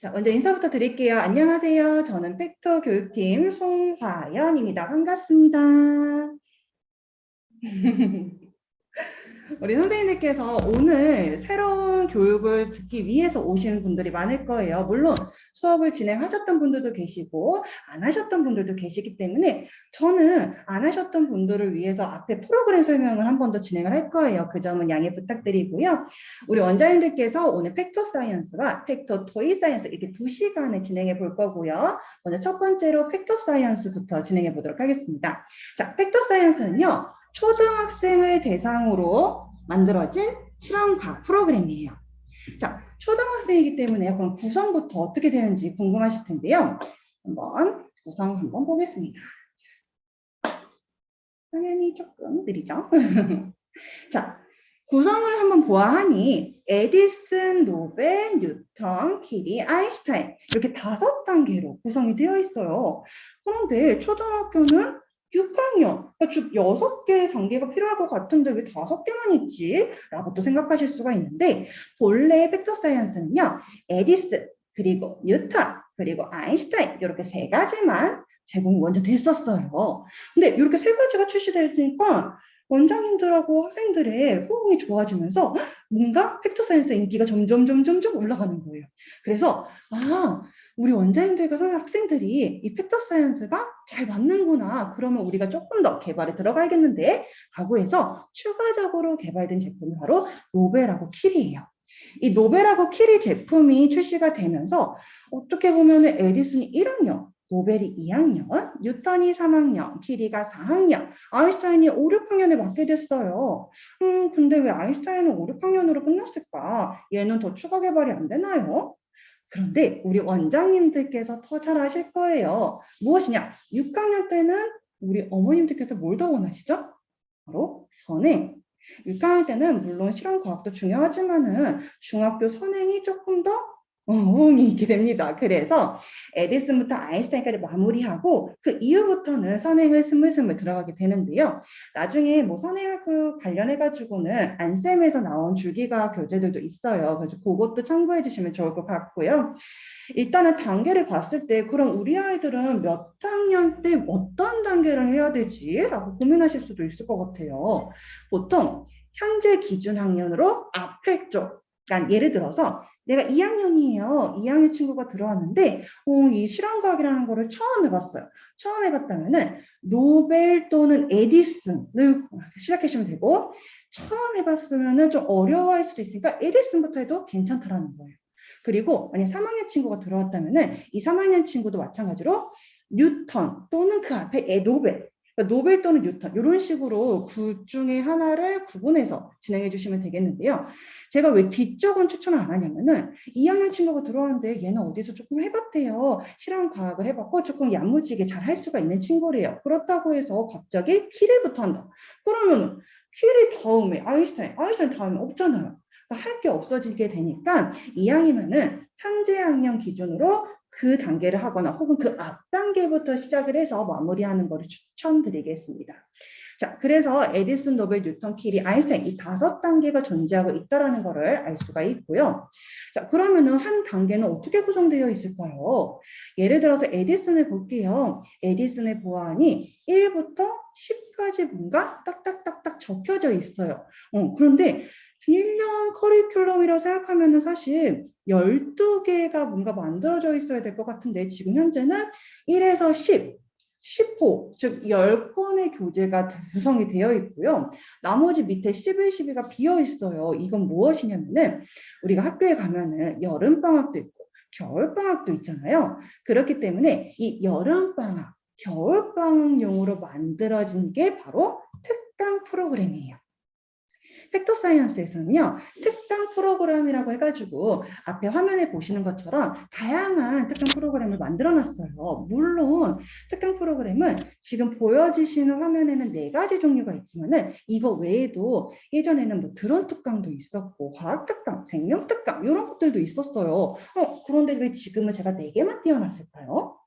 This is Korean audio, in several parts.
자, 먼저 인사부터 드릴게요. 안녕하세요. 저는 팩터 교육팀 송화연입니다. 반갑습니다. 우리 선생님들께서 오늘 새로운 교육을 듣기 위해서 오시는 분들이 많을 거예요. 물론 수업을 진행하셨던 분들도 계시고 안 하셨던 분들도 계시기 때문에 저는 안 하셨던 분들을 위해서 앞에 프로그램 설명을 한 번 더 진행을 할 거예요. 그 점은 양해 부탁드리고요. 우리 원장님들께서 오늘 팩터 사이언스와 팩터 토이 사이언스 이렇게 2시간을 진행해 볼 거고요. 먼저 첫 번째로 팩터 사이언스부터 진행해 보도록 하겠습니다. 자, 팩터 사이언스는요. 초등학생을 대상으로 만들어진 실험과학 프로그램이에요. 자, 초등학생이기 때문에 그럼 구성부터 어떻게 되는지 궁금하실 텐데요. 한번 구성 한번 보겠습니다. 당연히 조금 느리죠? 자, 구성을 한번 보아하니 에디슨, 노벨, 뉴턴, 키리, 아인슈타인 이렇게 5단계로 구성이 되어 있어요. 그런데 초등학교는 6학년, 즉 6개 단계가 필요할 것 같은데 왜 5개만 있지? 라고 또 생각하실 수가 있는데 본래 팩터 사이언스는요. 에디슨, 그리고 뉴턴, 그리고 아인슈타인 이렇게 3가지만 제공이 먼저 됐었어요. 근데 이렇게 3가지가 출시되니까 원장님들하고 학생들의 호응이 좋아지면서 뭔가 팩토사이언스 인기가 점점 올라가는 거예요. 그래서 우리 원장님들과 학생들이 이 팩토사이언스가 잘 맞는구나. 그러면 우리가 조금 더 개발에 들어가야겠는데 하고 해서 추가적으로 개발된 제품이 바로 노벨하고 키리예요. 이 노벨하고 키리 제품이 출시가 되면서 어떻게 보면 에디슨이 1학년, 노벨이 2학년, 뉴턴이 3학년, 키리가 4학년, 아인슈타인이 5, 6학년에 맡게 됐어요. 근데 왜 아인슈타인은 5, 6학년으로 끝났을까? 얘는 더 추가 개발이 안 되나요? 그런데 우리 원장님들께서 더 잘 아실 거예요. 무엇이냐? 6학년 때는 우리 어머님들께서 뭘 더 원하시죠? 바로 선행. 6학년 때는 물론 실험과학도 중요하지만은 중학교 선행이 조금 더 호응이 있게 됩니다. 그래서 에디슨부터 아인슈타인까지 마무리하고 그 이후부터는 선행을 스물스물 들어가게 되는데요. 나중에 뭐 선행하고 관련해가지고는 안쌤에서 나온 줄기과학 교재들도 있어요. 그래서 그것도 참고해 주시면 좋을 것 같고요. 일단은 단계를 봤을 때 그럼 우리 아이들은 몇 학년 때 어떤 단계를 해야 되지? 라고 고민하실 수도 있을 것 같아요. 보통 현재 기준 학년으로 앞에 쪽, 그러니까 예를 들어서 내가 2학년이에요. 2학년 친구가 들어왔는데 이 실험과학이라는 거를 처음 해봤어요. 처음 해봤다면은 노벨 또는 에디슨을 시작하시면 되고 처음 해봤으면은 좀 어려워할 수도 있으니까 에디슨부터 해도 괜찮다라는 거예요. 그리고 만약 3학년 친구가 들어왔다면은 이 3학년 친구도 마찬가지로 뉴턴 또는 그 앞에 노벨, 그러니까 노벨 또는 뉴턴 이런 식으로 그 중에 하나를 구분해서 진행해 주시면 되겠는데요. 제가 왜 뒤쪽은 추천을 안 하냐면은 2학년 친구가 들어왔는데 얘는 어디서 조금 해봤대요. 실험과학을 해봤고 조금 야무지게 잘 할 수가 있는 친구래요. 그렇다고 해서 갑자기 키리부터 한다. 그러면 키리 다음에 아인슈타인 다음에 없잖아요. 할 게 없어지게 되니까 2학년은 현재 학년 기준으로 그 단계를 하거나 혹은 그 앞 단계부터 시작을 해서 마무리하는 것을 추천드리겠습니다. 자, 그래서 에디슨, 노벨, 뉴턴, 키리, 아인슈타인 이 5단계가 존재하고 있다는 것을 알 수가 있고요. 자, 그러면은 한 단계는 어떻게 구성되어 있을까요? 예를 들어서 에디슨을 볼게요. 에디슨의 보안이 1부터 10까지 뭔가 딱딱딱딱 적혀져 있어요. 그런데 1년 커리큘럼이라고 생각하면 사실 12개가 뭔가 만들어져 있어야 될 것 같은데 지금 현재는 1에서 10, 10호, 즉 10권의 교재가 구성이 되어 있고요. 나머지 밑에 11, 12가 비어 있어요. 이건 무엇이냐면은 우리가 학교에 가면은 여름방학도 있고 겨울방학도 있잖아요. 그렇기 때문에 이 여름방학, 겨울방학용으로 만들어진 게 바로 특강 프로그램이에요. 팩터 사이언스에서는요, 특강 프로그램이라고 해가지고 앞에 화면에 보시는 것처럼 다양한 특강 프로그램을 만들어 놨어요. 물론 특강 프로그램은 지금 보여지시는 화면에는 4가지 종류가 있지만은 이거 외에도 예전에는 뭐 드론 특강도 있었고 과학 특강, 생명 특강 이런 것들도 있었어요. 그런데 왜 지금은 제가 4개만 띄워놨을까요?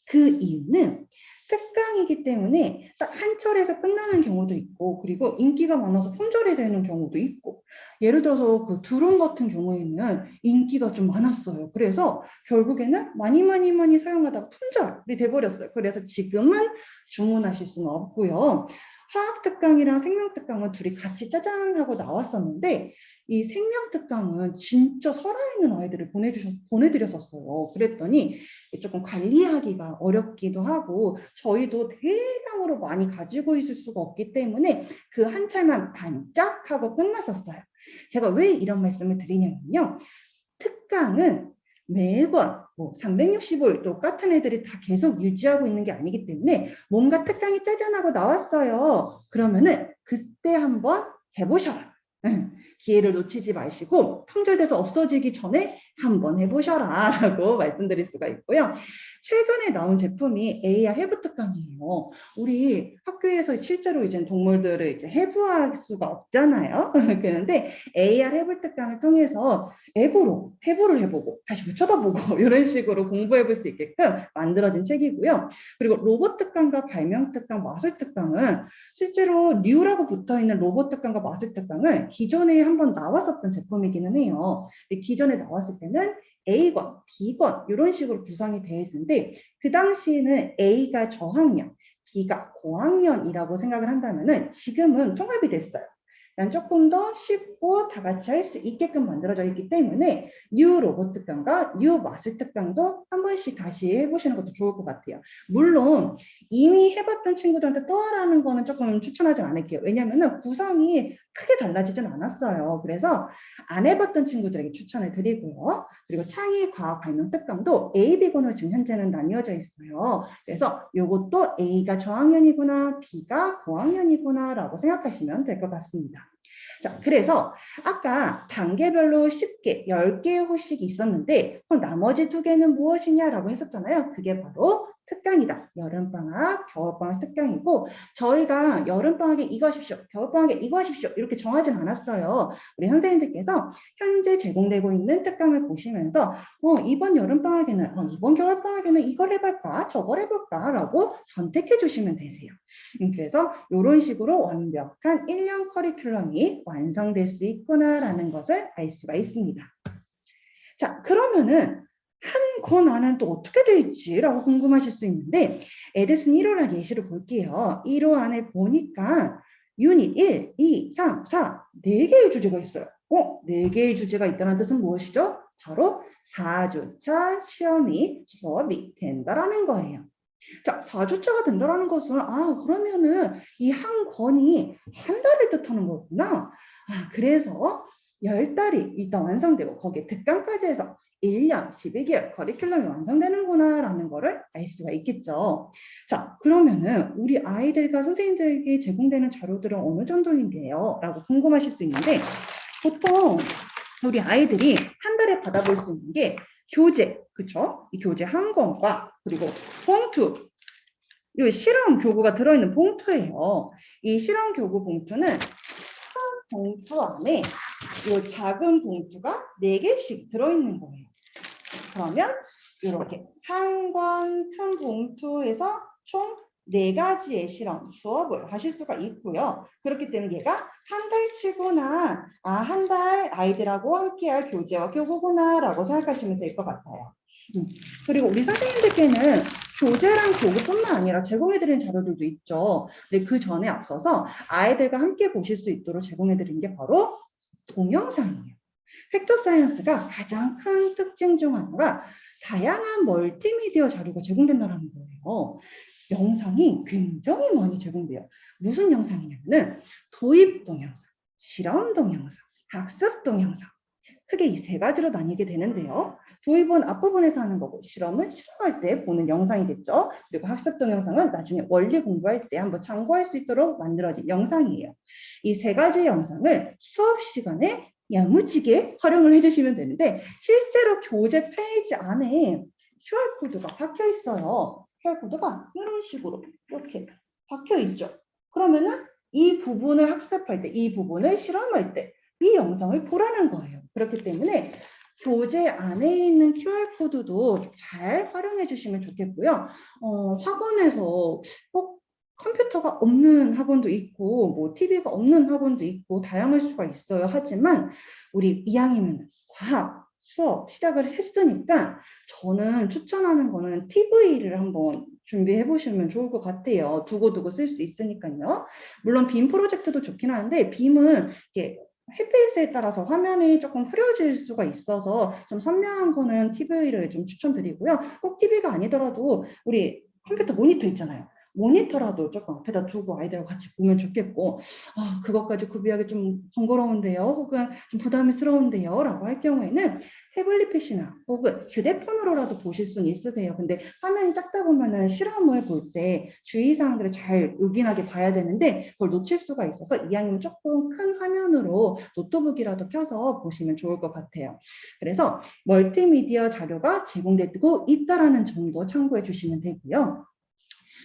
그 이유는 특강이기 때문에 딱 한 철에서 끝나는 경우도 있고 그리고 인기가 많아서 품절이 되는 경우도 있고 예를 들어서 그 드론 같은 경우에는 인기가 좀 많았어요. 그래서 결국에는 많이 사용하다 품절이 돼버렸어요. 그래서 지금은 주문하실 수는 없고요. 화학 특강이랑 생명 특강은 둘이 같이 짜잔 하고 나왔었는데 이 생명 특강은 진짜 살아있는 아이들을 보내드렸었어요. 그랬더니 조금 관리하기가 어렵기도 하고 저희도 대량으로 많이 가지고 있을 수가 없기 때문에 그 한 차만 반짝하고 끝났었어요. 제가 왜 이런 말씀을 드리냐면요. 특강은 매번 뭐 365일 똑같은 애들이 다 계속 유지하고 있는 게 아니기 때문에 뭔가 특강이 짜잔하고 나왔어요. 그러면은 그때 한번 해보셔라. 기회를 놓치지 마시고 품절돼서 없어지기 전에 한번 해보셔라 라고 말씀드릴 수가 있고요. 최근에 나온 제품이 AR 해부 특강이에요. 우리 학교에서 실제로 이제 동물들을 이제 해부할 수가 없잖아요. 그런데 AR 해부 특강을 통해서 앱으로 해부를 해보고 다시 못 쳐다보고 이런 식으로 공부해볼 수 있게끔 만들어진 책이고요. 그리고 로봇 특강과 발명 특강, 마술 특강은 실제로 뉴라고 붙어있는 로봇 특강과 마술 특강은 기존에 한번 나왔었던 제품이기는 해요. 근데 기존에 나왔을 때는 A권, B권 이런 식으로 구성이 되어 있는데 그 당시에는 A가 저학년, B가 고학년이라고 생각을 한다면은 지금은 통합이 됐어요. 난 조금 더 쉽고 다 같이 할 수 있게끔 만들어져 있기 때문에 뉴 로봇 특강과 뉴 마술 특강도 한 번씩 다시 해보시는 것도 좋을 것 같아요. 물론 이미 해봤던 친구들한테 또 하라는 거는 조금 추천하지 않을게요. 왜냐하면 구성이 크게 달라지진 않았어요. 그래서 안 해봤던 친구들에게 추천을 드리고요. 그리고 창의 과학 발명 특강도 A, B군으로 지금 현재는 나뉘어져 있어요. 그래서 이것도 A가 저학년이구나, B가 고학년이구나 라고 생각하시면 될 것 같습니다. 자, 그래서 아까 단계별로 10개, 10개의 호식이 있었는데 그럼 나머지 2개는 무엇이냐라고 했었잖아요. 그게 바로 특강이다. 여름방학, 겨울방학 특강이고 저희가 여름방학에 이거 하십시오, 겨울방학에 이거 하십시오 이렇게 정하진 않았어요. 우리 선생님들께서 현재 제공되고 있는 특강을 보시면서 이번 여름방학에는 이번 겨울방학에는 이걸 해볼까 저걸 해볼까 라고 선택해 주시면 되세요. 그래서 이런 식으로 완벽한 1년 커리큘럼이 완성될 수 있구나라는 것을 알 수가 있습니다. 자, 그러면은 한 권 안은 또 어떻게 되어 있지라고 궁금하실 수 있는데 에디슨 1호란 예시를 볼게요. 1호 안에 보니까 유닛 1, 2, 3, 4 4개의 주제가 있어요. 4개의 주제가 있다는 뜻은 무엇이죠? 바로 4주차 시험이 수업이 된다라는 거예요. 자, 4주차가 된다는 것은 그러면은 이 한 권이 한 달을 뜻하는 거구나. 그래서 10달이 일단 완성되고 거기에 특강까지 해서 1년 12개월 커리큘럼이 완성되는구나 라는 거를 알 수가 있겠죠. 자, 그러면은 우리 아이들과 선생님들에게 제공되는 자료들은 어느 정도인데요? 라고 궁금하실 수 있는데 보통 우리 아이들이 한 달에 받아볼 수 있는 게 교재, 그쵸? 이 교재 한 권과 그리고 봉투, 이 실험 교구가 들어있는 봉투예요. 이 실험 교구 봉투는 큰 봉투 안에 이 작은 봉투가 4개씩 들어있는 거예요. 그러면 이렇게 한 권 큰 봉투에서 총 4가지의 실험 수업을 하실 수가 있고요. 그렇기 때문에 얘가 한 달치구나, 한 달 아이들하고 함께할 교재와 교구구나 라고 생각하시면 될 것 같아요. 그리고 우리 선생님들께는 교재랑 교구뿐만 아니라 제공해드리는 자료들도 있죠. 근데 그 전에 앞서서 아이들과 함께 보실 수 있도록 제공해드리는 게 바로 동영상이에요. 팩토사이언스가 가장 큰 특징 중 하나가 다양한 멀티미디어 자료가 제공된다는 거예요. 영상이 굉장히 많이 제공돼요. 무슨 영상이냐면 도입 동영상, 실험 동영상, 학습 동영상. 크게 이 3가지로 나뉘게 되는데요. 도입은 앞부분에서 하는 거고 실험은 실험할 때 보는 영상이겠죠. 그리고 학습 동영상은 나중에 원리 공부할 때 한번 참고할 수 있도록 만들어진 영상이에요. 이 3가지 영상을 수업 시간에 야무지게 활용을 해주시면 되는데 실제로 교재 페이지 안에 QR코드가 박혀 있어요. QR코드가 이런 식으로 이렇게 박혀 있죠. 그러면은 이 부분을 학습할 때, 이 부분을 실험할 때 이 영상을 보라는 거예요. 그렇기 때문에 교재 안에 있는 QR코드도 잘 활용해 주시면 좋겠고요. 학원에서 꼭 컴퓨터가 없는 학원도 있고 뭐 TV가 없는 학원도 있고 다양할 수가 있어요. 하지만 우리 2학년은 과학, 수업 시작을 했으니까 저는 추천하는 거는 TV를 한번 준비해 보시면 좋을 것 같아요. 두고두고 쓸 수 있으니까요. 물론 빔 프로젝트도 좋긴 한데 빔은 이게 햇빛에 따라서 화면이 조금 흐려질 수가 있어서 좀 선명한 거는 TV를 좀 추천드리고요. 꼭 TV가 아니더라도 우리 컴퓨터 모니터 있잖아요. 모니터라도 조금 앞에다 두고 아이들하고 같이 보면 좋겠고, 아, 그것까지 구비하기 좀 번거로운데요. 혹은 좀 부담스러운데요. 라고 할 경우에는 태블릿 PC나 혹은 휴대폰으로라도 보실 수는 있으세요. 근데 화면이 작다 보면은 실험을 볼 때 주의사항들을 잘 요긴하게 봐야 되는데 그걸 놓칠 수가 있어서 이왕이면 조금 큰 화면으로 노트북이라도 켜서 보시면 좋을 것 같아요. 그래서 멀티미디어 자료가 제공되고 있다라는 정도 참고해 주시면 되고요.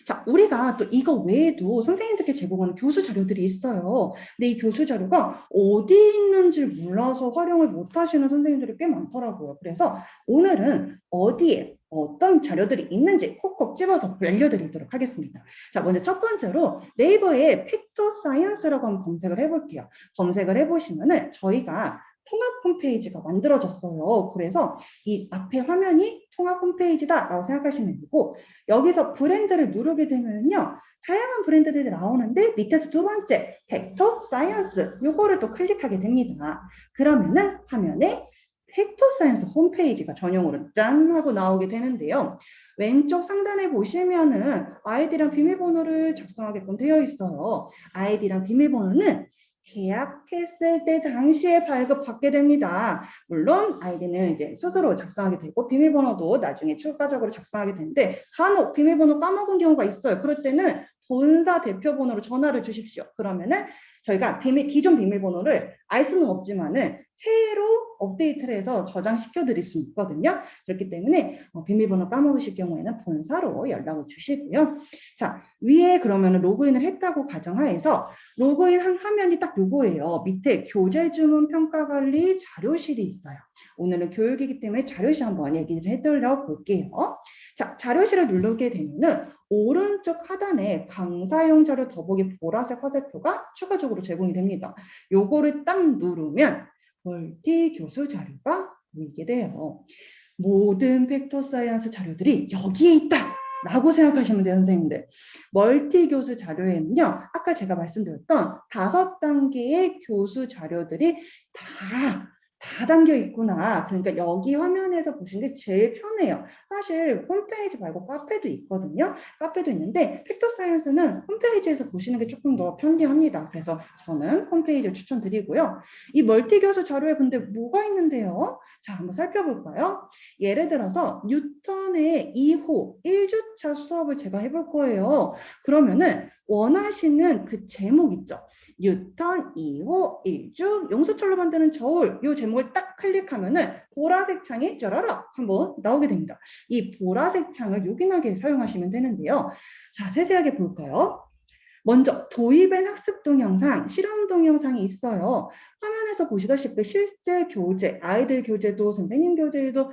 자, 우리가 또 이거 외에도 선생님들께 제공하는 교수 자료들이 있어요. 근데 이 교수 자료가 어디 있는지 몰라서 활용을 못 하시는 선생님들이 꽤 많더라고요. 그래서 오늘은 어디에 어떤 자료들이 있는지 콕콕 집어서 알려드리도록 하겠습니다. 자, 먼저 첫 번째로 네이버에 팩터 사이언스라고 한번 검색을 해볼게요. 검색을 해보시면은 저희가 통합 홈페이지가 만들어졌어요. 그래서 이 앞에 화면이 통합 홈페이지다라고 생각하시면 되고 여기서 브랜드를 누르게 되면요. 다양한 브랜드들이 나오는데 밑에서 두 번째 팩터 사이언스 요거를 또 클릭하게 됩니다. 그러면은 화면에 팩터 사이언스 홈페이지가 전용으로 짠 하고 나오게 되는데요. 왼쪽 상단에 보시면은 아이디랑 비밀번호를 작성하게끔 되어 있어요. 아이디랑 비밀번호는 계약했을 때 당시에 발급받게 됩니다. 물론 아이디는 이제 스스로 작성하게 되고 비밀번호도 나중에 추가적으로 작성하게 되는데 간혹 비밀번호 까먹은 경우가 있어요. 그럴 때는 본사 대표번호로 전화를 주십시오. 그러면은 저희가 기존 비밀번호를 알 수는 없지만은 새로 업데이트를 해서 저장시켜 드릴 수 있거든요. 그렇기 때문에 비밀번호 까먹으실 경우에는 본사로 연락을 주시고요. 자, 위에 그러면 로그인을 했다고 가정하에서 로그인 한 화면이 딱 요거예요. 밑에 교재 주문 평가 관리 자료실이 있어요. 오늘은 교육이기 때문에 자료실 한번 얘기를 해드려 볼게요. 자, 자료실을 누르게 되면은 오른쪽 하단에 강사용 자료 더보기 보라색 화살표가 추가적으로 제공이 됩니다. 요거를 딱 누르면 멀티 교수 자료가 보이게 돼요. 모든 팩터 사이언스 자료들이 여기에 있다! 라고 생각하시면 돼요, 선생님들. 멀티 교수 자료에는요, 아까 제가 말씀드렸던 5단계의 교수 자료들이 다 담겨 있구나. 그러니까 여기 화면에서 보시는 게 제일 편해요. 사실 홈페이지 말고 카페도 있거든요. 카페도 있는데 팩터 사이언스는 홈페이지에서 보시는 게 조금 더 편리합니다. 그래서 저는 홈페이지를 추천드리고요. 이 멀티 교수 자료에 근데 뭐가 있는데요? 자, 한번 살펴볼까요? 예를 들어서 뉴턴의 2호 1주차 수업을 제가 해볼 거예요. 그러면은 원하시는 그 제목 있죠? 뉴턴 2호 1주 용수철로 만드는 저울 이 제목을 딱 클릭하면은 보라색 창이 쩌라락 한번 나오게 됩니다. 이 보라색 창을 요긴하게 사용하시면 되는데요. 자, 세세하게 볼까요? 먼저 도입된 학습 동영상, 실험 동영상이 있어요. 화면에서 보시다시피 실제 교재, 아이들 교재도 선생님 교재도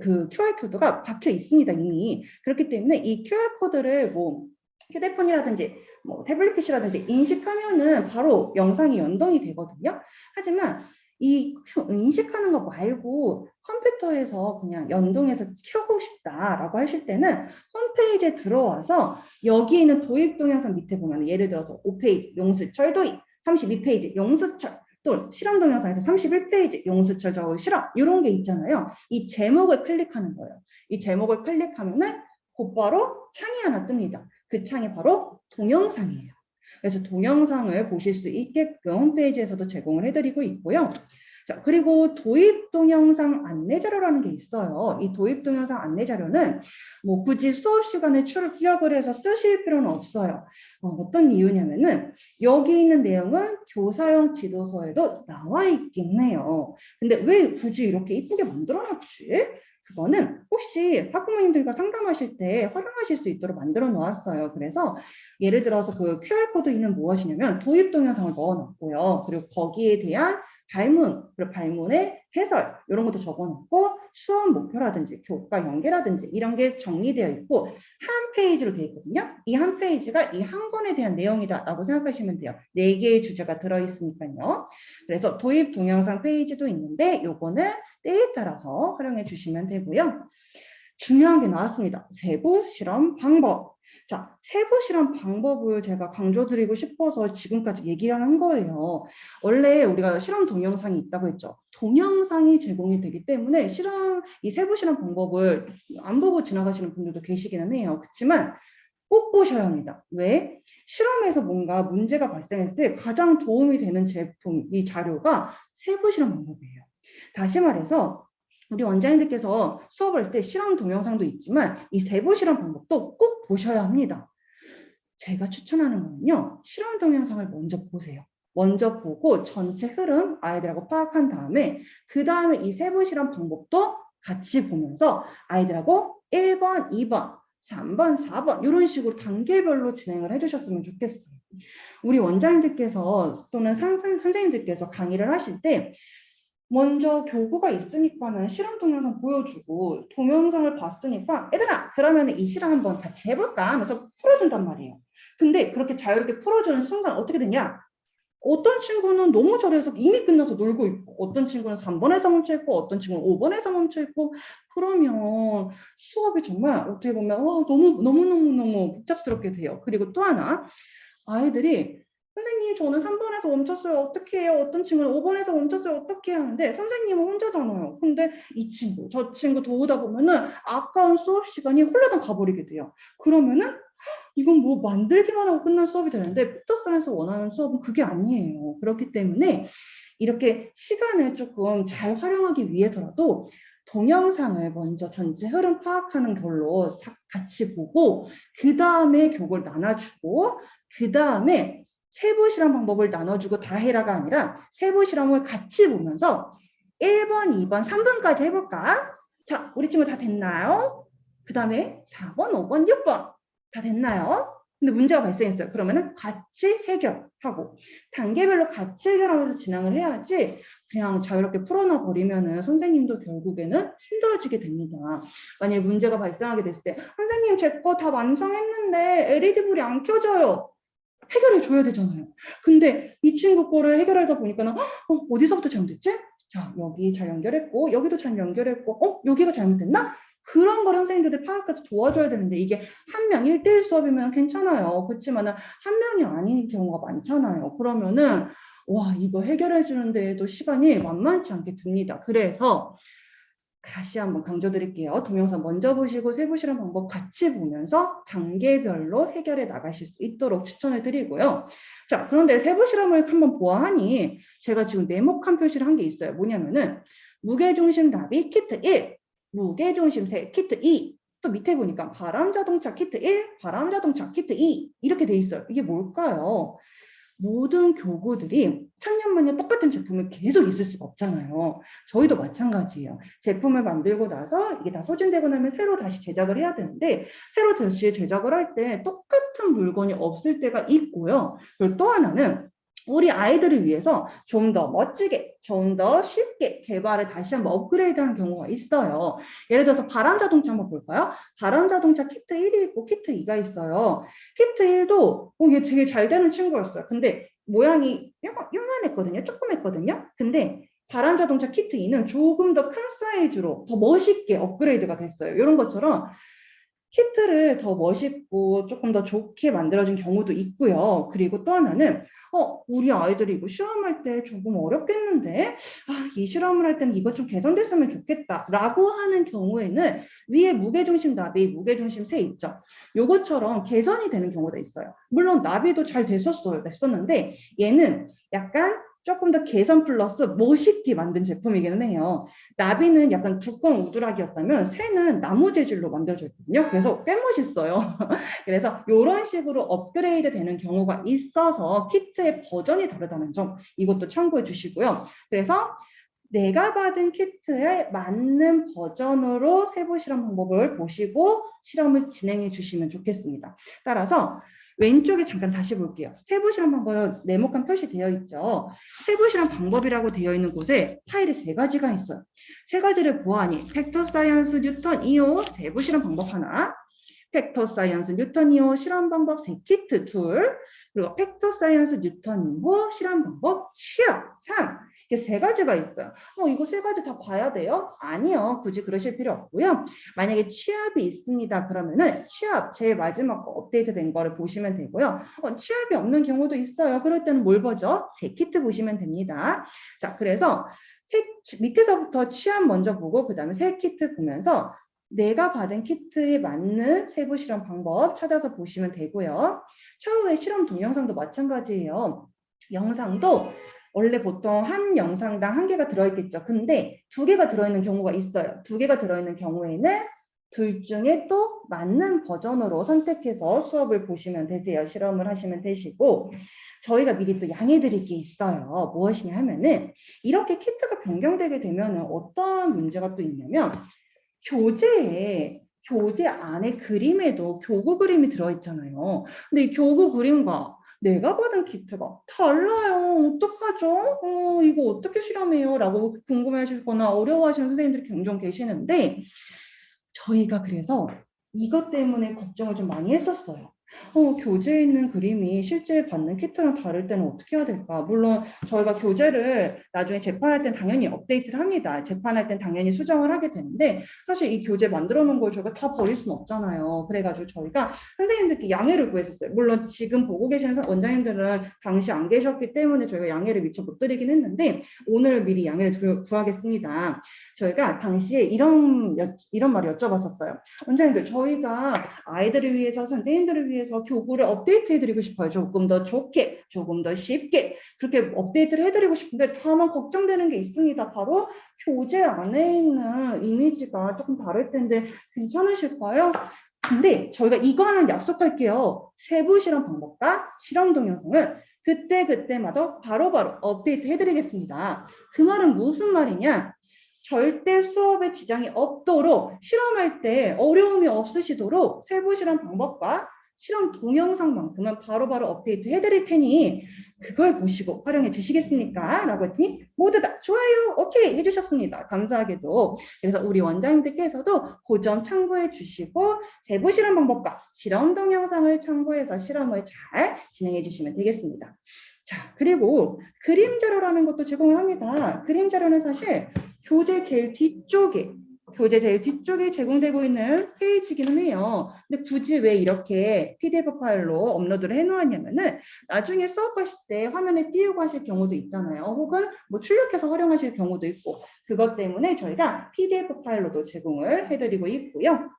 그 QR코드가 박혀 있습니다, 이미. 그렇기 때문에 이 QR코드를 뭐 휴대폰이라든지 뭐 태블릿 PC라든지 인식하면은 바로 영상이 연동이 되거든요. 하지만 이 인식하는 거 말고 컴퓨터에서 그냥 연동해서 켜고 싶다라고 하실 때는 홈페이지에 들어와서 여기 있는 도입 동영상 밑에 보면 예를 들어서 5페이지 용수철 도입, 32페이지 용수철, 또 실험 동영상에서 31페이지 용수철 저울 실험 이런 게 있잖아요. 이 제목을 클릭하는 거예요. 이 제목을 클릭하면은 곧바로 창이 하나 뜹니다. 그 창이 바로 동영상이에요. 그래서 동영상을 보실 수 있게끔 홈페이지에서도 제공을 해드리고 있고요. 자, 그리고 도입 동영상 안내 자료라는 게 있어요. 이 도입 동영상 안내 자료는 뭐 굳이 수업 시간에 출력을 해서 쓰실 필요는 없어요. 어떤 이유냐면은 여기 있는 내용은 교사용 지도서에도 나와 있긴 해요. 근데 왜 굳이 이렇게 이쁘게 만들어놨지? 그거는 혹시 학부모님들과 상담하실 때 활용하실 수 있도록 만들어 놓았어요. 그래서 예를 들어서 그 QR코드에는 무엇이냐면 도입 동영상을 넣어놨고요. 그리고 거기에 대한 발문, 그리고 발문의 해설 이런 것도 적어놓고 수업 목표라든지 교과 연계라든지 이런 게 정리되어 있고 한 페이지로 되어 있거든요. 이 한 페이지가 이 한 권에 대한 내용이다라고 생각하시면 돼요. 4개의 주제가 들어있으니까요. 그래서 도입 동영상 페이지도 있는데 요거는 때에 따라서 활용해 주시면 되고요. 중요한 게 나왔습니다. 세부 실험 방법. 자, 세부 실험 방법을 제가 강조드리고 싶어서 지금까지 얘기를 한 거예요. 원래 우리가 실험 동영상이 있다고 했죠. 동영상이 제공이 되기 때문에 이 세부 실험 방법을 안 보고 지나가시는 분들도 계시기는 해요. 그렇지만 꼭 보셔야 합니다. 왜? 실험에서 뭔가 문제가 발생했을 때 가장 도움이 되는 제품, 이 자료가 세부 실험 방법이에요. 다시 말해서 우리 원장님들께서 수업을 할 때 실험 동영상도 있지만 이 세부 실험 방법도 꼭 보셔야 합니다. 제가 추천하는 거는요. 실험 동영상을 먼저 보세요. 먼저 보고 전체 흐름 아이들하고 파악한 다음에 그 다음에 이 세부 실험 방법도 같이 보면서 아이들하고 1번, 2번, 3번, 4번 이런 식으로 단계별로 진행을 해주셨으면 좋겠어요. 우리 원장님들께서 또는 선생님들께서 강의를 하실 때 먼저 교구가 있으니까는 실험 동영상 보여주고 동영상을 봤으니까 얘들아 그러면 이 실험 한번 같이 해볼까 하면서 풀어준단 말이에요. 근데 그렇게 자유롭게 풀어주는 순간 어떻게 되냐? 어떤 친구는 너무 잘해서 이미 끝나서 놀고 있고 어떤 친구는 3번에서 멈춰있고 어떤 친구는 5번에서 멈춰있고 그러면 수업이 정말 어떻게 보면 너무너무 복잡스럽게 돼요. 그리고 또 하나 아이들이 선생님 저는 3번에서 멈췄어요. 어떻게 해요? 어떤 친구는 5번에서 멈췄어요. 어떻게 하는데 선생님은 혼자잖아요. 근데 이 친구 저 친구 도우다 보면은 아까운 수업 시간이 홀라당 가버리게 돼요. 그러면은 이건 뭐 만들기만 하고 끝난 수업이 되는데 피터사이언스 원하는 수업은 그게 아니에요. 그렇기 때문에 이렇게 시간을 조금 잘 활용하기 위해서라도 동영상을 먼저 전체 흐름 파악하는 걸로 같이 보고 그 다음에 교육을 나눠주고 그 다음에 세부 실험 방법을 나눠주고 다 해라가 아니라 세부 실험을 같이 보면서 1번, 2번, 3번까지 해볼까? 자, 우리 친구 다 됐나요? 그 다음에 4번, 5번, 6번 다 됐나요? 근데 문제가 발생했어요. 그러면은 같이 해결하고 단계별로 같이 해결하면서 진행을 해야지 그냥 자유롭게 풀어놔 버리면은 선생님도 결국에는 힘들어지게 됩니다. 만약에 문제가 발생하게 됐을 때 선생님 제 거 다 완성했는데 LED 불이 안 켜져요. 해결해 줘야 되잖아요. 근데 이 친구 거를 해결하다 보니까는 어디서부터 잘못됐지? 자, 여기 잘 연결했고 여기도 잘 연결했고 여기가 잘못됐나? 그런 걸 선생님들이 파악해서 도와줘야 되는데 이게 한 명 1대1 수업이면 괜찮아요. 그렇지만 한 명이 아닌 경우가 많잖아요. 그러면은 와 이거 해결해 주는 데에도 시간이 만만치 않게 듭니다. 그래서 다시 한번 강조드릴게요. 동영상 먼저 보시고 세부 실험 방법 같이 보면서 단계별로 해결해 나가실 수 있도록 추천을 드리고요. 자, 그런데 세부 실험을 한번 보아하니 제가 지금 네모칸 표시를 한 게 있어요. 뭐냐면은 무게중심 나비 키트 1, 무게중심 세 키트 2, 또 밑에 보니까 바람자동차 키트 1, 바람자동차 키트 2 이렇게 돼 있어요. 이게 뭘까요? 모든 교구들이 천년만년 똑같은 제품을 계속 있을 수가 없잖아요. 저희도 마찬가지예요. 제품을 만들고 나서 이게 다 소진되고 나면 새로 다시 제작을 해야 되는데 새로 다시 제작을 할 때 똑같은 물건이 없을 때가 있고요. 그리고 또 하나는 우리 아이들을 위해서 좀 더 멋지게, 좀 더 쉽게 개발을 다시 한번 업그레이드하는 경우가 있어요. 예를 들어서 바람자동차 한번 볼까요? 바람자동차 키트 1이 있고 키트 2가 있어요. 키트 1도 얘 되게 잘 되는 친구였어요. 근데 모양이 약간 요만했거든요. 조그맸거든요. 근데 바람자동차 키트 2는 조금 더 큰 사이즈로 더 멋있게 업그레이드가 됐어요. 이런 것처럼 키트를 더 멋있고 조금 더 좋게 만들어진 경우도 있고요. 그리고 또 하나는 우리 아이들이 이거 실험할 때 조금 어렵겠는데 이 실험을 할 때는 이거 좀 개선됐으면 좋겠다 라고 하는 경우에는 위에 무게중심 나비, 무게중심 새 있죠. 요것처럼 개선이 되는 경우도 있어요. 물론 나비도 잘 됐었는데 얘는 약간 조금 더 개선 플러스 멋있게 만든 제품이기는 해요. 나비는 약간 두꺼운 우드락이었다면 새는 나무 재질로 만들어져 있거든요. 그래서 꽤 멋있어요. 그래서 이런 식으로 업그레이드 되는 경우가 있어서 키트의 버전이 다르다는 점 이것도 참고해 주시고요. 그래서 내가 받은 키트에 맞는 버전으로 세부 실험 방법을 보시고 실험을 진행해 주시면 좋겠습니다. 따라서 왼쪽에 잠깐 다시 볼게요. 세부실험 방법 네모칸 표시되어 있죠. 세부실험 방법이라고 되어 있는 곳에 파일이 세 가지가 있어요. 세 가지를 보아하니 팩터 사이언스 뉴턴 2호 세부실험 방법 하나, 팩터 사이언스 뉴턴 2호 실험 방법 세키트 둘, 그리고 팩터 사이언스 뉴턴 2호 실험 방법 취업 3. 이게 세 가지가 있어요. 이거 세 가지 다 봐야 돼요? 아니요. 굳이 그러실 필요 없고요. 만약에 취업이 있습니다. 그러면은 취업 제일 마지막 거 업데이트된 거를 보시면 되고요. 취업이 없는 경우도 있어요. 그럴 때는 뭘 보죠? 세키트 보시면 됩니다. 자, 그래서 밑에서부터 취업 먼저 보고 그 다음에 세키트 보면서 내가 받은 키트에 맞는 세부 실험 방법 찾아서 보시면 되고요. 차후에 실험 동영상도 마찬가지예요. 영상도 원래 보통 한 영상당 한 개가 들어있겠죠. 근데 두 개가 들어있는 경우가 있어요. 두 개가 들어있는 경우에는 둘 중에 또 맞는 버전으로 선택해서 수업을 보시면 되세요. 실험을 하시면 되시고, 저희가 미리 또 양해 드릴 게 있어요. 무엇이냐 하면은 이렇게 키트가 변경되게 되면 어떤 문제가 또 있냐면 교재 안에 그림에도 교구 그림이 들어있잖아요. 근데 이 교구 그림과 내가 받은 키트가 달라요. 어떡하죠? 이거 어떻게 실험해요? 라고 궁금해하시거나 어려워하시는 선생님들이 종종 계시는데 저희가 그래서 이것 때문에 걱정을 좀 많이 했었어요. 교재에 있는 그림이 실제 받는 키트랑 다를 때는 어떻게 해야 될까? 물론 저희가 교재를 나중에 재판할 땐 당연히 업데이트를 합니다. 재판할 땐 당연히 수정을 하게 되는데 사실 이 교재 만들어 놓은 걸 저희가 다 버릴 수는 없잖아요. 그래가지고 저희가 선생님들께 양해를 구했었어요. 물론 지금 보고 계시는 원장님들은 당시 안 계셨기 때문에 저희가 양해를 미처 못 드리긴 했는데 오늘 미리 양해를 구하겠습니다. 저희가 당시에 이런 말을 여쭤봤었어요. 원장님들, 저희가 아이들을 위해서 선생님들을 위해서 교구를 업데이트 해드리고 싶어요. 조금 더 좋게, 조금 더 쉽게 그렇게 업데이트를 해드리고 싶은데 다만 걱정되는 게 있습니다. 바로 교재 안에 있는 이미지가 조금 다를 텐데 괜찮으실까요? 근데 저희가 이거 하나는 약속할게요. 세부 실험 방법과 실험 동영상을 그때마다 바로바로 업데이트 해드리겠습니다. 그 말은 무슨 말이냐? 절대 수업에 지장이 없도록 실험할 때 어려움이 없으시도록 세부 실험 방법과 실험 동영상만큼은 바로바로 업데이트 해드릴 테니 그걸 보시고 활용해 주시겠습니까? 라고 했더니 모두 다 좋아요, 오케이 해주셨습니다. 감사하게도. 그래서 우리 원장님들께서도 그 점 참고해 주시고 세부 실험 방법과 실험 동영상을 참고해서 실험을 잘 진행해 주시면 되겠습니다. 자, 그리고 그림 자료라는 것도 제공을 합니다. 그림 자료는 사실 교재 제일 뒤쪽에 제공되고 있는 페이지기는 해요. 근데 굳이 왜 이렇게 PDF 파일로 업로드를 해놓았냐면은 나중에 수업하실 때 화면에 띄우고 하실 경우도 있잖아요. 혹은 뭐 출력해서 활용하실 경우도 있고 그것 때문에 저희가 PDF 파일로도 제공을 해드리고 있고요.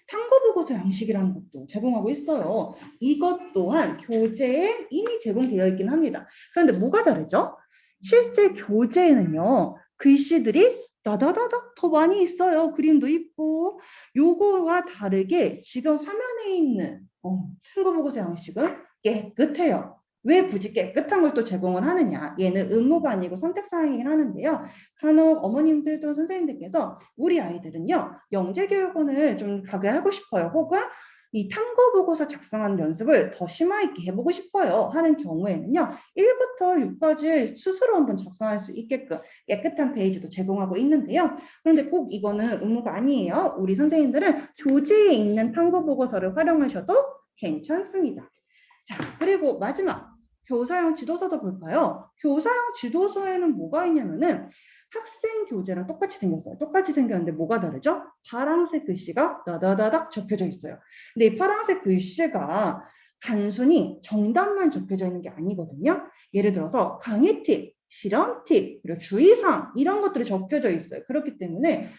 탐구보고서 양식이라는 것도 제공하고 있어요. 이것 또한 교재에 이미 제공되어 있긴 합니다. 그런데 뭐가 다르죠? 실제 교재에는요. 글씨들이 다다다닥 더 많이 있어요. 그림도 있고 요거와 다르게 지금 화면에 있는 탐구보고서 양식은 깨끗해요. 왜 굳이 깨끗한 걸 또 제공을 하느냐? 얘는 의무가 아니고 선택사항이긴 하는데요. 간혹 어머님들 또 선생님들께서 우리 아이들은요. 영재교육원을 좀 가게 하고 싶어요. 혹은 이 탐구보고서 작성하는 연습을 더 심화 있게 해보고 싶어요 하는 경우에는요. 1부터 6까지 스스로 한번 작성할 수 있게끔 깨끗한 페이지도 제공하고 있는데요. 그런데 꼭 이거는 의무가 아니에요. 우리 선생님들은 교재에 있는 탐구보고서를 활용하셔도 괜찮습니다. 자, 그리고 마지막 교사용 지도서도 볼까요? 교사용 지도서에는 뭐가 있냐면은 학생 교재랑 똑같이 생겼어요. 똑같이 생겼는데 뭐가 다르죠? 파란색 글씨가 다다다닥 적혀져 있어요. 근데 이 파란색 글씨가 단순히 정답만 적혀져 있는 게 아니거든요. 예를 들어서 강의 팁, 실험 팁, 그리고 주의사항 이런 것들이 적혀져 있어요. 그렇기 때문에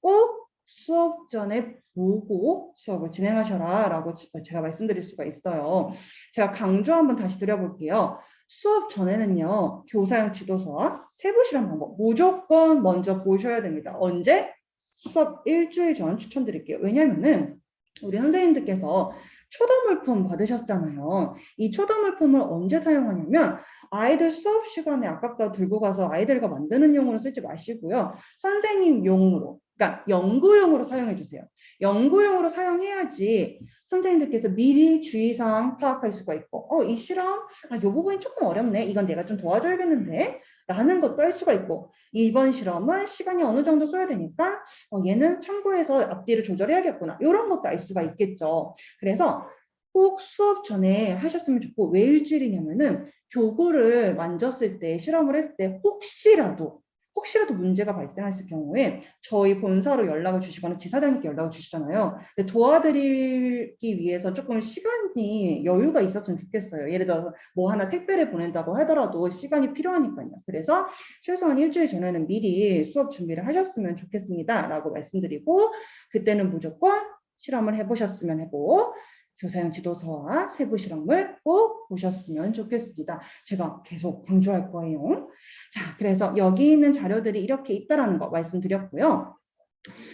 꼭 수업 전에 보고 수업을 진행하셔라 라고 제가 말씀드릴 수가 있어요. 제가 강조 한번 다시 드려볼게요. 수업 전에는요. 교사용 지도서와 세부 실험 방법 무조건 먼저 보셔야 됩니다. 언제? 수업 일주일 전 추천드릴게요. 왜냐면은 우리 선생님들께서 초도 물품 받으셨잖아요. 이 초도 물품을 언제 사용하냐면 아이들 수업 시간에 아깝다 들고 가서 아이들과 만드는 용으로 쓰지 마시고요. 선생님 용으로 그러니까 연구용으로 사용해 주세요. 연구용으로 사용해야지 선생님들께서 미리 주의사항 파악할 수가 있고 이 실험 이 부분이 조금 어렵네. 이건 내가 좀 도와줘야겠는데 라는 것도 할 수가 있고 이번 실험은 시간이 어느 정도 소요되니까 얘는 참고해서 앞뒤를 조절해야겠구나. 이런 것도 알 수가 있겠죠. 그래서 꼭 수업 전에 하셨으면 좋고 왜 일주일이냐면은 교구를 만졌을 때 실험을 했을 때 혹시라도 문제가 발생했을 경우에 저희 본사로 연락을 주시거나 지사장님께 연락을 주시잖아요. 근데 도와드리기 위해서 조금 시간이 여유가 있었으면 좋겠어요. 예를 들어서 뭐 하나 택배를 보낸다고 하더라도 시간이 필요하니까요. 그래서 최소한 일주일 전에는 미리 수업 준비를 하셨으면 좋겠습니다. 라고 말씀드리고 그때는 무조건 실험을 해보셨으면 하고 교사용 지도서와 세부 실험을 꼭 보셨으면 좋겠습니다. 제가 계속 강조할 거예요. 자, 그래서 여기 있는 자료들이 이렇게 있다라는 거 말씀드렸고요.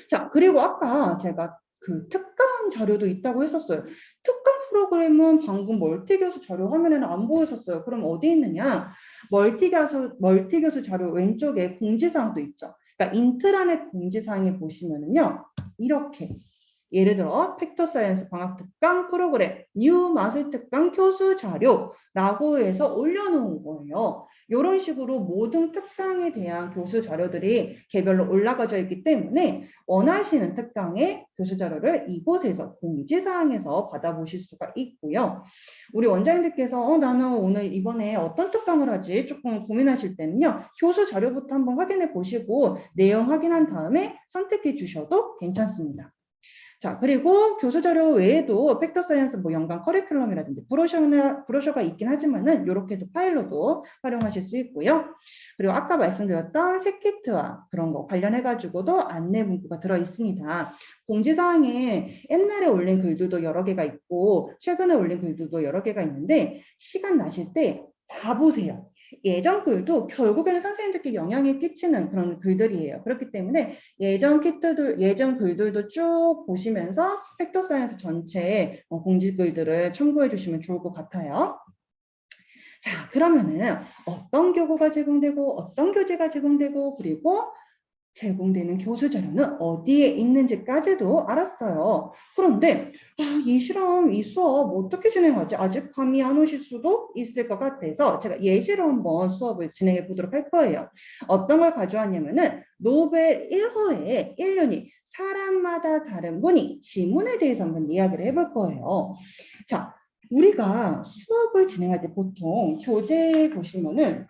자, 그리고 아까 제가 그 특강 자료도 있다고 했었어요. 특강 프로그램은 방금 멀티교수 자료 화면에는 안 보였었어요. 그럼 어디 있느냐? 멀티교수 자료 왼쪽에 공지사항도 있죠. 그러니까 인트라넷 공지사항에 보시면은요. 이렇게 예를 들어 팩터 사이언스 방학 특강 프로그램 뉴 마술 특강 교수 자료라고 해서 올려놓은 거예요. 이런 식으로 모든 특강에 대한 교수 자료들이 개별로 올라가져 있기 때문에 원하시는 특강의 교수 자료를 이곳에서 공지사항에서 받아보실 수가 있고요. 우리 원장님들께서 나는 오늘 이번에 어떤 특강을 하지 조금 고민하실 때는요. 교수 자료부터 한번 확인해 보시고 내용 확인한 다음에 선택해 주셔도 괜찮습니다. 자, 그리고 교수 자료 외에도 팩터 사이언스 뭐 연간 커리큘럼이라든지 브로셔가 있긴 하지만은 이렇게도 파일로도 활용하실 수 있고요. 그리고 아까 말씀드렸던 색키트와 그런 거 관련해 가지고도 안내 문구가 들어 있습니다. 공지사항에 옛날에 올린 글들도 여러 개가 있고 최근에 올린 글들도 여러 개가 있는데 시간 나실 때 다 보세요. 예전 글도 결국에는 선생님들께 영향이 끼치는 그런 글들이에요. 그렇기 때문에 예전 글들도 쭉 보시면서 팩터 사이언스 전체의 공지 글들을 참고해 주시면 좋을 것 같아요. 자, 그러면은 어떤 교구가 제공되고 어떤 교재가 제공되고 그리고 제공되는 교수 자료는 어디에 있는지까지도 알았어요. 그런데 이 실험, 이 수업 어떻게 진행하지? 아직 감이 안 오실 수도 있을 것 같아서 제가 예시로 한번 수업을 진행해 보도록 할 거예요. 어떤 걸 가져왔냐면은 노벨 1호의 1년이 사람마다 다른 분이 지문에 대해서 한번 이야기를 해볼 거예요. 자, 우리가 수업을 진행할 때 보통 교재 보시면은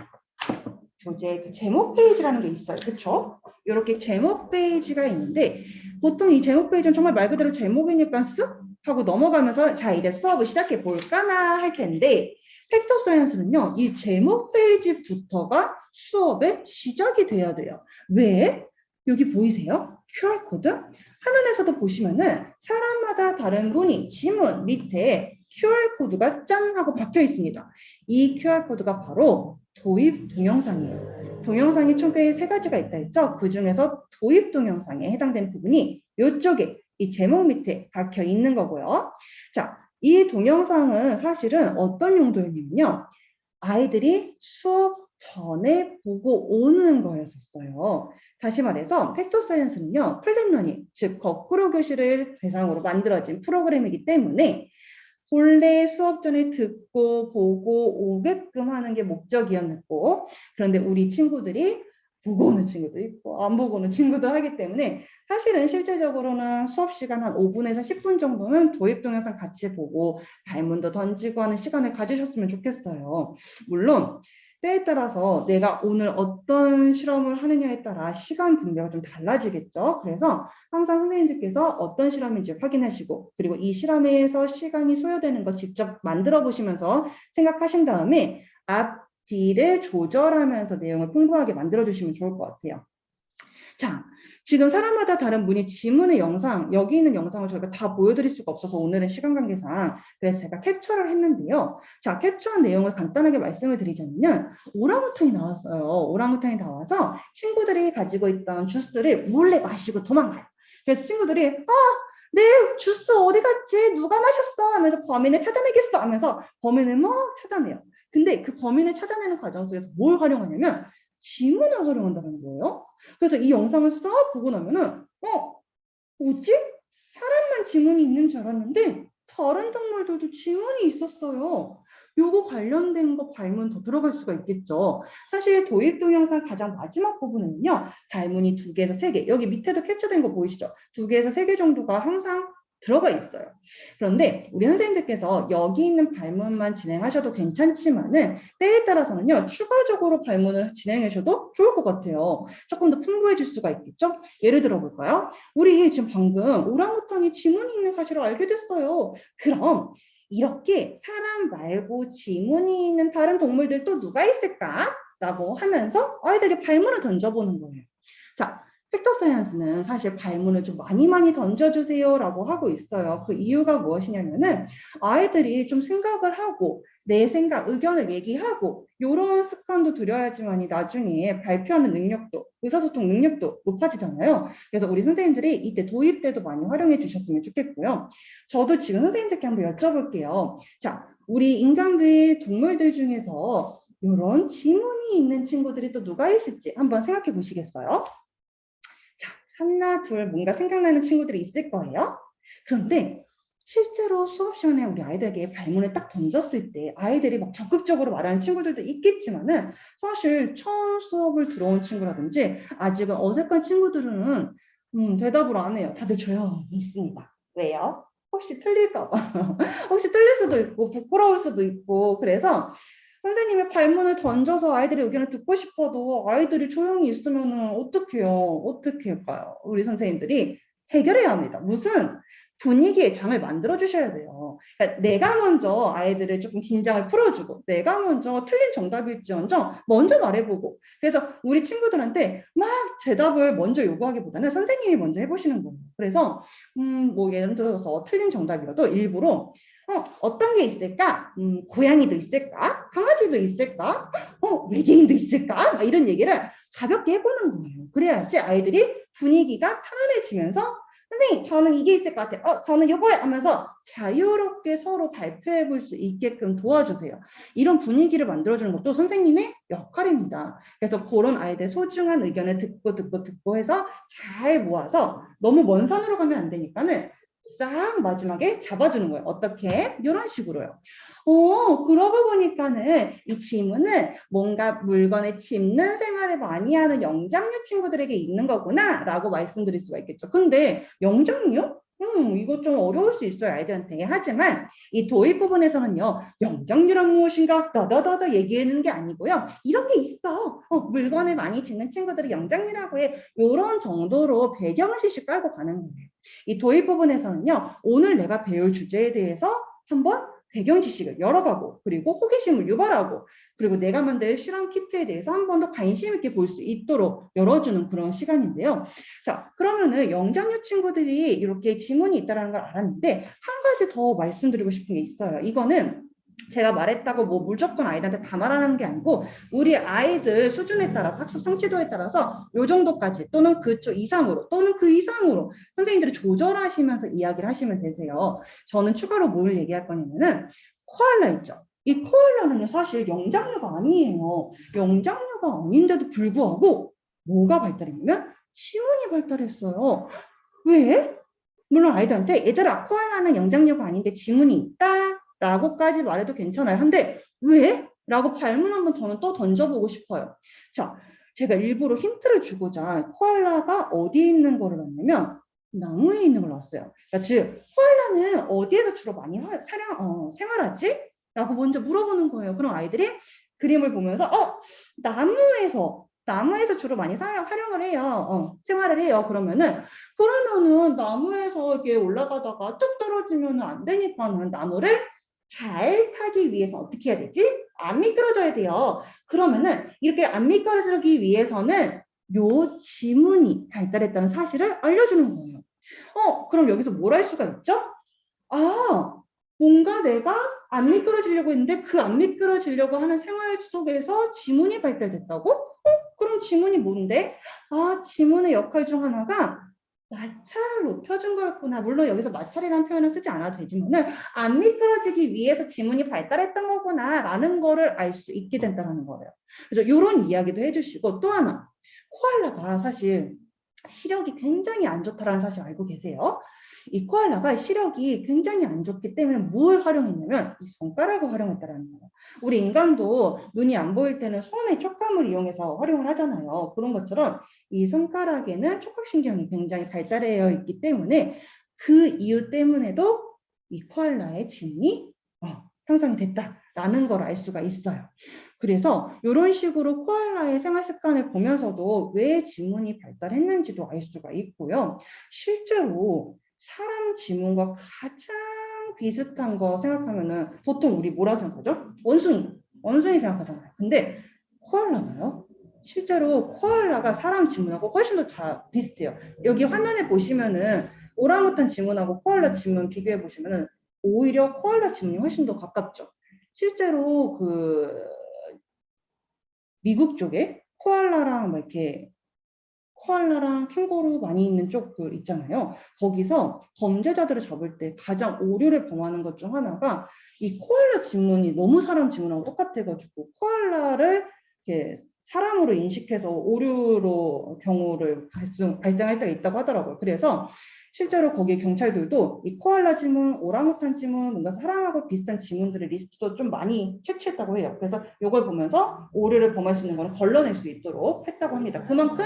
교재 그 제목 페이지라는 게 있어요. 그렇죠? 이렇게 제목 페이지가 있는데 보통 이 제목 페이지는 정말 말 그대로 제목이니까 쓱 하고 넘어가면서 자 이제 수업을 시작해 볼까나 할 텐데 팩터 사이언스는요. 이 제목 페이지부터가 수업의 시작이 돼야 돼요. 왜? 여기 보이세요? QR코드? 화면에서도 보시면은 사람마다 다른 분이 지문 밑에 QR코드가 짠 하고 박혀 있습니다. 이 QR코드가 바로 도입 동영상이에요. 동영상이 총 꽤 세 가지가 있다 했죠. 그 중에서 도입 동영상에 해당되는 부분이 이쪽에 이 제목 밑에 박혀 있는 거고요. 자, 이 동영상은 사실은 어떤 용도였냐면요. 아이들이 수업 전에 보고 오는 거였었어요. 다시 말해서 팩터 사이언스는요. 플랫러닝, 즉 거꾸로 교실을 대상으로 만들어진 프로그램이기 때문에 본래 수업 전에 듣고 보고 오게끔 하는 게 목적이었고 그런데 우리 친구들이 보고 오는 친구도 있고 안 보고 오는 친구도 하기 때문에 사실은 실제적으로는 수업 시간 한 5분에서 10분 정도는 도입 동영상 같이 보고 발문도 던지고 하는 시간을 가지셨으면 좋겠어요. 물론 때에 따라서 내가 오늘 어떤 실험을 하느냐에 따라 시간 분배가 좀 달라지겠죠. 그래서 항상 선생님들께서 어떤 실험인지 확인하시고 그리고 이 실험에서 시간이 소요되는 거 직접 만들어 보시면서 생각하신 다음에 앞, 뒤를 조절하면서 내용을 풍부하게 만들어 주시면 좋을 것 같아요. 자, 지금 사람마다 다른 문의 지문의 영상, 여기 있는 영상을 저희가 다 보여드릴 수가 없어서 오늘은 시간 관계상 그래서 제가 캡처를 했는데요. 자, 캡처한 내용을 간단하게 말씀을 드리자면 오랑우탄이 나왔어요. 오랑우탄이 나와서 친구들이 가지고 있던 주스를 몰래 마시고 도망가요. 그래서 친구들이 내 주스 어디 갔지? 누가 마셨어? 하면서 범인을 찾아내겠어? 하면서 범인을 막 찾아내요. 근데 그 범인을 찾아내는 과정 속에서 뭘 활용하냐면 지문을 활용한다는 거예요. 그래서 이 영상을 싹 보고 나면은 뭐지? 사람만 지문이 있는 줄 알았는데 다른 동물들도 지문이 있었어요. 요거 관련된 거 발문 더 들어갈 수가 있겠죠. 사실 도입 동영상 가장 마지막 부분은요. 발문이 2개에서 3개. 여기 밑에도 캡처된 거 보이시죠? 2개에서 3개 정도가 항상 들어가 있어요. 그런데 우리 선생님들께서 여기 있는 발문만 진행하셔도 괜찮지만은 때에 따라서는요. 추가적으로 발문을 진행하셔도 좋을 것 같아요. 조금 더 풍부해질 수가 있겠죠? 예를 들어 볼까요? 우리 지금 방금 오랑우탄이 지문이 있는 사실을 알게 됐어요. 그럼 이렇게 사람 말고 지문이 있는 다른 동물들 또 누가 있을까? 라고 하면서 아이들에게 발문을 던져보는 거예요. 자, 팩터 사이언스는 사실 발문을 좀 많이 던져주세요 라고 하고 있어요. 그 이유가 무엇이냐면은 아이들이 좀 생각을 하고 내 생각, 의견을 얘기하고 이런 습관도 들여야지만이 나중에 발표하는 능력도, 의사소통 능력도 높아지잖아요. 그래서 우리 선생님들이 이때 도입 때도 많이 활용해 주셨으면 좋겠고요. 저도 지금 선생님들께 한번 여쭤볼게요. 자, 우리 인간계 동물들 중에서 이런 지문이 있는 친구들이 또 누가 있을지 한번 생각해 보시겠어요? 자, 하나, 둘 뭔가 생각나는 친구들이 있을 거예요. 그런데 실제로 수업 시간에 우리 아이들에게 발문을 딱 던졌을 때 아이들이 막 적극적으로 말하는 친구들도 있겠지만은 사실 처음 수업을 들어온 친구라든지 아직은 어색한 친구들은 대답을 안 해요. 다들 조용히 있습니다. 왜요? 혹시 틀릴까 봐. 혹시 틀릴 수도 있고 부끄러울 수도 있고 그래서 선생님의 발문을 던져서 아이들의 의견을 듣고 싶어도 아이들이 조용히 있으면 어떡해요? 어떻게 할까요? 우리 선생님들이 해결해야 합니다. 무슨 분위기의 장을 만들어 주셔야 돼요. 그러니까 내가 먼저 아이들을 조금 긴장을 풀어주고 내가 먼저 틀린 정답일지언정 먼저 말해보고 그래서 우리 친구들한테 막 대답을 먼저 요구하기보다는 선생님이 먼저 해보시는 거예요. 그래서 뭐 예를 들어서 틀린 정답이라도 일부러 어떤 게 있을까? 고양이도 있을까? 강아지도 있을까? 외계인도 있을까? 막 이런 얘기를 가볍게 해보는 거예요. 그래야지 아이들이 분위기가 편안해지면서 선생님 저는 이게 있을 것 같아요. 저는 이거에 하면서 자유롭게 서로 발표해 볼 수 있게끔 도와주세요. 이런 분위기를 만들어주는 것도 선생님의 역할입니다. 그래서 그런 아이들의 소중한 의견을 듣고 해서 잘 모아서 너무 먼 산으로 가면 안 되니까는 싹 마지막에 잡아주는 거예요. 어떻게? 이런 식으로요. 그러고 보니까는 이 지문은 뭔가 물건을 짚는 생활을 많이 하는 영장류 친구들에게 있는 거구나 라고 말씀드릴 수가 있겠죠. 근데 영장류? 이거 좀 어려울 수 있어요 아이들한테. 하지만 이 도입 부분에서는요 영장류란 무엇인가 더더더더 얘기하는 게 아니고요 이런 게 있어 물건을 많이 짚는 친구들을 영장류라고 해 이런 정도로 배경을 실시 깔고 가는 거예요. 이 도입 부분에서는요 오늘 내가 배울 주제에 대해서 한번 배경 지식을 열어가고 그리고 호기심을 유발하고 그리고 내가 만들 실험 키트에 대해서 한 번 더 관심 있게 볼 수 있도록 열어주는 그런 시간인데요. 자, 그러면은 영장류 친구들이 이렇게 지문이 있다는 걸 알았는데 한 가지 더 말씀드리고 싶은 게 있어요. 이거는 제가 말했다고 뭐 무조건 아이들한테 다 말하는 게 아니고 우리 아이들 수준에 따라서 학습 성취도에 따라서 요 정도까지 또는 그쪽 이상으로 또는 그 이상으로 선생님들이 조절하시면서 이야기를 하시면 되세요. 저는 추가로 뭘 얘기할 거냐면은 코알라 있죠. 이 코알라는요 사실 영장류가 아니에요. 영장류가 아닌데도 불구하고 뭐가 발달했냐면 지문이 발달했어요. 왜? 물론 아이들한테 얘들아 코알라는 영장류가 아닌데 지문이 있다 라고까지 말해도 괜찮아요. 근데 왜? 라고 발문 한번 저는 또 던져보고 싶어요. 자, 제가 일부러 힌트를 주고자 코알라가 어디에 있는 거를 놨냐면 나무에 있는 걸 놨어요. 그러니까 즉 코알라는 어디에서 주로 많이 생활하지? 라고 먼저 물어보는 거예요. 그럼 아이들이 그림을 보면서 나무에서 주로 많이 활용을 해요. 생활을 해요. 그러면은 나무에서 이렇게 올라가다가 뚝 떨어지면 안 되니까는 나무를 잘 타기 위해서 어떻게 해야 되지? 안 미끄러져야 돼요. 그러면은 이렇게 안 미끄러지기 위해서는 요 지문이 발달했다는 사실을 알려주는 거예요. 그럼 여기서 뭘 할 수가 있죠? 뭔가 내가 안 미끄러지려고 했는데 그 안 미끄러지려고 하는 생활 속에서 지문이 발달됐다고? 그럼 지문이 뭔데? 지문의 역할 중 하나가 마찰을 높여준 거였구나. 물론 여기서 마찰이라는 표현을 쓰지 않아도 되지만은 안 미끄러지기 위해서 지문이 발달했던 거구나 라는 거를 알 수 있게 된다는 거예요. 그래서 이런 이야기도 해주시고 또 하나 코알라가 사실 시력이 굉장히 안 좋다라는 사실 알고 계세요? 이 코알라가 시력이 굉장히 안 좋기 때문에 뭘 활용했냐면 이 손가락을 활용했다라는 거예요. 우리 인간도 눈이 안 보일 때는 손의 촉감을 이용해서 활용을 하잖아요. 그런 것처럼 이 손가락에는 촉각신경이 굉장히 발달되어 있기 때문에 그 이유 때문에도 이 코알라의 지문이 형성이 됐다라는 걸 알 수가 있어요. 그래서 이런 식으로 코알라의 생활 습관을 보면서도 왜 지문이 발달했는지도 알 수가 있고요. 실제로 사람 지문과 가장 비슷한 거 생각하면은 보통 우리 뭐라 생각하죠? 원숭이 생각하잖아요. 근데 코알라가요? 실제로 코알라가 사람 지문하고 훨씬 더 비슷해요. 여기 화면에 보시면은 오랑우탄 지문하고 코알라 지문 비교해 보시면은 오히려 코알라 지문이 훨씬 더 가깝죠. 실제로 그 미국 쪽에 코알라랑 뭐 이렇게 코알라랑 캥거루 많이 있는 쪽 그 있잖아요. 거기서 범죄자들을 잡을 때 가장 오류를 범하는 것 중 하나가 이 코알라 지문이 너무 사람 지문하고 똑같아가지고 코알라를 이렇게 사람으로 인식해서 오류로 경우를 발생할 때가 있다고 하더라고요. 그래서 실제로 거기 경찰들도 이 코알라 지문, 오랑우탄 지문, 뭔가 사람하고 비슷한 지문들의 리스트도 좀 많이 채취했다고 해요. 그래서 이걸 보면서 오류를 범할 수 있는 거는 걸러낼 수 있도록 했다고 합니다. 그만큼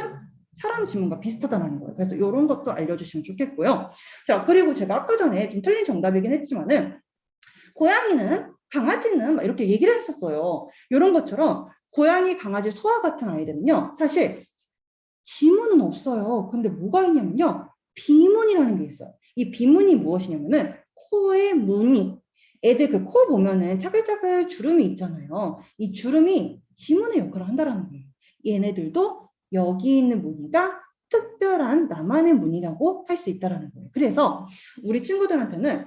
사람 지문과 비슷하다는 거예요. 그래서 이런 것도 알려주시면 좋겠고요. 자, 그리고 제가 아까 전에 좀 틀린 정답이긴 했지만은 고양이는 강아지는 막 이렇게 얘기를 했었어요. 이런 것처럼 고양이, 강아지, 소와 같은 아이들은요. 사실 지문은 없어요. 근데 뭐가 있냐면요. 비문이라는 게 있어요. 이 비문이 무엇이냐면은 코의 무늬. 애들 그 코 보면은 차글차글 주름이 있잖아요. 이 주름이 지문의 역할을 한다는 거예요. 얘네들도 여기 있는 무늬가 특별한 나만의 무늬라고 할 수 있다는 거예요. 그래서 우리 친구들한테는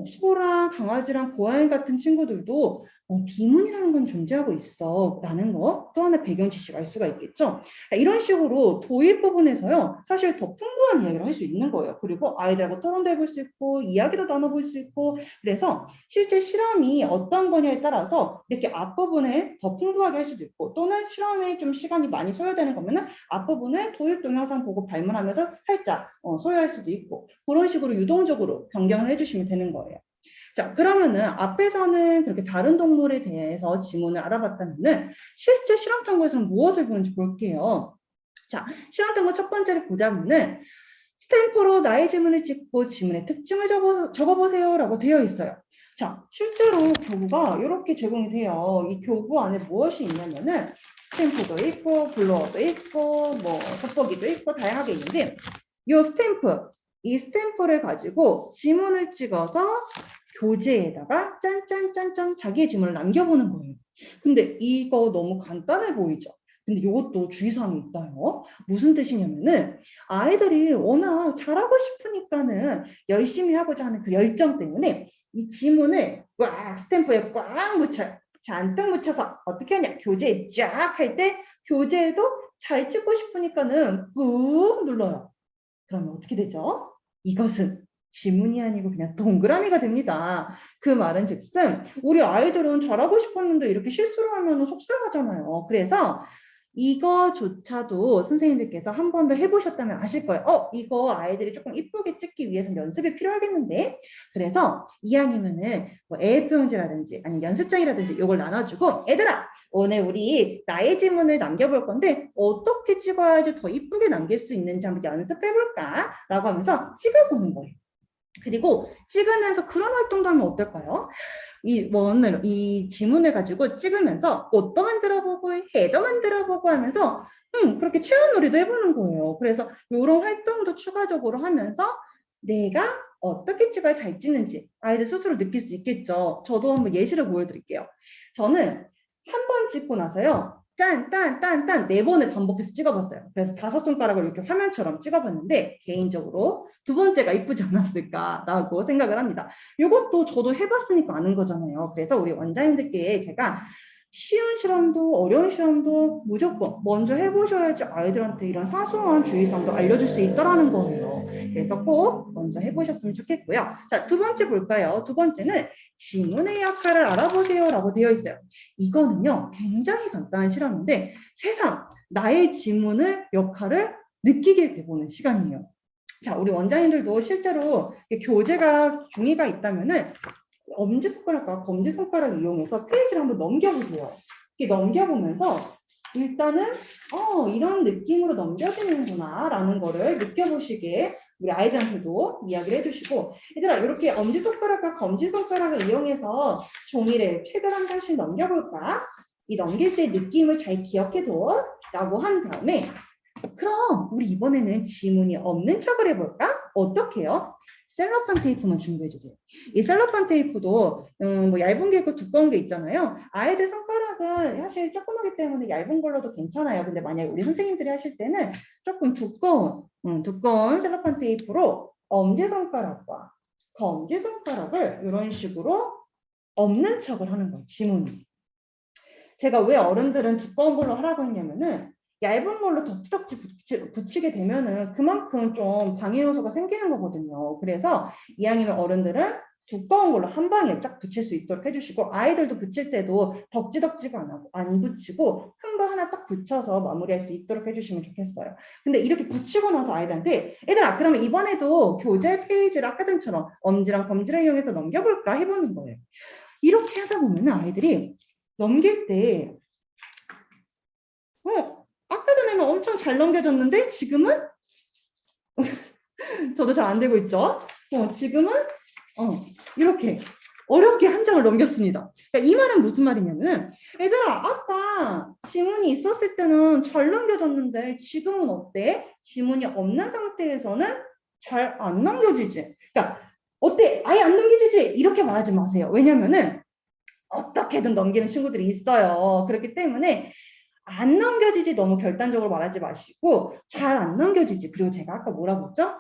소랑 강아지랑 고양이 같은 친구들도 비문이라는 건 존재하고 있어 라는 거 또 하나 배경 지식을 알 수가 있겠죠. 이런 식으로 도입 부분에서요 사실 더 풍부한 이야기를 할 수 있는 거예요. 그리고 아이들하고 토론도 해볼 수 있고 이야기도 나눠볼 수 있고 그래서 실제 실험이 어떤 거냐에 따라서 이렇게 앞부분에 더 풍부하게 할 수도 있고 또는 실험에 좀 시간이 많이 소요되는 거면은 앞부분에 도입 동영상 보고 발문하면서 살짝 소요할 수도 있고 그런 식으로 유동적으로 변경을 해주시면 되는 거예요. 자, 그러면은 앞에서는 그렇게 다른 동물에 대해서 지문을 알아봤다면은 실제 실험 탐구에서는 무엇을 보는지 볼게요. 자, 실험 탐구 첫 번째를 보자면은 스탬프로 나의 지문을 찍고 지문의 특징을 적어보세요 라고 되어 있어요. 자, 실제로 교구가 이렇게 제공이 돼요. 이 교구 안에 무엇이 있냐면은 스탬프도 있고 블로어도 있고 뭐 돋보기도 있고 다양하게 있는데 이 스탬프를 가지고 지문을 찍어서 교재에다가 짠짠짠짠 자기의 지문을 남겨보는 거예요. 근데 이거 너무 간단해 보이죠? 근데 이것도 주의사항이 있다요. 무슨 뜻이냐면은 아이들이 워낙 잘하고 싶으니까는 열심히 하고자 하는 그 열정 때문에 이 지문을 꽉 스탬프에 꽉 묻혀요. 잔뜩 묻혀서 어떻게 하냐? 교재에 쫙 할 때 교재에도 잘 찍고 싶으니까는 꾹 눌러요. 그러면 어떻게 되죠? 이것은 지문이 아니고 그냥 동그라미가 됩니다. 그 말은 즉슨 우리 아이들은 잘하고 싶었는데 이렇게 실수를 하면 속상하잖아요. 그래서 이거조차도 선생님들께서 한 번 더 해보셨다면 아실 거예요. 이거 아이들이 조금 이쁘게 찍기 위해서는 연습이 필요하겠는데 그래서 이왕이면은 뭐 A4용지라든지 아니면 연습장이라든지 이걸 나눠주고 얘들아 오늘 우리 나의 지문을 남겨볼 건데 어떻게 찍어야지 더 이쁘게 남길 수 있는지 한번 연습해볼까? 라고 하면서 찍어보는 거예요. 그리고 찍으면서 그런 활동도 하면 어떨까요? 이 지문을 가지고 찍으면서 옷도 만들어보고 해도 만들어보고 하면서 그렇게 체험놀이도 해보는 거예요. 그래서 이런 활동도 추가적으로 하면서 내가 어떻게 찍어야 잘 찍는지 아이들 스스로 느낄 수 있겠죠. 저도 한번 예시를 보여드릴게요. 저는 한 번 찍고 나서요. 딴 4번을 반복해서 찍어봤어요. 그래서 5손가락을 이렇게 화면처럼 찍어봤는데 개인적으로 두 번째가 이쁘지 않았을까라고 생각을 합니다. 이것도 저도 해봤으니까 아는 거잖아요. 그래서 우리 원장님들께 제가 쉬운 실험도 어려운 실험도 무조건 먼저 해보셔야지 아이들한테 이런 사소한 주의사항도 알려줄 수 있다는 거예요. 그래서 꼭 먼저 해보셨으면 좋겠고요. 자, 두 번째 볼까요? 두 번째는 지문의 역할을 알아보세요 라고 되어 있어요. 이거는요 굉장히 간단한 실험인데 세상 나의 지문을 역할을 느끼게 돼보는 시간이에요. 자, 우리 원장님들도 실제로 교재가 종이가 있다면은 엄지손가락과 검지손가락을 이용해서 페이지를 한번 넘겨보세요. 이렇게 넘겨보면서 일단은 이런 느낌으로 넘겨지는구나 라는 거를 느껴보시게 우리 아이들한테도 이야기를 해주시고, 얘들아 이렇게 엄지손가락과 검지손가락을 이용해서 종이를 책을 한 장씩 넘겨볼까? 이 넘길 때 느낌을 잘 기억해둬 라고 한 다음에, 그럼 우리 이번에는 지문이 없는 척을 해볼까? 어떻게 해요? 셀로판 테이프만 준비해주세요. 이 셀로판 테이프도 뭐 얇은 게 있고 두꺼운 게 있잖아요. 아이들 손가락은 사실 조그마기 때문에 얇은 걸로도 괜찮아요. 근데 만약에 우리 선생님들이 하실 때는 조금 두꺼운 셀로판 테이프로 엄지손가락과 검지손가락을 이런 식으로 없는 척을 하는 거예요. 지문이. 제가 왜 어른들은 두꺼운 걸로 하라고 했냐면은 얇은 걸로 덕지덕지 붙이게 되면은 그만큼 좀 방해 요소가 생기는 거거든요. 그래서 이왕이면 어른들은 두꺼운 걸로 한 방에 쫙 붙일 수 있도록 해주시고, 아이들도 붙일 때도 덕지덕지가 안 붙이고 큰 거 하나 딱 붙여서 마무리할 수 있도록 해주시면 좋겠어요. 근데 이렇게 붙이고 나서 아이들한테 얘들아 그러면 이번에도 교재 페이지를 아까 전처럼 엄지랑 검지를 이용해서 넘겨볼까 해보는 거예요. 이렇게 하다 보면 아이들이 넘길 때 아까 전에는 엄청 잘 넘겨졌는데 지금은 저도 잘 안 되고 있죠. 지금은 이렇게 어렵게 한 장을 넘겼습니다. 그러니까 이 말은 무슨 말이냐면, 얘들아 아까 지문이 있었을 때는 잘 넘겨졌는데 지금은 어때? 지문이 없는 상태에서는 잘 안 넘겨지지. 그러니까 어때? 아예 안 넘겨지지? 이렇게 말하지 마세요. 왜냐면은 어떻게든 넘기는 친구들이 있어요. 그렇기 때문에 안 넘겨지지 너무 결단적으로 말하지 마시고 잘 안 넘겨지지. 그리고 제가 아까 뭐라고 했죠?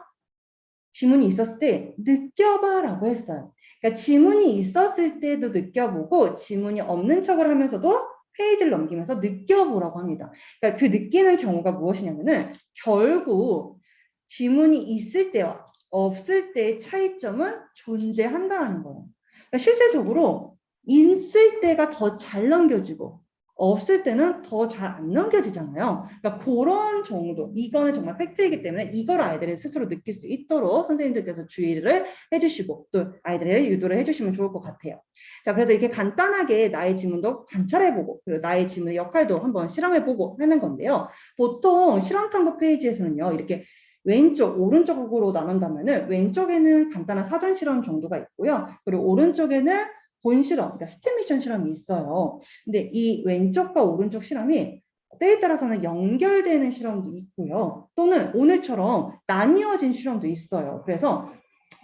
지문이 있었을 때 느껴봐 라고 했어요. 그러니까 지문이 있었을 때도 느껴보고 지문이 없는 척을 하면서도 페이지를 넘기면서 느껴보라고 합니다. 그러니까 그 느끼는 경우가 무엇이냐면은 결국 지문이 있을 때와 없을 때의 차이점은 존재한다는 거예요. 그러니까 실제적으로 있을 때가 더 잘 넘겨지고 없을 때는 더 잘 안 넘겨지잖아요. 그러니까 그런 정도, 이거는 정말 팩트이기 때문에 이걸 아이들이 스스로 느낄 수 있도록 선생님들께서 주의를 해주시고 또 아이들을 유도를 해주시면 좋을 것 같아요. 자, 그래서 이렇게 간단하게 나의 지문도 관찰해보고 그리고 나의 지문의 역할도 한번 실험해보고 하는 건데요. 보통 실험 탐구 페이지에서는요, 이렇게 왼쪽, 오른쪽으로 나눈다면은 왼쪽에는 간단한 사전 실험 정도가 있고요. 그리고 오른쪽에는 본 실험, 그러니까 스팀 미션 실험이 있어요. 근데 이 왼쪽과 오른쪽 실험이 때에 따라서는 연결되는 실험도 있고요. 또는 오늘처럼 나뉘어진 실험도 있어요. 그래서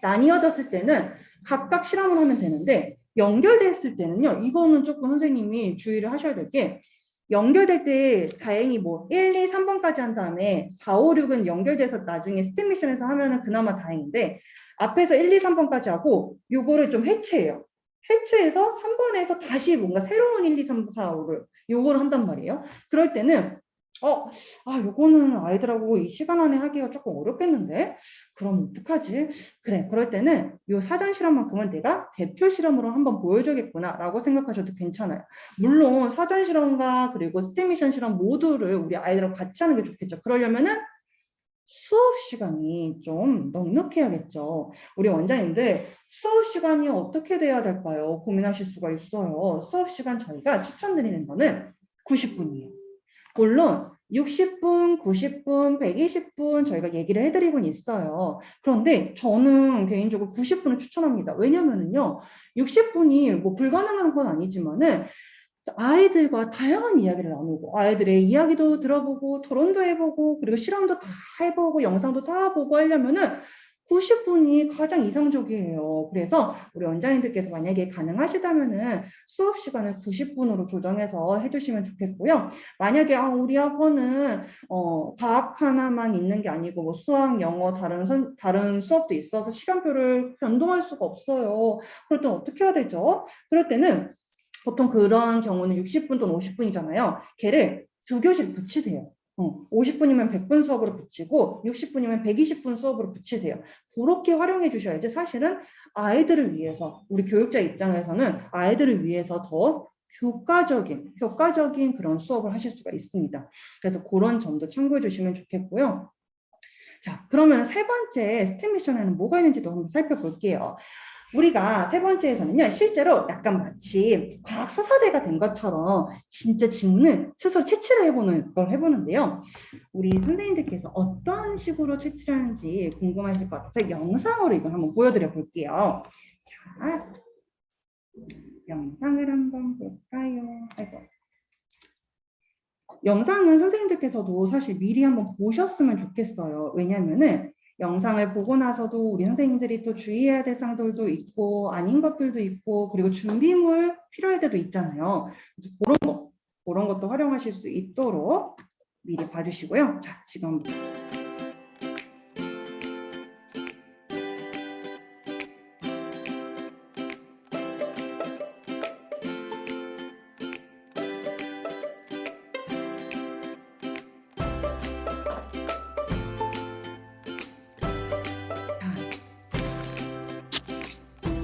나뉘어졌을 때는 각각 실험을 하면 되는데 연결됐을 때는요. 이거는 조금 선생님이 주의를 하셔야 될 게, 연결될 때 다행히 뭐 1, 2, 3번까지 한 다음에 4, 5, 6은 연결돼서 나중에 스팀 미션에서 하면은 그나마 다행인데 앞에서 1, 2, 3번까지 하고 요거를 좀 해체해요. 해체해서 3번에서 다시 뭔가 새로운 1, 2, 3, 4, 5를 요거를 한단 말이에요. 그럴 때는 요거는 아이들하고 이 시간 안에 하기가 조금 어렵겠는데 그럼 어떡하지? 그래, 그럴 때는 요 사전 실험만큼은 내가 대표 실험으로 한번 보여줘야겠구나 라고 생각하셔도 괜찮아요. 물론 사전 실험과 그리고 스팀 미션 실험 모두를 우리 아이들하고 같이 하는 게 좋겠죠. 그러려면은 수업 시간이 좀 넉넉해야겠죠. 우리 원장님들 수업 시간이 어떻게 돼야 될까요? 고민하실 수가 있어요. 수업 시간 저희가 추천드리는 거는 90분이에요. 물론 60분, 90분, 120분 저희가 얘기를 해드리고는 있어요. 그런데 저는 개인적으로 90분을 추천합니다. 왜냐면은요, 60분이 뭐 불가능한 건 아니지만은 아이들과 다양한 이야기를 나누고 아이들의 이야기도 들어보고 토론도 해보고 그리고 실험도 다 해보고 영상도 다 보고 하려면은 90분이 가장 이상적이에요. 그래서 우리 원장님들께서 만약에 가능하시다면은 수업 시간을 90분으로 조정해서 해주시면 좋겠고요. 만약에 우리 학원은 과학 하나만 있는 게 아니고 뭐 수학, 영어, 다른 수업도 있어서 시간표를 변동할 수가 없어요. 그럴 땐 어떻게 해야 되죠? 그럴 때는 보통 그런 경우는 60분 또는 50분이잖아요. 걔를 두 교실 붙이세요. 50분이면 100분 수업으로 붙이고 60분이면 120분 수업으로 붙이세요. 그렇게 활용해 주셔야지 사실은 아이들을 위해서, 우리 교육자 입장에서는 아이들을 위해서 더 효과적인 그런 수업을 하실 수가 있습니다. 그래서 그런 점도 참고해 주시면 좋겠고요. 자, 그러면 세 번째 스텝 미션에는 뭐가 있는지도 한번 살펴볼게요. 우리가 세 번째에서는요, 실제로 약간 마치 과학 수사대가 된 것처럼 진짜 지문을 스스로 채취를 해보는 걸 해보는데요. 우리 선생님들께서 어떤 식으로 채취를 하는지 궁금하실 것 같아서 영상으로 이걸 한번 보여드려 볼게요. 자, 영상을 한번 볼까요? 아이고. 영상은 선생님들께서도 사실 미리 한번 보셨으면 좋겠어요. 왜냐면은 영상을 보고 나서도 우리 선생님들이 또 주의해야 될 사항들도 있고 아닌 것들도 있고 그리고 준비물 필요할 때도 있잖아요. 그래서 그런 것도 활용하실 수 있도록 미리 봐주시고요. 자, 지금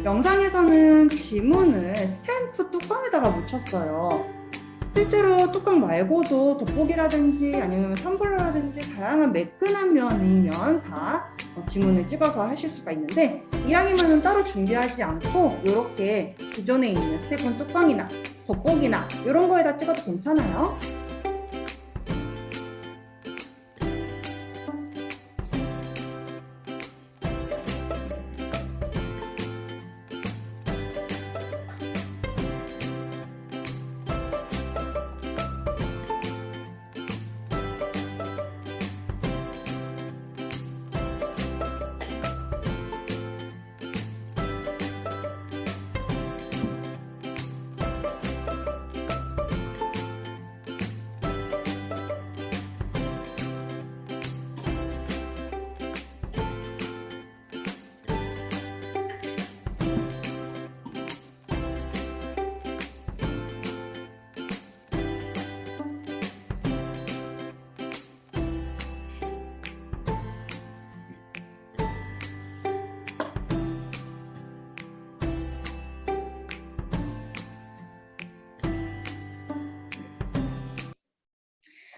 영상에서는 지문을 스탬프 뚜껑에다가 묻혔어요. 실제로 뚜껑 말고도 돋보기라든지 아니면 텀블러라든지 다양한 매끈한 면이면 다 지문을 찍어서 하실 수가 있는데 이왕이면 따로 준비하지 않고 이렇게 기존에 있는 스테픈 뚜껑이나 돋보기나 이런 거에다 찍어도 괜찮아요.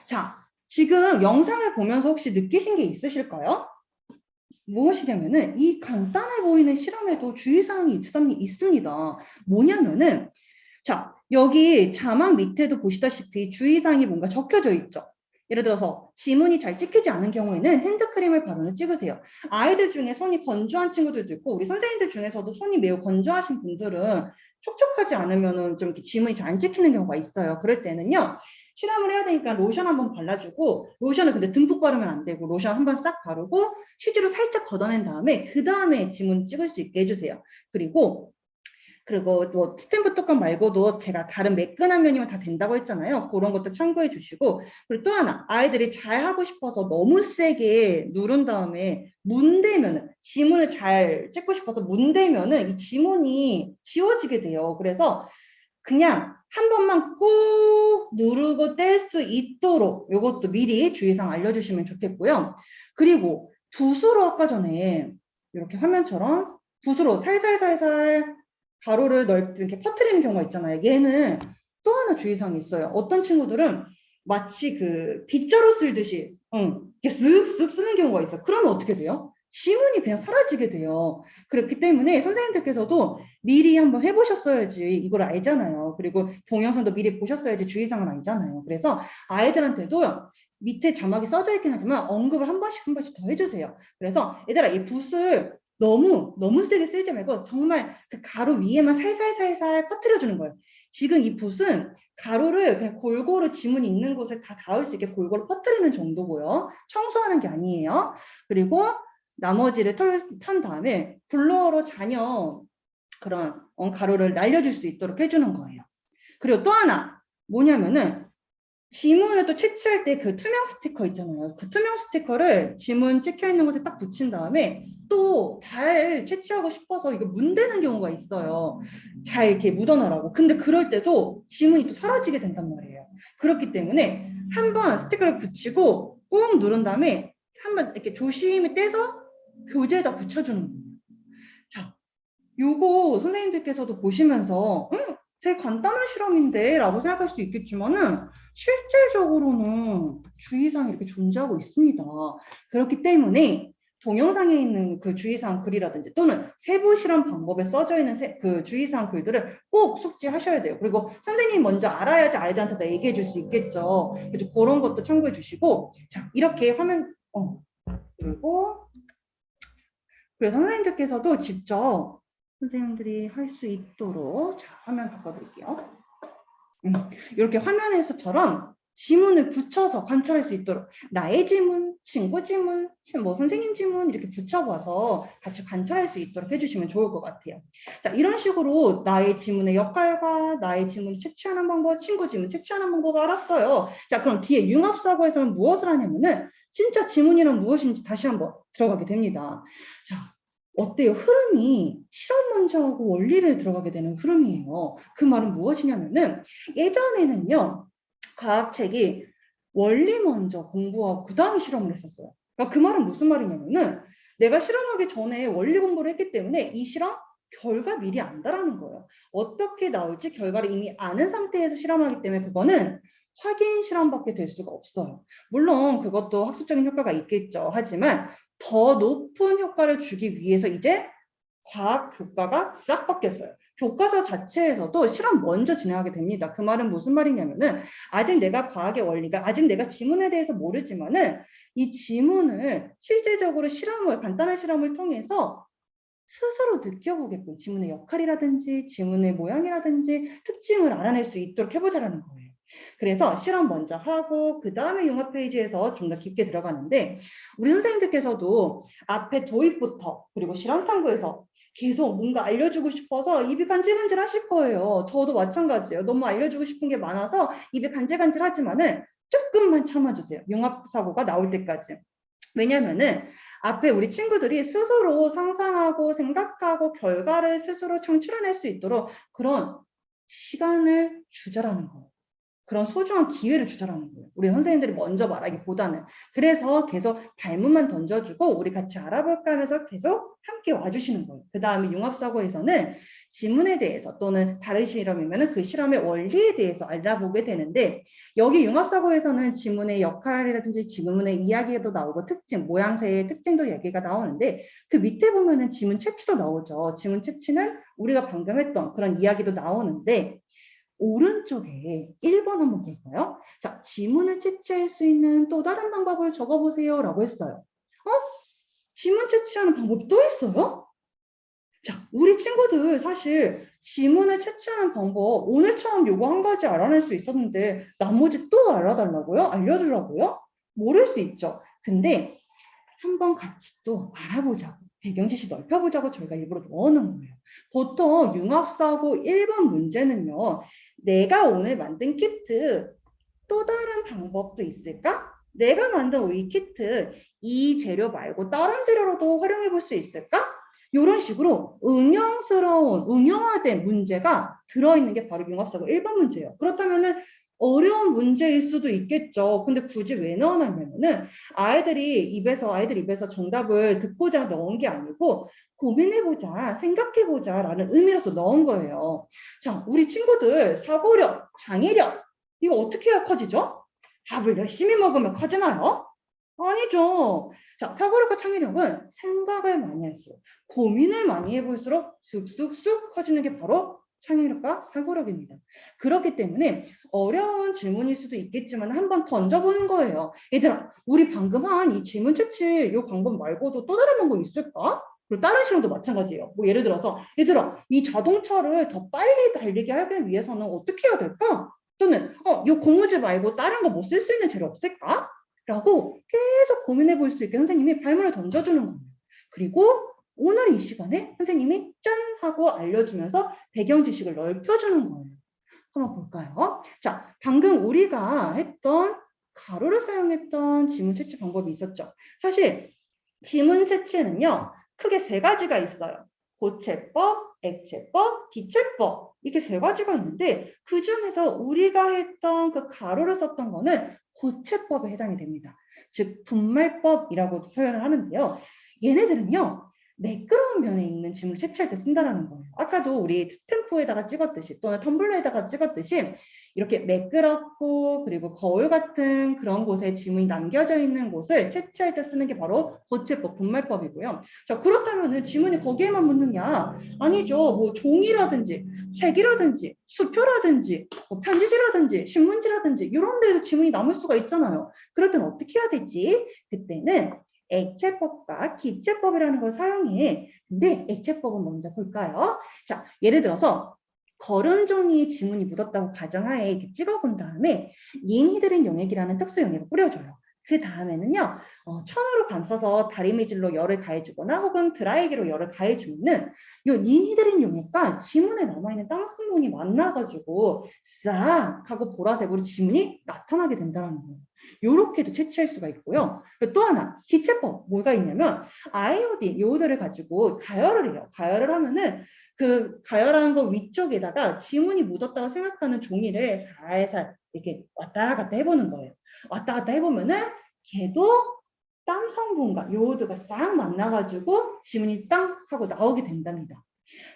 자, 지금 영상을 보면서 혹시 느끼신 게 있으실까요? 무엇이냐면은 이 간단해 보이는 실험에도 주의사항이 있습니다. 뭐냐면은 자, 여기 자막 밑에도 보시다시피 주의사항이 뭔가 적혀져 있죠. 예를 들어서 지문이 잘 찍히지 않은 경우에는 핸드크림을 바로는 찍으세요. 아이들 중에 손이 건조한 친구들도 있고 우리 선생님들 중에서도 손이 매우 건조하신 분들은 촉촉하지 않으면 좀 이렇게 지문이 잘 안 찍히는 경우가 있어요. 그럴 때는요. 실험을 해야 되니까 로션 한번 발라주고 로션을 근데 듬뿍 바르면 안 되고 로션 한번 싹 바르고 휴지로 살짝 걷어낸 다음에 그 다음에 지문 찍을 수 있게 해주세요. 그리고 뭐 스탬프 뚜껑 말고도 제가 다른 매끈한 면이면 다 된다고 했잖아요. 그런 것도 참고해 주시고 그리고 또 하나 아이들이 잘 하고 싶어서 너무 세게 누른 다음에 문대면은 지문을 잘 찍고 싶어서 문대면은 이 지문이 지워지게 돼요. 그래서 그냥 한 번만 꾹 누르고 뗄 수 있도록 이것도 미리 주의사항 알려주시면 좋겠고요. 그리고 붓으로 아까 전에 이렇게 화면처럼 붓으로 살살살살 가로를 넓게 이렇게 퍼뜨리는 경우가 있잖아요. 얘는 또 하나 주의사항이 있어요. 어떤 친구들은 마치 그 빗자루 쓸듯이 이렇게 쓱쓱 쓰는 경우가 있어요. 그러면 어떻게 돼요? 지문이 그냥 사라지게 돼요. 그렇기 때문에 선생님들께서도 미리 한번 해보셨어야지 이걸 알잖아요. 그리고 동영상도 미리 보셨어야지 주의사항을 알잖아요. 그래서 아이들한테도 밑에 자막이 써져 있긴 하지만 언급을 한 번씩 더 해주세요. 그래서 얘들아 이 붓을 너무 세게 쓸지 말고 정말 그 가루 위에만 살살살살 퍼뜨려주는 거예요. 지금 이 붓은 가루를 그냥 골고루 지문이 있는 곳에 다 닿을 수 있게 골고루 퍼뜨리는 정도고요. 청소하는 게 아니에요. 그리고 나머지를 탄 다음에 블러어로 잔여 그런 가루를 날려줄 수 있도록 해주는 거예요. 그리고 또 하나 뭐냐면은 지문을 또 채취할 때 그 투명 스티커 있잖아요. 그 투명 스티커를 지문 찍혀 있는 곳에 딱 붙인 다음에 또 잘 채취하고 싶어서 이거 문대는 경우가 있어요. 잘 이렇게 묻어놔라고. 근데 그럴 때도 지문이 또 사라지게 된단 말이에요. 그렇기 때문에 한번 스티커를 붙이고 꾹 누른 다음에 한번 이렇게 조심히 떼서 교재에다 붙여주는 거예요. 자, 요거 선생님들께서도 보시면서 되게 간단한 실험인데 라고 생각할 수 있겠지만은 실질적으로는 주의사항이 이렇게 존재하고 있습니다. 그렇기 때문에 동영상에 있는 그 주의사항 글이라든지 또는 세부 실험 방법에 써져 있는 그 주의사항 글들을 꼭 숙지하셔야 돼요. 그리고 선생님이 먼저 알아야지 아이들한테 얘기해 줄 수 있겠죠. 그래서 그런 것도 참고해 주시고, 자, 이렇게 화면, 그리고 그래서 선생님들께서도 직접 선생님들이 할 수 있도록, 자, 화면 바꿔드릴게요. 이렇게 화면에서처럼 지문을 붙여서 관찰할 수 있도록 나의 지문, 친구 지문, 뭐 선생님 지문 이렇게 붙여봐서 같이 관찰할 수 있도록 해주시면 좋을 것 같아요. 자, 이런 식으로 나의 지문의 역할과 나의 지문을 채취하는 방법, 친구 지문 채취하는 방법을 알았어요. 자, 그럼 뒤에 융합사고에서는 무엇을 하냐면은 진짜 지문이란 무엇인지 다시 한번 들어가게 됩니다. 자, 어때요? 흐름이 실험 먼저 하고 원리를 들어가게 되는 흐름이에요. 그 말은 무엇이냐면은 예전에는요, 과학책이 원리 먼저 공부하고 그 다음에 실험을 했었어요. 그러니까 그 말은 무슨 말이냐면은 내가 실험하기 전에 원리 공부를 했기 때문에 이 실험 결과 미리 안다라는 거예요. 어떻게 나올지 결과를 이미 아는 상태에서 실험하기 때문에 그거는 확인 실험밖에 될 수가 없어요. 물론 그것도 학습적인 효과가 있겠죠. 하지만 더 높은 효과를 주기 위해서 이제 과학 교과가 싹 바뀌었어요. 교과서 자체에서도 실험 먼저 진행하게 됩니다. 그 말은 무슨 말이냐면은 아직 내가 과학의 원리가 아직 내가 지문에 대해서 모르지만은 이 지문을 실제적으로 실험을 간단한 실험을 통해서 스스로 느껴보게끔 지문의 역할이라든지 지문의 모양이라든지 특징을 알아낼 수 있도록 해보자라는 거예요. 그래서 실험 먼저 하고 그 다음에 융합 페이지에서 좀 더 깊게 들어가는데 우리 선생님들께서도 앞에 도입부터 그리고 실험 탐구에서 계속 뭔가 알려주고 싶어서 입이 간질간질 하실 거예요. 저도 마찬가지예요. 너무 알려주고 싶은 게 많아서 입이 간질간질 하지만은 조금만 참아주세요. 융합사고가 나올 때까지. 왜냐면은 앞에 우리 친구들이 스스로 상상하고 생각하고 결과를 스스로 창출해낼 수 있도록 그런 시간을 주자라는 거예요. 그런 소중한 기회를 주자라는 거예요. 우리 선생님들이 먼저 말하기보다는. 그래서 계속 발문만 던져주고 우리 같이 알아볼까 하면서 계속 함께 와주시는 거예요. 그 다음에 융합사고에서는 지문에 대해서 또는 다른 실험이면 그 실험의 원리에 대해서 알아보게 되는데 여기 융합사고에서는 지문의 역할이라든지 지문의 이야기도 나오고 특징, 모양새의 특징도 얘기가 나오는데 그 밑에 보면은 지문 채취도 나오죠. 지문 채취는 우리가 방금 했던 그런 이야기도 나오는데 오른쪽에 1번 한번 볼까요? 자, 지문을 채취할 수 있는 또 다른 방법을 적어보세요 라고 했어요. 지문 채취하는 방법이 또 있어요? 자, 우리 친구들 사실 지문을 채취하는 방법 오늘 처음 요거 한 가지 알아낼 수 있었는데 나머지 또 알아달라고요? 알려주라고요? 모를 수 있죠. 근데 한번 같이 또 알아보자고 배경 지식 넓혀보자고 저희가 일부러 넣어놓은 거예요. 보통 융합사고 1번 문제는요. 내가 오늘 만든 키트 또 다른 방법도 있을까? 내가 만든 이 키트 이 재료 말고 다른 재료로도 활용해 볼 수 있을까? 이런 식으로 응용스러운 응용화된 문제가 들어있는 게 바로 융합사고 1번 문제예요. 그렇다면은 어려운 문제일 수도 있겠죠. 근데 굳이 왜 넣어놨냐면은 아이들 입에서 정답을 듣고자 넣은 게 아니고 고민해보자, 생각해보자 라는 의미로서 넣은 거예요. 자, 우리 친구들 사고력, 장애력 이거 어떻게 해야 커지죠? 밥을 열심히 먹으면 커지나요? 아니죠. 자, 사고력과 창의력은 생각을 많이 할수록 고민을 많이 해볼수록 쑥쑥쑥 커지는 게 바로 창의력과 사고력입니다. 그렇기 때문에 어려운 질문일 수도 있겠지만 한번 던져보는 거예요. 얘들아, 우리 방금 한 이 질문 채취 이 방법 말고도 또 다른 방법 있을까? 그리고 다른 실험도 마찬가지예요. 뭐 예를 들어서 얘들아, 이 자동차를 더 빨리 달리게 하기 위해서는 어떻게 해야 될까? 또는 이 고무줄 말고 다른 거 뭐 쓸 수 있는 재료 없을까? 라고 계속 고민해 볼 수 있게 선생님이 발문을 던져주는 거예요. 그리고 오늘 이 시간에 선생님이 짠 하고 알려주면서 배경 지식을 넓혀주는 거예요. 한번 볼까요? 자, 방금 우리가 했던 가로를 사용했던 지문 채취 방법이 있었죠. 사실 지문 채취에는요. 크게 세 가지가 있어요. 고체법, 액체법, 기체법 이렇게 세 가지가 있는데 그 중에서 우리가 했던 그 가로를 썼던 거는 고체법에 해당이 됩니다. 즉 분말법이라고 표현을 하는데요. 얘네들은요. 매끄러운 면에 있는 지문을 채취할 때 쓴다라는 거예요. 아까도 우리 스탬프에다가 찍었듯이 또는 텀블러에다가 찍었듯이 이렇게 매끄럽고 그리고 거울 같은 그런 곳에 지문이 남겨져 있는 곳을 채취할 때 쓰는 게 바로 거체법, 분말법이고요. 자, 그렇다면 지문이 거기에만 묻느냐? 아니죠. 뭐 종이라든지 책이라든지 수표라든지 뭐 편지지라든지 신문지라든지 이런 데도 지문이 남을 수가 있잖아요. 그럴 때는 어떻게 해야 되지? 그때는 액체법과 기체법이라는 걸 사용해. 근데 액체법은 먼저 볼까요? 자, 예를 들어서 거름종이 지문이 묻었다고 가정하에 이렇게 찍어본 다음에 닌히드린 용액이라는 특수 용액을 뿌려줘요. 그 다음에는요, 천으로 감싸서 다리미질로 열을 가해주거나 혹은 드라이기로 열을 가해주면은 이 닌히드린 용액과 지문에 남아있는 땅성분이 만나가지고 싹 하고 보라색으로 지문이 나타나게 된다는 거예요. 이렇게도 채취할 수가 있고요. 또 하나 기체법 뭐가 있냐면 아이오딘 요오드를 가지고 가열을 해요. 가열을 하면은 그 가열한 거 위쪽에다가 지문이 묻었다고 생각하는 종이를 살살 이렇게 왔다 갔다 해보는 거예요. 왔다 갔다 해보면은 걔도 땀 성분과 요오드가 싹 만나가지고 지문이 땅 하고 나오게 된답니다.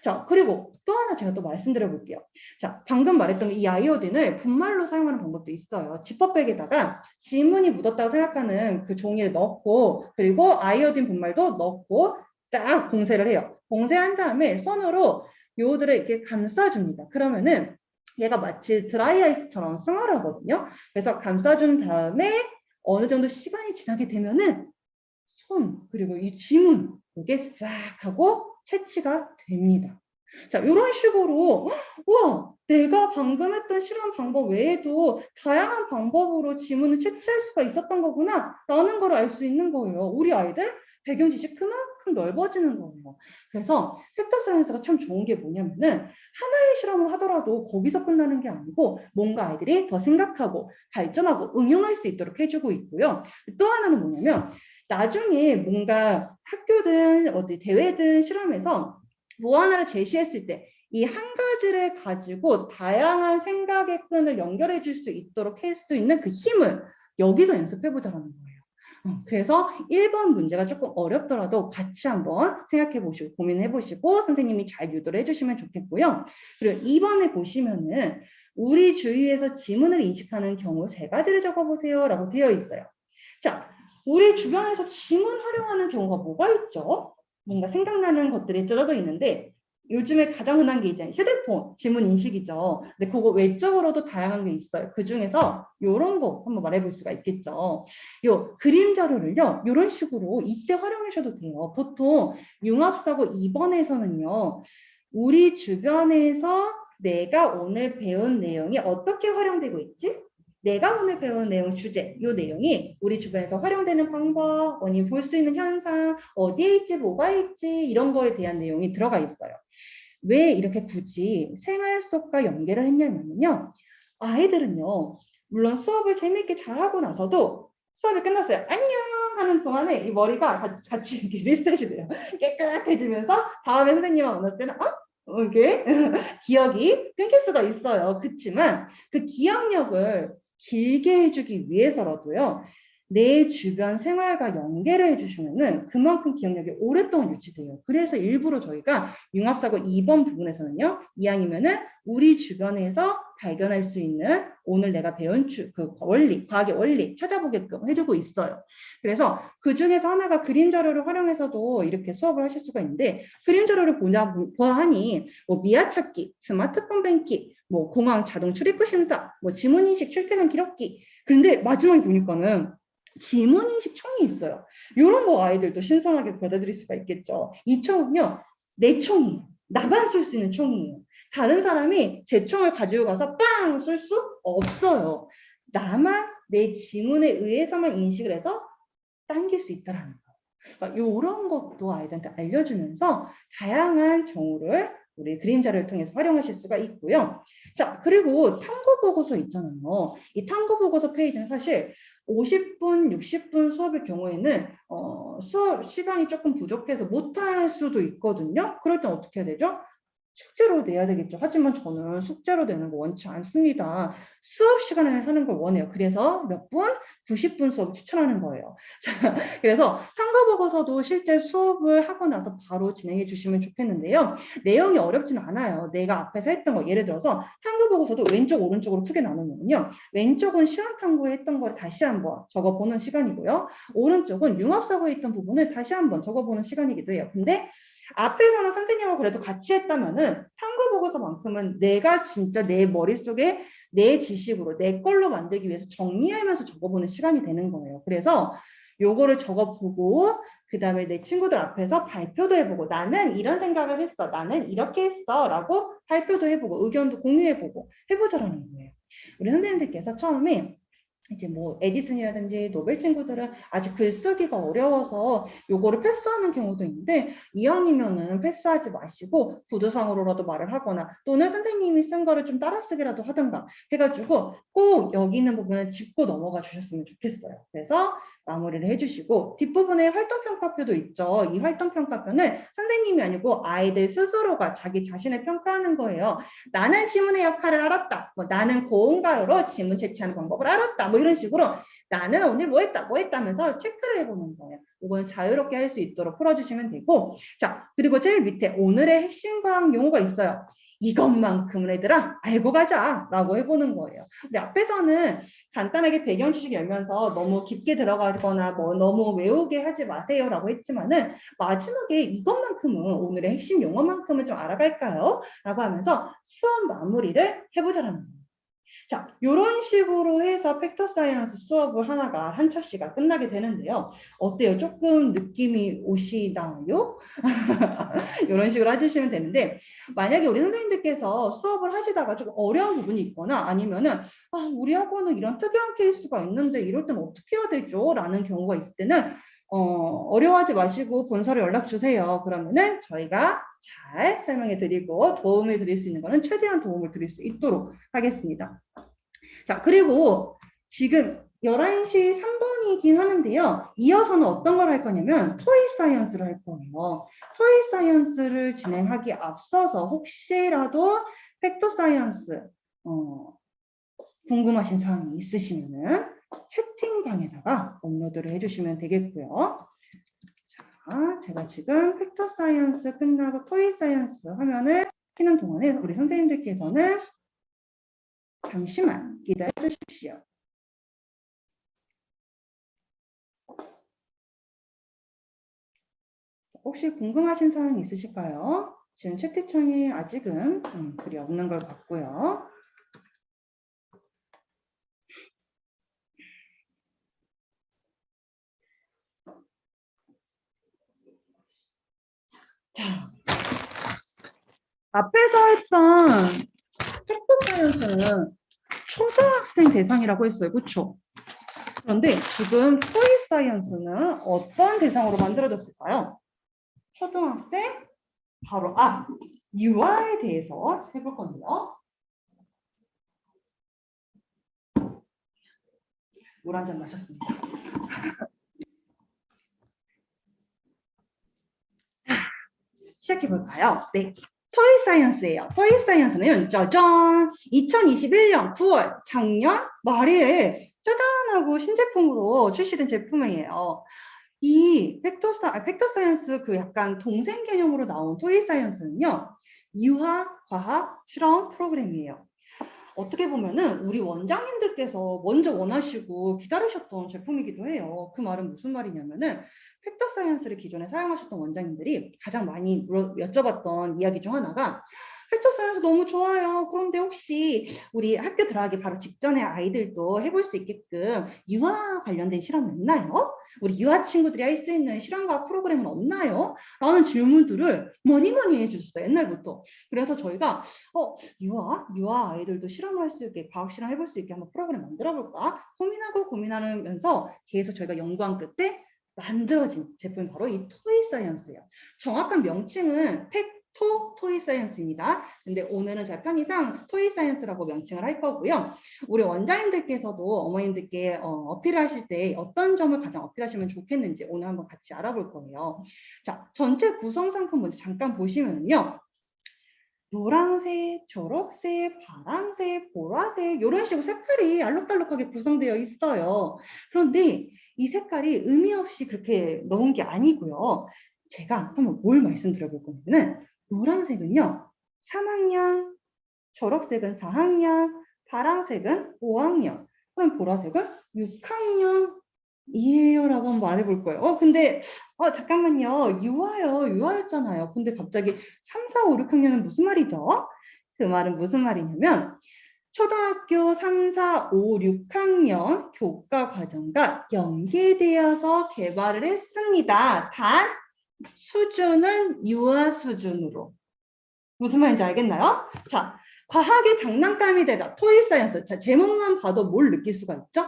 자, 그리고 또 하나 제가 또 말씀드려 볼게요. 자, 방금 말했던 이 아이오딘을 분말로 사용하는 방법도 있어요. 지퍼백에다가 지문이 묻었다고 생각하는 그 종이를 넣고 그리고 아이오딘 분말도 넣고 딱 봉쇄를 해요. 봉쇄한 다음에 손으로 요오드를 이렇게 감싸줍니다. 그러면은 얘가 마치 드라이아이스처럼 승화를 하거든요. 그래서 감싸준 다음에 어느 정도 시간이 지나게 되면은 손 그리고 이 지문 이게 싹 하고 채취가 됩니다. 자, 이런 식으로 와, 내가 방금 했던 실험 방법 외에도 다양한 방법으로 지문을 채취할 수가 있었던 거구나 라는 걸 알 수 있는 거예요. 우리 아이들 배경 지식 그만큼 넓어지는 거예요. 그래서 팩터 사이언스가 참 좋은 게 뭐냐면은 하나의 실험을 하더라도 거기서 끝나는 게 아니고 뭔가 아이들이 더 생각하고 발전하고 응용할 수 있도록 해주고 있고요. 또 하나는 뭐냐면 나중에 뭔가 학교든 어디 대회든 실험에서 뭐 하나를 제시했을 때 이 한 가지를 가지고 다양한 생각의 끈을 연결해 줄 수 있도록 할 수 있는 그 힘을 여기서 연습해 보자는 거예요. 그래서 1번 문제가 조금 어렵더라도 같이 한번 생각해 보시고 고민해 보시고 선생님이 잘 유도를 해주시면 좋겠고요. 그리고 2번에 보시면은 우리 주위에서 지문을 인식하는 경우 3가지를 적어보세요 라고 되어 있어요. 자, 우리 주변에서 지문 활용하는 경우가 뭐가 있죠? 뭔가 생각나는 것들이 떨어져 있는데 요즘에 가장 흔한 게 이제 휴대폰 지문 인식이죠. 근데 그거 외적으로도 다양한 게 있어요. 그 중에서 이런 거 한번 말해볼 수가 있겠죠. 요 그림 자료를요. 이런 식으로 이때 활용하셔도 돼요. 보통 융합사고 2번에서는요. 우리 주변에서 내가 오늘 배운 내용이 어떻게 활용되고 있지? 내가 오늘 배운 내용 주제, 이 내용이 우리 주변에서 활용되는 방법, 아니면 볼 수 있는 현상, 어디에 있지, 뭐가 있지 이런 거에 대한 내용이 들어가 있어요. 왜 이렇게 굳이 생활 속과 연계를 했냐면요. 아이들은요. 물론 수업을 재미있게 잘하고 나서도 수업이 끝났어요. 안녕 하는 동안에 이 머리가 같이 이렇게 리셋이 돼요. 깨끗해지면서 다음에 선생님을 만났을 때는 이렇게 기억이 끊길 수가 있어요. 그렇지만 그 기억력을 길게 해주기 위해서라도요. 내 주변 생활과 연계를 해주시면은 그만큼 기억력이 오랫동안 유지돼요. 그래서 일부러 저희가 융합사고 2번 부분에서는요. 이왕이면은 우리 주변에서 발견할 수 있는 오늘 내가 배운 그 원리, 과학의 원리 찾아보게끔 해주고 있어요. 그래서 그 중에서 하나가 그림 자료를 활용해서도 이렇게 수업을 하실 수가 있는데 그림 자료를 보아하니 뭐 미아 찾기, 스마트폰 뱅키, 뭐 공항 자동 출입구 심사, 뭐 지문인식 출퇴근 기록기. 그런데 마지막에 보니까는 지문인식 총이 있어요. 이런 거 아이들도 신선하게 받아들일 수가 있겠죠. 이 총은요, 내 총이에요. 나만 쏠 수 있는 총이에요. 다른 사람이 제 총을 가지고 가서 빵 쏠 수 없어요. 나만 내 지문에 의해서만 인식을 해서 당길 수 있다라는 거. 그러니까 이런 것도 아이들한테 알려주면서 다양한 경우를 우리 그림 자료를 통해서 활용하실 수가 있고요. 자, 그리고 탐구 보고서 있잖아요. 이 탐구 보고서 페이지는 사실 50분, 60분 수업일 경우에는 수업 시간이 조금 부족해서 못할 수도 있거든요. 그럴 땐 어떻게 해야 되죠? 숙제로 내야 되겠죠. 하지만 저는 숙제로 내는 거 원치 않습니다. 수업 시간에 하는 걸 원해요. 그래서 몇 분? 90분 수업 추천하는 거예요. 자, 그래서 탐구 보고서도 실제 수업을 하고 나서 바로 진행해 주시면 좋겠는데요. 내용이 어렵지는 않아요. 내가 앞에서 했던 거, 예를 들어서 탐구 보고서도 왼쪽 오른쪽으로 크게 나누면요, 왼쪽은 시험 탐구에 했던 걸 다시 한번 적어보는 시간이고요, 오른쪽은 융합사고에 있던 부분을 다시 한번 적어보는 시간이기도 해요. 근데 앞에서는 선생님하고 그래도 같이 했다면은 탐구 보고서만큼은 내가 진짜 내 머릿속에 내 지식으로 내 걸로 만들기 위해서 정리하면서 적어보는 시간이 되는 거예요. 그래서 요거를 적어보고 그 다음에 내 친구들 앞에서 발표도 해보고, 나는 이런 생각을 했어, 나는 이렇게 했어 라고 발표도 해보고 의견도 공유해보고 해보자라는 거예요. 우리 선생님들께서 처음에 이제 뭐 에디슨이라든지 노벨 친구들은 아직 글쓰기가 어려워서 요거를 패스하는 경우도 있는데, 이왕이면은 패스하지 마시고 구두상으로라도 말을 하거나 또는 선생님이 쓴 거를 좀 따라 쓰기라도 하든가 해가지고 꼭 여기 있는 부분을 짚고 넘어가 주셨으면 좋겠어요. 그래서 마무리를 해주시고, 뒷부분에 활동평가표도 있죠. 이 활동평가표는 선생님이 아니고 아이들 스스로가 자기 자신을 평가하는 거예요. 나는 지문의 역할을 알았다, 뭐 나는 고온가루로 지문 채취하는 방법을 알았다, 뭐 이런 식으로 나는 오늘 뭐 했다면서 체크를 해보는 거예요. 이거는 자유롭게 할 수 있도록 풀어주시면 되고, 자, 그리고 제일 밑에 오늘의 핵심 과학 용어가 있어요. 이것만큼은 얘들아 알고 가자 라고 해보는 거예요. 우리 앞에서는 간단하게 배경 지식 열면서 너무 깊게 들어가거나 뭐 너무 외우게 하지 마세요 라고 했지만은, 마지막에 이것만큼은, 오늘의 핵심 용어만큼은 좀 알아갈까요? 라고 하면서 수업 마무리를 해보자라는 거예요. 자, 이런 식으로 해서 팩터 사이언스 수업을 하나가 한 차씨가 끝나게 되는데요. 어때요? 조금 느낌이 오시나요? 이런 식으로 해주시면 되는데, 만약에 우리 선생님들께서 수업을 하시다가 좀 어려운 부분이 있거나 아니면은 우리 학원은 이런 특이한 케이스가 있는데 이럴 때는 어떻게 해야 되죠? 라는 경우가 있을 때는 어려워하지 마시고 본사로 연락 주세요. 그러면은 저희가 잘 설명해 드리고 도움을 드릴 수 있는 거는 최대한 도움을 드릴 수 있도록 하겠습니다. 자, 그리고 지금 11시 3분이긴 하는데요. 이어서는 어떤 걸 할 거냐면 토이 사이언스를 할 거예요. 토이 사이언스를 진행하기 앞서서 혹시라도 팩터 사이언스 궁금하신 사항이 있으시면은 채팅방에다가 업로드를 해주시면 되겠고요. 자, 제가 지금 팩터 사이언스 끝나고 토이 사이언스 화면을 켜는 동안에 우리 선생님들께서는 잠시만 기다려 주십시오. 혹시 궁금하신 사항 있으실까요? 지금 채팅창에 아직은 글이 없는 걸 같고요. 자, 앞에서 했던 팩터 사이언스는 초등학생 대상이라고 했어요. 그렇죠? 그런데 지금 토이 사이언스는 어떤 대상으로 만들어졌을까요? 초등학생, 바로 유아에 대해서 해볼 건데요. 물 한 잔 마셨습니다. 시작해볼까요? 네. 토이 사이언스예요. 토이 사이언스는 짜잔! 2021년 9월, 작년 말에 짜잔하고 신제품으로 출시된 제품이에요. 이 팩터 사이언스 그 약간 동생 개념으로 나온 토이 사이언스는요, 유아 과학 실험 프로그램이에요. 어떻게 보면은 우리 원장님들께서 먼저 원하시고 기다리셨던 제품이기도 해요. 그 말은 무슨 말이냐면은, 팩터 사이언스를 기존에 사용하셨던 원장님들이 가장 많이 여쭤봤던 이야기 중 하나가, 팩터 사이언스 너무 좋아요. 그런데 혹시 우리 학교 들어가기 바로 직전에 아이들도 해볼 수 있게끔 유아 관련된 실험은 없나요? 우리 유아 친구들이 할 수 있는 실험과 프로그램은 없나요? 라는 질문들을 많이 해주셨어요. 옛날부터. 그래서 저희가 유아 아이들도 실험을 할 수 있게, 과학 실험 해볼 수 있게 한번 프로그램 만들어 볼까 고민하면서 계속 저희가 연구한 끝에 만들어진 제품이 바로 이 토이 사이언스예요. 정확한 명칭은 팩토 토이 사이언스입니다. 근데 오늘은 제 편의상 토이 사이언스라고 명칭을 할 거고요. 우리 원장님들께서도 어머님들께 어필을 하실 때 어떤 점을 가장 어필하시면 좋겠는지 오늘 한번 같이 알아볼 거예요. 자, 전체 구성 상품 먼저 잠깐 보시면요. 노란색, 초록색, 파란색, 보라색 이런 식으로 색깔이 알록달록하게 구성되어 있어요. 그런데 이 색깔이 의미 없이 그렇게 넣은 게 아니고요. 제가 한번 뭘 말씀드려볼 거냐면 노란색은요. 3학년, 초록색은 4학년, 파란색은 5학년, 그럼 보라색은 6학년 이에요라고 한번 말해볼 거예요. 근데 잠깐만요. 유아였잖아요. 근데 갑자기 3, 4, 5, 6학년은 무슨 말이죠? 그 말은 무슨 말이냐면 초등학교 3, 4, 5, 6학년 교과 과정과 연계되어서 개발을 했습니다. 단 수준은 유아 수준으로. 무슨 말인지 알겠나요? 자, 과학의 장난감이 되다. 토이 사이언스. 자, 제목만 봐도 뭘 느낄 수가 있죠?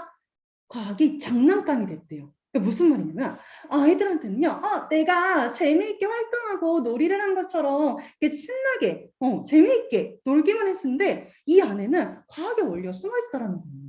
과학이 장난감이 됐대요. 그게 무슨 말이냐면 아이들한테는요. 내가 재미있게 활동하고 놀이를 한 것처럼 이렇게 신나게 재미있게 놀기만 했는데 이 안에는 과학의 원리가 숨어 있다는 거예요.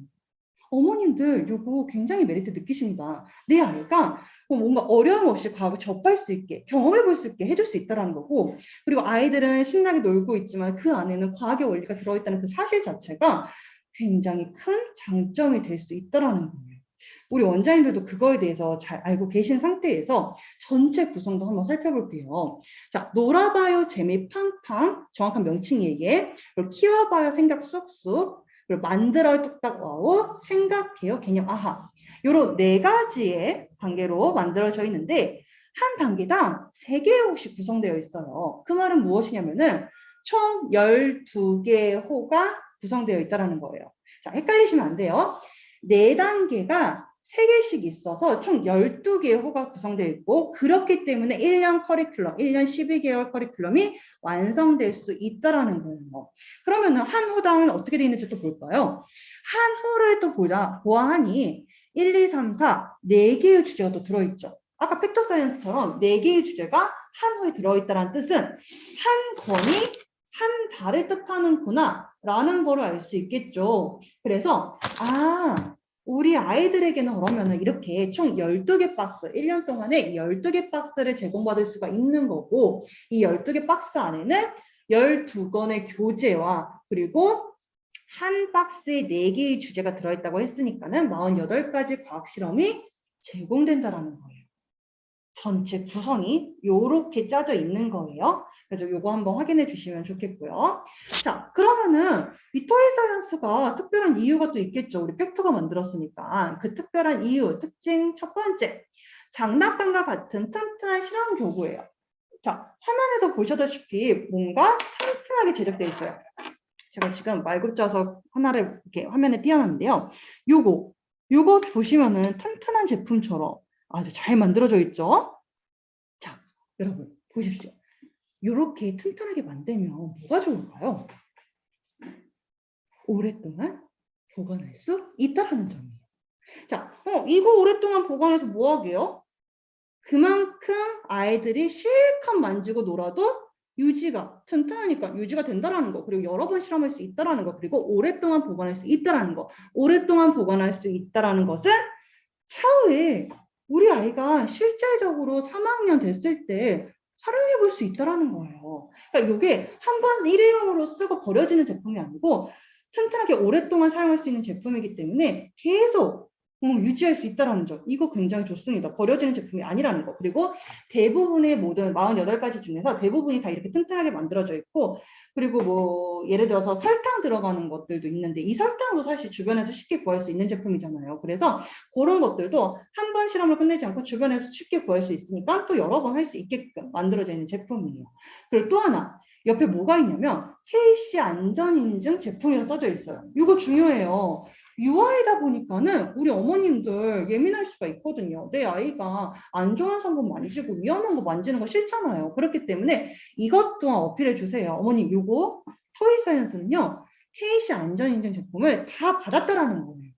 어머님들 요거 굉장히 메리트 느끼십니다. 내 아이가 뭔가 어려움 없이 과학을 접할 수 있게 경험해 볼 수 있게 해줄 수 있다는 거고 그리고 아이들은 신나게 놀고 있지만 그 안에는 과학의 원리가 들어있다는 그 사실 자체가 굉장히 큰 장점이 될 수 있다는 거예요. 우리 원장님들도 그거에 대해서 잘 알고 계신 상태에서 전체 구성도 한번 살펴볼게요. 자, 놀아봐요 재미 팡팡 정확한 명칭이에요. 그리고 키워봐요 생각 쑥쑥 그리고 만들어요 뚝딱 와우 생각해요 개념 아하 요런 네 가지의 단계로 만들어져 있는데 한 단계당 3개의 호씩 구성되어 있어요. 그 말은 무엇이냐면은 총 12개의 호가 구성되어 있다는 거예요. 자, 헷갈리시면 안 돼요. 4단계가 3개씩 있어서 총 12개의 호가 구성되어 있고 그렇기 때문에 1년 커리큘럼, 1년 12개월 커리큘럼이 완성될 수 있다는 거예요. 그러면 한 호당은 어떻게 되어 있는지 또 볼까요? 한 호를 또 보아하니 1, 2, 3, 4, 4개의 주제가 또 들어있죠. 아까 팩터 사이언스처럼 4개의 주제가 한 호에 들어있다는 뜻은 한 권이 한 달을 뜻하는구나 라는 걸 알 수 있겠죠. 그래서 우리 아이들에게는 그러면은 이렇게 총 12개 박스, 1년 동안에 12개 박스를 제공받을 수가 있는 거고 이 12개 박스 안에는 12권의 교재와 그리고 한 박스에 4개의 주제가 들어있다고 했으니까는 48가지 과학 실험이 제공된다라는 거예요. 전체 구성이 이렇게 짜져 있는 거예요. 그래서 이거 한번 확인해 주시면 좋겠고요. 자, 그러면은 이 토이 사이언스가 특별한 이유가 또 있겠죠. 우리 팩토가 만들었으니까. 그 특별한 이유, 특징 첫 번째. 장난감과 같은 튼튼한 실험 교구예요. 자, 화면에도 보셔다시피 뭔가 튼튼하게 제작되어 있어요. 제가 지금 말급자석 하나를 이렇게 화면에 띄워놨는데요. 요거 보시면은 튼튼한 제품처럼 아주 잘 만들어져 있죠? 자, 여러분 보십시오. 이렇게 튼튼하게 만들면 뭐가 좋을까요? 오랫동안 보관할 수 있다는 점이에요. 자, 이거 오랫동안 보관해서 뭐 하게요? 그만큼 아이들이 실컷 만지고 놀아도 유지가 튼튼하니까 유지가 된다는 거 그리고 여러 번 실험할 수 있다는 거 그리고 오랫동안 보관할 수 있다는 거 오랫동안 보관할 수 있다는 것은 차후에 우리 아이가 실질적으로 3학년 됐을 때 활용해 볼 수 있다는 거예요. 그러니까 이게 한번 일회용으로 쓰고 버려지는 제품이 아니고 튼튼하게 오랫동안 사용할 수 있는 제품이기 때문에 계속 유지할 수 있다는 점. 이거 굉장히 좋습니다. 버려지는 제품이 아니라는 거. 그리고 대부분의 모든 48가지 중에서 대부분이 다 이렇게 튼튼하게 만들어져 있고 그리고 뭐 예를 들어서 설탕 들어가는 것들도 있는데 이 설탕도 사실 주변에서 쉽게 구할 수 있는 제품이잖아요. 그래서 그런 것들도 한 번 실험을 끝내지 않고 주변에서 쉽게 구할 수 있으니까 또 여러 번 할 수 있게끔 만들어져 있는 제품이에요. 그리고 또 하나 옆에 뭐가 있냐면 KC 안전인증 제품이라고 써져 있어요. 이거 중요해요. 유아이다 보니까는 우리 어머님들 예민할 수가 있거든요. 내 아이가 안 좋은 성분 만지고 위험한 거 만지는 거 싫잖아요. 그렇기 때문에 이것 또한 어필해 주세요. 어머님 요거 토이 사이언스는요. KC 안전인증 제품을 다 받았다라는 거예요.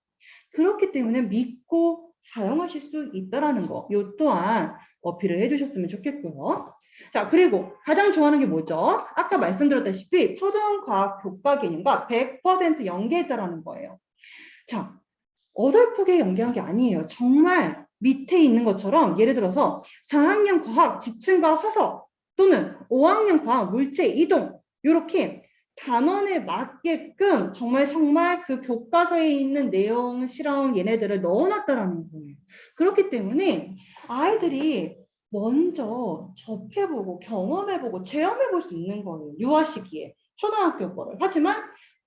그렇기 때문에 믿고 사용하실 수 있다라는 거. 요 또한 어필을 해주셨으면 좋겠고요. 자, 그리고 가장 좋아하는 게 뭐죠? 아까 말씀드렸다시피 초등과학 교과 개념과 100% 연계했다라는 거예요. 자, 어설프게 연계한 게 아니에요. 정말 밑에 있는 것처럼 예를 들어서 4학년 과학 지층과 화석 또는 5학년 과학 물체 이동 이렇게 단원에 맞게끔 정말 그 교과서에 있는 내용, 실험 얘네들을 넣어놨다라는 거예요. 그렇기 때문에 아이들이 먼저 접해보고 경험해보고 체험해볼 수 있는 거예요. 유아 시기에 초등학교 거를. 하지만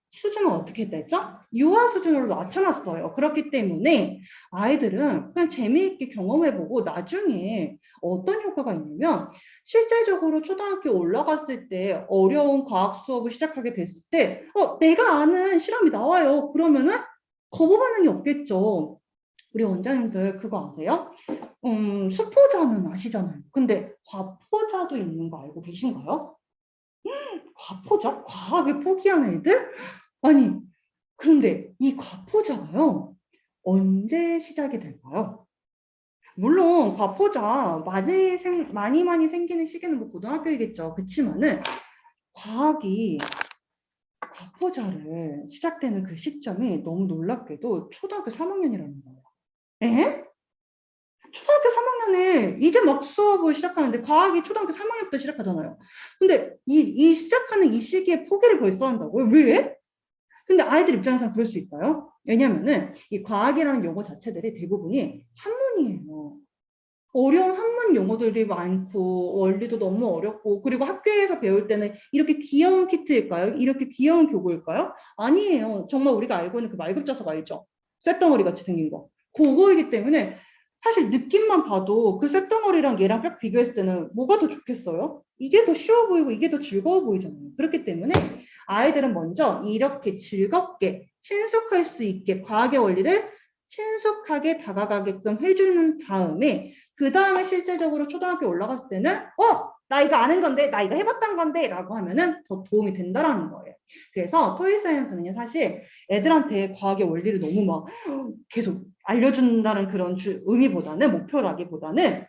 수준은 어떻게 했다 했죠? 유아 수준으로 낮춰놨어요. 그렇기 때문에 아이들은 그냥 재미있게 경험해보고 나중에 어떤 효과가 있냐면 실제적으로 초등학교 올라갔을 때 어려운 과학 수업을 시작하게 됐을 때 내가 아는 실험이 나와요. 그러면은 거부 반응이 없겠죠. 우리 원장님들 그거 아세요? 수포자는 아시잖아요. 근데 과포자도 있는 거 알고 계신가요? 과포자? 과학을 포기한 애들? 아니, 그런데 이 과포자가요, 언제 시작이 될까요? 물론 과포자 많이 생기는 시기는 뭐 고등학교이겠죠. 그치만은 과학이 과포자를 시작되는 그 시점이 너무 놀랍게도 초등학교 3학년이라는 거예요. 에? 초등학교 3학년에 이제 막 수업을 시작하는데 과학이 초등학교 3학년부터 시작하잖아요. 근데 이 시작하는 이 시기에 포기를 벌써 한다고요? 왜? 근데 아이들 입장에서는 그럴 수 있어요. 왜냐면은 이 과학이라는 용어 자체들이 대부분이 한문이에요. 어려운 한문 용어들이 많고 원리도 너무 어렵고 그리고 학교에서 배울 때는 이렇게 귀여운 키트일까요? 이렇게 귀여운 교구일까요? 아니에요. 정말 우리가 알고 있는 그 말급자석 알죠? 쇳덩어리 같이 생긴 거. 그거이기 때문에 사실 느낌만 봐도 그 쇳덩어리랑 얘랑 딱 비교했을 때는 뭐가 더 좋겠어요? 이게 더 쉬워 보이고 이게 더 즐거워 보이잖아요. 그렇기 때문에 아이들은 먼저 이렇게 즐겁게 친숙할 수 있게 과학의 원리를 친숙하게 다가가게끔 해주는 다음에 그 다음에 실질적으로 초등학교 올라갔을 때는 나 이거 아는 건데 나 이거 해봤던 건데 라고 하면은 더 도움이 된다라는 거예요. 그래서 토이사이언스는요 사실 애들한테 과학의 원리를 너무 막 계속 알려준다는 그런 의미보다는 목표라기보다는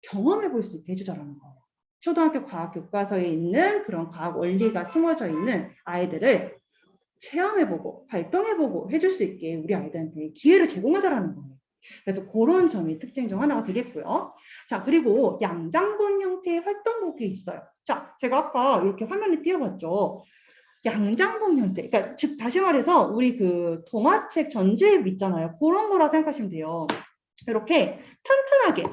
경험해 볼 수 있게 해주자라는 거예요. 초등학교 과학 교과서에 있는 그런 과학 원리가 숨어져 있는 아이들을 체험해보고 활동해보고 해줄 수 있게 우리 아이들한테 기회를 제공하자라는 거예요. 그래서 그런 점이 특징 중 하나가 되겠고요. 자, 그리고 양장본 형태의 활동복이 있어요. 자, 제가 아까 이렇게 화면에 띄워봤죠. 양장본 형태. 그러니까 즉 다시 말해서 우리 그 동화책 전집 있잖아요. 그런 거라 생각하시면 돼요. 이렇게 튼튼하게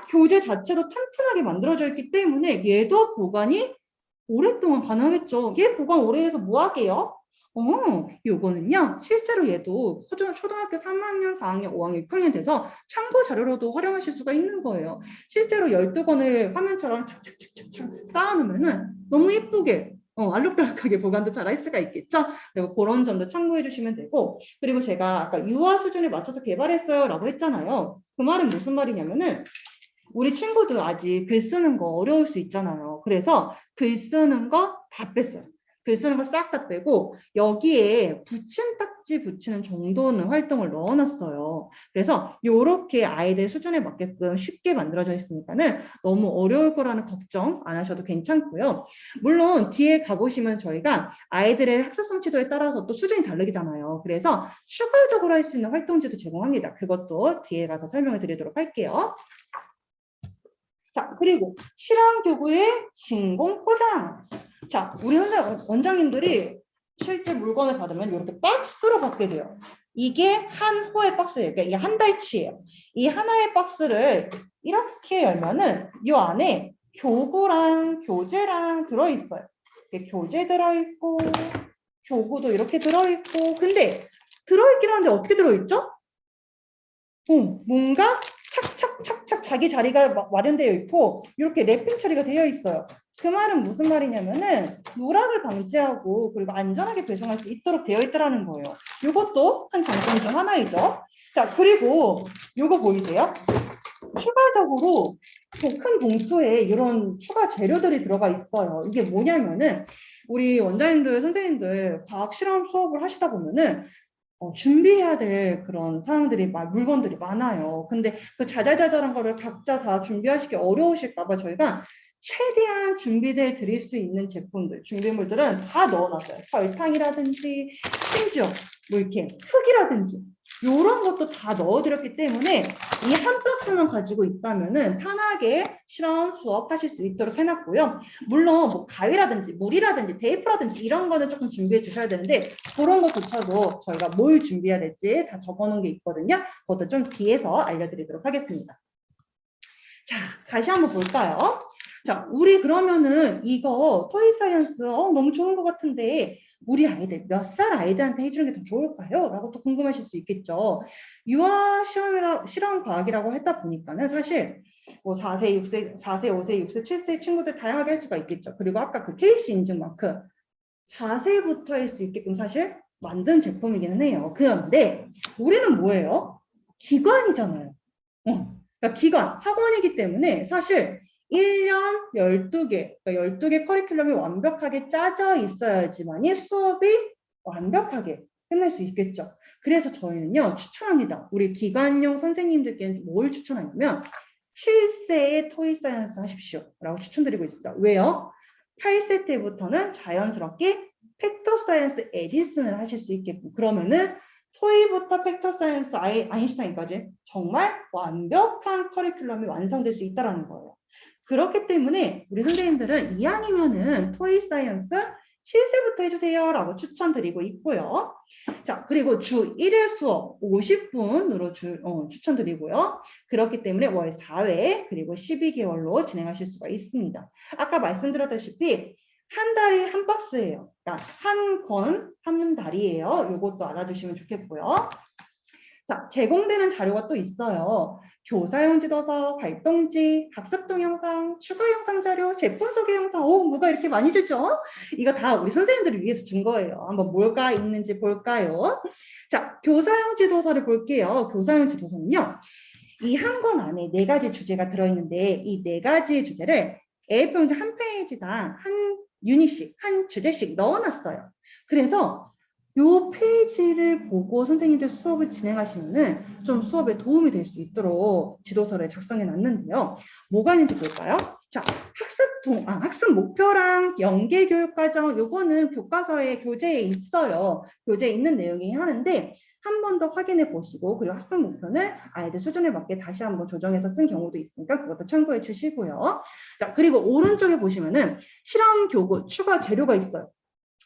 교재 자체도 튼튼하게 만들어져 있기 때문에 얘도 보관이 오랫동안 가능하겠죠. 얘 보관 오래 해서 뭐 하게요? 요거는요, 실제로 얘도 초등학교 3학년, 4학년, 5학년, 6학년 돼서 참고 자료로도 활용하실 수가 있는 거예요. 실제로 12권을 화면처럼 착착착착착 쌓아놓으면은 너무 예쁘게, 알록달록하게 보관도 잘 할 수가 있겠죠? 그리고 그런 점도 참고해 주시면 되고, 그리고 제가 아까 유아 수준에 맞춰서 개발했어요 라고 했잖아요. 그 말은 무슨 말이냐면은, 우리 친구들 아직 글 쓰는 거 어려울 수 있잖아요. 그래서 글 쓰는 거 다 뺐어요. 글 쓰는 거 싹 다 빼고 여기에 붙임딱지 붙이는 정도는 활동을 넣어놨어요. 그래서 이렇게 아이들 수준에 맞게끔 쉽게 만들어져 있으니까는 너무 어려울 거라는 걱정 안 하셔도 괜찮고요. 물론 뒤에 가보시면 저희가 아이들의 학습 성취도에 따라서 또 수준이 다르잖아요. 그래서 추가적으로 할 수 있는 활동지도 제공합니다. 그것도 뒤에 가서 설명을 드리도록 할게요. 자, 그리고 실험교구의 진공 포장. 자, 우리 원장님들이 실제 물건을 받으면 이렇게 박스로 받게 돼요. 이게 한 호의 박스예요. 그러니까 이게 한 달치예요. 이 하나의 박스를 이렇게 열면은 이 안에 교구랑 교재랑 들어있어요. 교재 들어있고 교구도 이렇게 들어있고 근데 들어있긴 한데 어떻게 들어있죠? 뭔가 착착착착 자기 자리가 마련되어 있고 이렇게 랩핑 처리가 되어 있어요. 그 말은 무슨 말이냐면은 누락을 방지하고 그리고 안전하게 배송할 수 있도록 되어 있다는 거예요. 이것도 한 장점 중 하나이죠. 자, 그리고 이거 보이세요? 추가적으로 큰 봉투에 이런 추가 재료들이 들어가 있어요. 이게 뭐냐면은 우리 원장님들, 선생님들 과학 실험 수업을 하시다 보면은 준비해야 될 그런 사항들이, 물건들이 많아요. 근데 그 자잘자잘한 거를 각자 다 준비하시기 어려우실까봐 저희가 최대한 준비돼 드릴 수 있는 제품들, 준비물들은 다 넣어놨어요. 설탕이라든지, 심지어 뭐 이렇게 흙이라든지 이런 것도 다 넣어드렸기 때문에 이 한 박스만 가지고 있다면은 편하게 실험 수업하실 수 있도록 해놨고요. 물론 뭐 가위라든지 물이라든지 테이프라든지 이런 거는 조금 준비해 주셔야 되는데 그런 것조차도 저희가 뭘 준비해야 될지 다 적어놓은 게 있거든요. 그것도 좀 뒤에서 알려드리도록 하겠습니다. 자, 다시 한번 볼까요? 자, 우리 그러면은 이거 토이 사이언스 너무 좋은 것 같은데 우리 아이들 몇 살 아이들한테 해주는 게 더 좋을까요? 라고 또 궁금하실 수 있겠죠. 유아 실험 과학이라고 했다 보니까는 사실 뭐 4세, 6세, 4세, 5세, 6세, 7세 친구들 다양하게 할 수가 있겠죠. 그리고 아까 그 KC 인증 마크 4세부터 할 수 있게끔 사실 만든 제품이기는 해요. 그런데 우리는 뭐예요? 기관이잖아요. 그러니까 기관, 학원이기 때문에 사실 1년 12개, 그러니까 12개 커리큘럼이 완벽하게 짜져 있어야지만이 수업이 완벽하게 끝날 수 있겠죠. 그래서 저희는요, 추천합니다. 우리 기관용 선생님들께는 뭘 추천하냐면 7세의 토이 사이언스 하십시오. 라고 추천드리고 있습니다. 왜요? 8세 때부터는 자연스럽게 팩터 사이언스 에디슨을 하실 수 있겠고, 그러면은 토이부터 팩터 사이언스 아인슈타인까지 정말 완벽한 커리큘럼이 완성될 수 있다는 거예요. 그렇기 때문에 우리 선생님들은 이왕이면은 토이 사이언스 7세부터 해주세요 라고 추천드리고 있고요. 자, 그리고 주 1회 수업 50분으로 추천드리고요. 그렇기 때문에 월 4회 그리고 12개월로 진행하실 수가 있습니다. 아까 말씀드렸다시피 한 달에 한 박스예요. 그러니까 한 권, 한 달이에요. 이것도 알아두시면 좋겠고요. 자, 제공되는 자료가 또 있어요. 교사용 지도서, 활동지, 학습 동영상, 추가 영상 자료, 제품 소개 영상. 뭐가 이렇게 많이 주죠? 이거 다 우리 선생님들을 위해서 준 거예요. 한번 뭐가 있는지 볼까요? 자, 교사용 지도서를 볼게요. 교사용 지도서는요. 이 한 권 안에 4가지 주제가 들어있는데 이 4가지의 주제를 A4용지 한 페이지당 한 유닛씩, 한 주제씩 넣어놨어요. 그래서 이 페이지를 보고 선생님들 수업을 진행하시면은 좀 수업에 도움이 될 수 있도록 지도서를 작성해 놨는데요. 뭐가 있는지 볼까요? 자, 학습 목표랑 연계 교육 과정, 요거는 교과서에 교재에 있어요. 교재에 있는 내용이 하는데 한 번 더 확인해 보시고, 그리고 학습 목표는 아이들 수준에 맞게 다시 한번 조정해서 쓴 경우도 있으니까 그것도 참고해 주시고요. 자, 그리고 오른쪽에 보시면은 실험 교구 추가 재료가 있어요.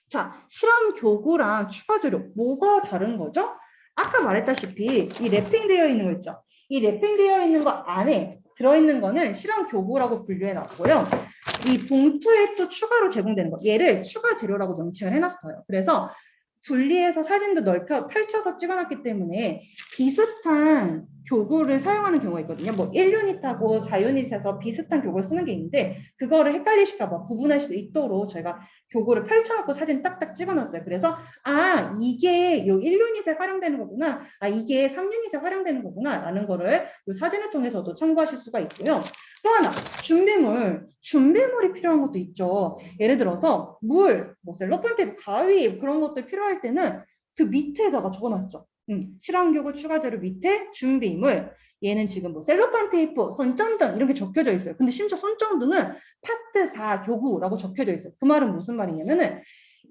자, 실험 교구랑 추가 재료 뭐가 다른 거죠? 아까 말했다시피 이 랩핑되어 있는 거 있죠? 이 랩핑되어 있는 거 안에 들어있는 거는 실험 교구라고 분류해 놨고요. 이 봉투에 또 추가로 제공되는 거, 얘를 추가 재료라고 명칭을 해놨어요. 그래서 분리해서 사진도 펼쳐서 찍어놨기 때문에 비슷한 교구를 사용하는 경우가 있거든요. 뭐 1유닛하고 4유닛에서 비슷한 교구를 쓰는 게 있는데 그거를 헷갈리실까 봐 구분할 수 있도록 저희가 교구를 펼쳐놓고 사진 딱딱 찍어놨어요. 그래서 이게 요 1유닛에 활용되는 거구나, 이게 3유닛에 활용되는 거구나 라는 거를 요 사진을 통해서도 참고하실 수가 있고요. 또 하나, 준비물이 필요한 것도 있죠. 예를 들어서 물, 뭐 셀로판 테이프, 가위 그런 것들 필요할 때는 그 밑에다가 적어놨죠. 실험교구 추가 재료 밑에 준비물. 얘는 지금 뭐 셀로판 테이프, 손전등 이렇게 적혀져 있어요. 근데 심지어 손전등은 파트 4 교구라고 적혀져 있어요. 그 말은 무슨 말이냐면은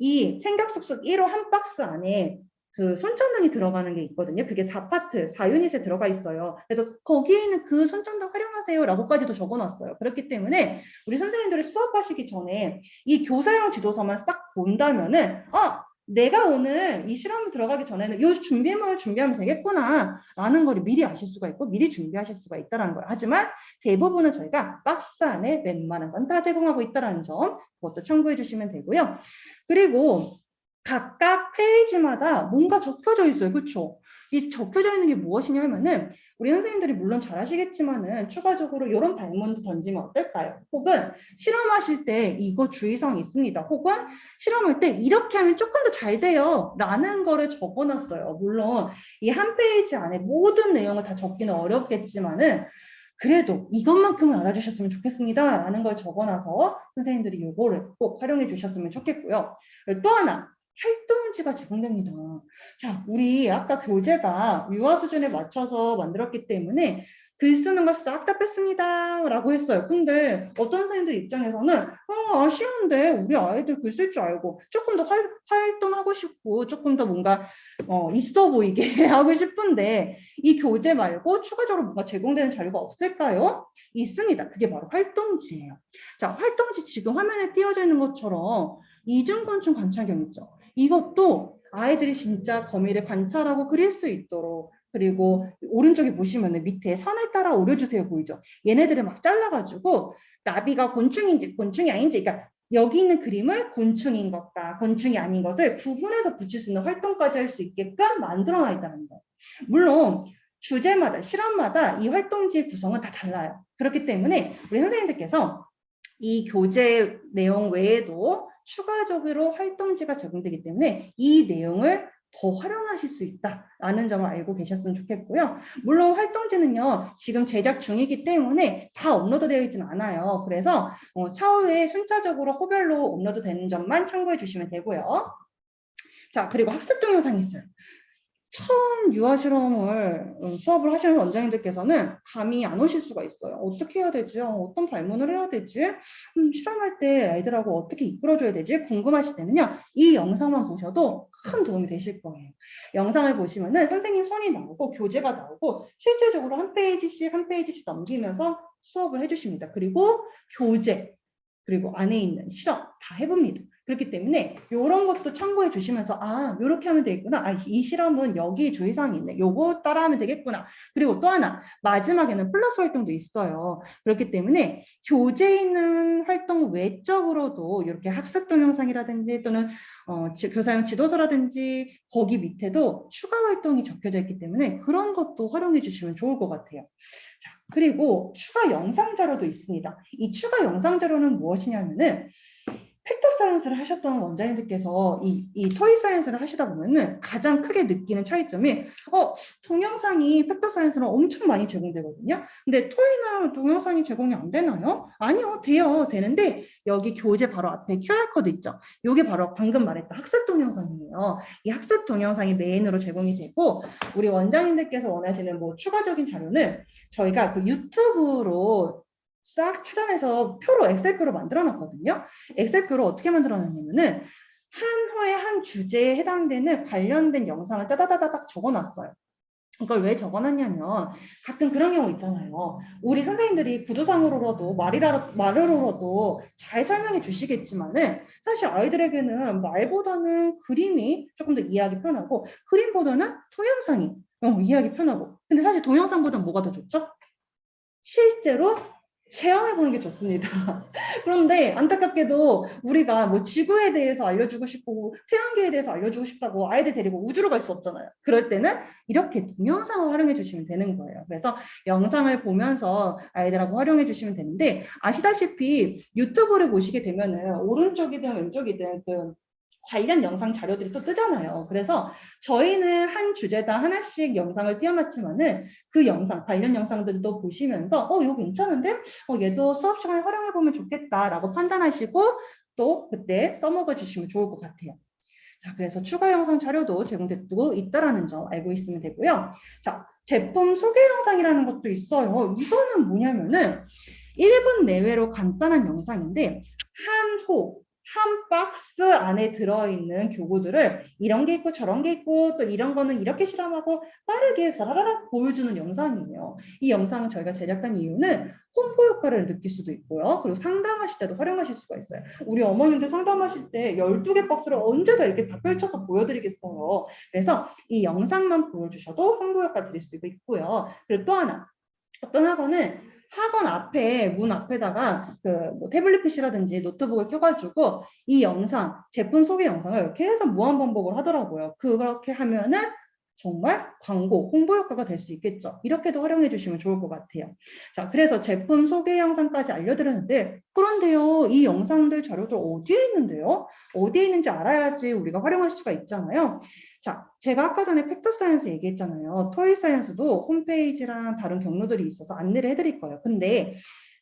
이 생각숙숙 1호 한 박스 안에 그 손전등이 들어가는 게 있거든요. 그게 4파트, 4유닛에 들어가 있어요. 그래서 거기에 있는 그 손전등 활용하세요 라고까지도 적어놨어요. 그렇기 때문에 우리 선생님들이 수업하시기 전에 이 교사용 지도서만 싹 본다면은 내가 오늘 이 실험 들어가기 전에는 이 준비물을 준비하면 되겠구나 라는 걸 미리 아실 수가 있고 미리 준비하실 수가 있다는 거예요. 하지만 대부분은 저희가 박스 안에 웬만한 건 다 제공하고 있다는 점, 그것도 참고해 주시면 되고요. 그리고 각각 페이지마다 뭔가 적혀져 있어요. 그렇죠? 이 적혀져 있는 게 무엇이냐면은 우리 선생님들이 물론 잘 아시겠지만은 추가적으로 이런 발문도 던지면 어떨까요? 혹은 실험하실 때 이거 주의사항이 있습니다. 혹은 실험할 때 이렇게 하면 조금 더 잘 돼요 라는 거를 적어놨어요. 물론 이 한 페이지 안에 모든 내용을 다 적기는 어렵겠지만은 그래도 이것만큼은 알아주셨으면 좋겠습니다 라는 걸 적어놔서 선생님들이 이거를 꼭 활용해 주셨으면 좋겠고요. 또 하나, 활동지가 제공됩니다. 자, 우리 아까 교재가 유아 수준에 맞춰서 만들었기 때문에 글 쓰는 거 싹 다 뺐습니다 라고 했어요. 근데 어떤 선생님들 입장에서는 아쉬운데 우리 아이들 글 쓸 줄 알고 조금 더 활동하고 싶고 조금 더 뭔가 있어 보이게 하고 싶은데 이 교재 말고 추가적으로 뭔가 제공되는 자료가 없을까요? 있습니다. 그게 바로 활동지예요. 자, 활동지 지금 화면에 띄어져 있는 것처럼 이중곤충 관찰경 있죠. 이것도 아이들이 진짜 거미를 관찰하고 그릴 수 있도록, 그리고 오른쪽에 보시면 밑에 선을 따라 오려주세요 보이죠? 얘네들을 막 잘라가지고 나비가 곤충인지 곤충이 아닌지, 그러니까 여기 있는 그림을 곤충인 것과 곤충이 아닌 것을 구분해서 붙일 수 있는 활동까지 할 수 있게끔 만들어놔 있다는 거예요. 물론 주제마다 실험마다 이 활동지의 구성은 다 달라요. 그렇기 때문에 우리 선생님들께서 이 교재 내용 외에도 추가적으로 활동지가 적용되기 때문에 이 내용을 더 활용하실 수 있다라는 점을 알고 계셨으면 좋겠고요. 물론 활동지는요, 지금 제작 중이기 때문에 다 업로드 되어 있지는 않아요. 그래서 차후에 순차적으로 호별로 업로드 되는 점만 참고해 주시면 되고요. 자, 그리고 학습 동영상이 있어요. 처음 유아 실험을 수업을 하시는 원장님들께서는 감이 안 오실 수가 있어요. 어떻게 해야 되지? 어떤 발문을 해야 되지? 실험할 때 아이들하고 어떻게 이끌어줘야 되지? 궁금하실 때는요, 이 영상만 보셔도 큰 도움이 되실 거예요. 영상을 보시면은 선생님 손이 나오고 교재가 나오고 실제적으로 한 페이지씩 한 페이지씩 넘기면서 수업을 해주십니다. 그리고 교재, 그리고 안에 있는 실험 다 해봅니다. 그렇기 때문에 이런 것도 참고해 주시면서 이렇게 하면 되겠구나. 이 실험은 여기 주의사항이 있네. 요거 따라하면 되겠구나. 그리고 또 하나, 마지막에는 플러스 활동도 있어요. 그렇기 때문에 교재에 있는 활동 외적으로도 이렇게 학습 동영상이라든지 또는 교사용 지도서라든지 거기 밑에도 추가 활동이 적혀져 있기 때문에 그런 것도 활용해 주시면 좋을 것 같아요. 자, 그리고 추가 영상 자료도 있습니다. 이 추가 영상 자료는 무엇이냐면은 팩터 사이언스를 하셨던 원장님들께서 이 토이 사이언스를 하시다 보면은 가장 크게 느끼는 차이점이 동영상이 팩터 사이언스는 엄청 많이 제공되거든요. 근데 토이는 동영상이 제공이 안 되나요? 아니요, 돼요. 되는데 여기 교재 바로 앞에 QR코드 있죠. 이게 바로 방금 말했던 학습 동영상이에요. 이 학습 동영상이 메인으로 제공이 되고 우리 원장님들께서 원하시는 뭐 추가적인 자료는 저희가 그 유튜브로 싹 찾아내서 표로 엑셀표로 만들어 놨거든요. 엑셀표로 어떻게 만들어 놨냐면은 한 호의 한 주제에 해당되는 관련된 영상을 따다다다닥 적어 놨어요. 이걸 왜 적어놨냐면 가끔 그런 경우 있잖아요. 우리 선생님들이 구두상으로라도 말으로라도 잘 설명해 주시겠지만은 사실 아이들에게는 말보다는 그림이 조금 더 이해하기 편하고 그림보다는 동영상이 이해하기 편하고, 근데 사실 동영상보다는 뭐가 더 좋죠? 실제로 체험해보는 게 좋습니다. 그런데 안타깝게도 우리가 뭐 지구에 대해서 알려주고 싶고 태양계에 대해서 알려주고 싶다고 아이들 데리고 우주로 갈 수 없잖아요. 그럴 때는 이렇게 동영상을 활용해 주시면 되는 거예요. 그래서 영상을 보면서 아이들하고 활용해 주시면 되는데, 아시다시피 유튜브를 보시게 되면은 오른쪽이든 왼쪽이든 그 관련 영상 자료들이 또 뜨잖아요. 그래서 저희는 한 주제당 하나씩 영상을 띄워놨지만은 그 영상, 관련 영상들도 보시면서 이거 괜찮은데? 얘도 수업 시간에 활용해보면 좋겠다라고 판단하시고 또 그때 써먹어 주시면 좋을 것 같아요. 자, 그래서 추가 영상 자료도 제공되고 있다라는 점 알고 있으면 되고요. 자, 제품 소개 영상이라는 것도 있어요. 이거는 뭐냐면은 1분 내외로 간단한 영상인데 한 호, 한 박스 안에 들어있는 교구들을 이런 게 있고 저런 게 있고 또 이런 거는 이렇게 실험하고 빠르게 사라라락 보여주는 영상이에요. 이 영상을 저희가 제작한 이유는 홍보 효과를 느낄 수도 있고요. 그리고 상담하실 때도 활용하실 수가 있어요. 우리 어머님들 상담하실 때 12개 박스를 언제 다 이렇게 다 펼쳐서 보여드리겠어요. 그래서 이 영상만 보여주셔도 홍보 효과 드릴 수도 있고요. 그리고 또 하나, 어떤 학원은 학원 앞에 문 앞에다가 뭐 태블릿 PC라든지 노트북을 켜가지고 이 영상, 제품 소개 영상을 계속 무한 반복을 하더라고요. 그렇게 하면은 정말 광고, 홍보 효과가 될 수 있겠죠. 이렇게도 활용해 주시면 좋을 것 같아요. 자, 그래서 제품 소개 영상까지 알려드렸는데, 그런데요, 이 영상들 자료들 어디에 있는데요? 어디에 있는지 알아야지 우리가 활용할 수가 있잖아요. 자, 제가 아까 전에 팩터 사이언스 얘기했잖아요. 토이 사이언스도 홈페이지랑 다른 경로들이 있어서 안내를 해드릴 거예요. 근데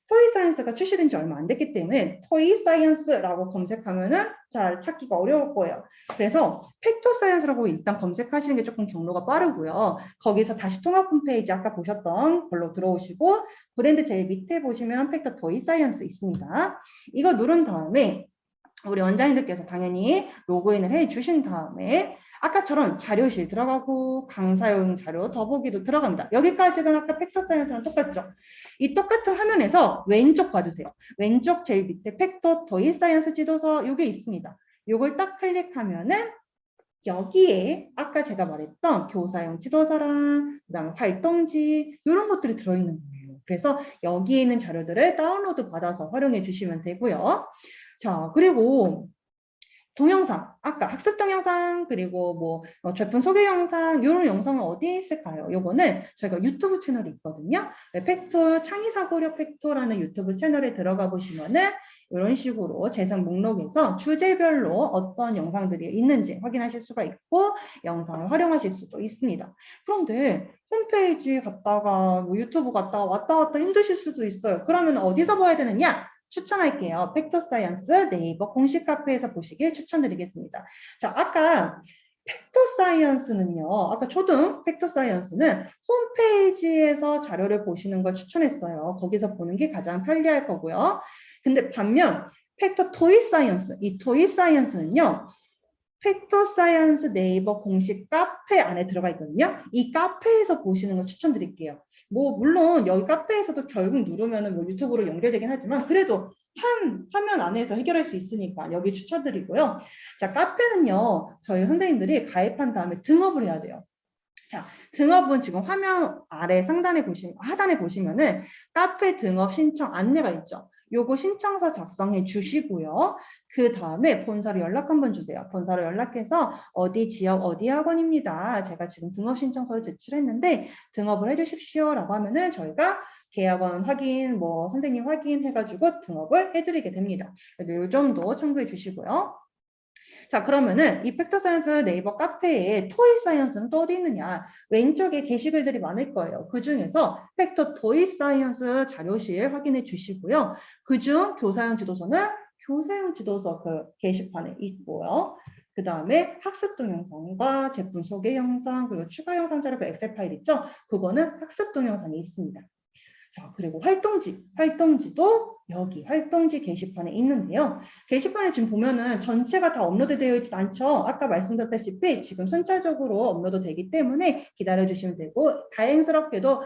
토이 사이언스가 출시된 지 얼마 안 됐기 때문에 토이 사이언스라고 검색하면은 잘 찾기가 어려울 거예요. 그래서 팩터 사이언스라고 일단 검색하시는 게 조금 경로가 빠르고요. 거기서 다시 통합 홈페이지 아까 보셨던 걸로 들어오시고 브랜드 제일 밑에 보시면 팩터 토이 사이언스 있습니다. 이거 누른 다음에 우리 원장님들께서 당연히 로그인을 해 주신 다음에 아까처럼 자료실 들어가고 강사용 자료 더보기도 들어갑니다. 여기까지는 아까 팩터 사이언스랑 똑같죠? 이 똑같은 화면에서 왼쪽 봐주세요. 왼쪽 제일 밑에 팩터 토이 사이언스 지도서 이게 있습니다. 이걸 딱 클릭하면은 여기에 아까 제가 말했던 교사용 지도서랑 그다음에 활동지 이런 것들이 들어있는 거예요. 그래서 여기에 있는 자료들을 다운로드 받아서 활용해 주시면 되고요. 자, 그리고 동영상, 아까 학습 동영상, 그리고 뭐 제품 소개 영상, 이런 영상은 어디에 있을까요? 요거는 저희가 유튜브 채널이 있거든요. 팩토, 창의사고력 팩토라는 유튜브 채널에 들어가 보시면은 이런 식으로 재생 목록에서 주제별로 어떤 영상들이 있는지 확인하실 수가 있고 영상을 활용하실 수도 있습니다. 그런데 홈페이지 갔다가 뭐 유튜브 갔다가 왔다 갔다 힘드실 수도 있어요. 그러면 어디서 봐야 되느냐? 추천할게요. 팩토사이언스 네이버 공식 카페에서 보시길 추천드리겠습니다. 자, 아까 팩토사이언스는요. 아까 초등 팩토사이언스는 홈페이지에서 자료를 보시는 걸 추천했어요. 거기서 보는 게 가장 편리할 거고요. 근데 반면 팩토 토이사이언스, 이 토이사이언스는요. 팩토사이언스 네이버 공식 카페 안에 들어가 있거든요. 이 카페에서 보시는 걸 추천드릴게요. 뭐 물론 여기 카페에서도 결국 누르면은 뭐 유튜브로 연결되긴 하지만 그래도 한 화면 안에서 해결할 수 있으니까 여기 추천드리고요. 자, 카페는요. 저희 선생님들이 가입한 다음에 등업을 해야 돼요. 자, 등업은 지금 화면 아래 상단에 하단에 보시면은 카페 등업 신청 안내가 있죠. 요거 신청서 작성해 주시고요. 그 다음에 본사로 연락 한번 주세요. 본사로 연락해서 어디 지역 어디 학원입니다. 제가 지금 등업 신청서를 제출했는데 등업을 해주십시오 라고 하면은 저희가 계약원 확인, 뭐 선생님 확인 해가지고 등업을 해드리게 됩니다. 요 정도 참고해 주시고요. 자, 그러면은 이 팩터사이언스 네이버 카페에 토이사이언스는 또 어디 있느냐? 왼쪽에 게시글들이 많을 거예요. 그 중에서 팩터 토이사이언스 자료실 확인해 주시고요. 그중 교사용 지도서는 교사용 지도서 그 게시판에 있고요. 그 다음에 학습 동영상과 제품 소개 영상, 그리고 추가 영상 자료 그 엑셀 파일 있죠? 그거는 학습 동영상이 있습니다. 자, 그리고 활동지도 여기 활동지 게시판에 있는데요. 게시판에 지금 보면은 전체가 다 업로드 되어 있지 않죠. 아까 말씀드렸다시피 지금 순차적으로 업로드 되기 때문에 기다려 주시면 되고 다행스럽게도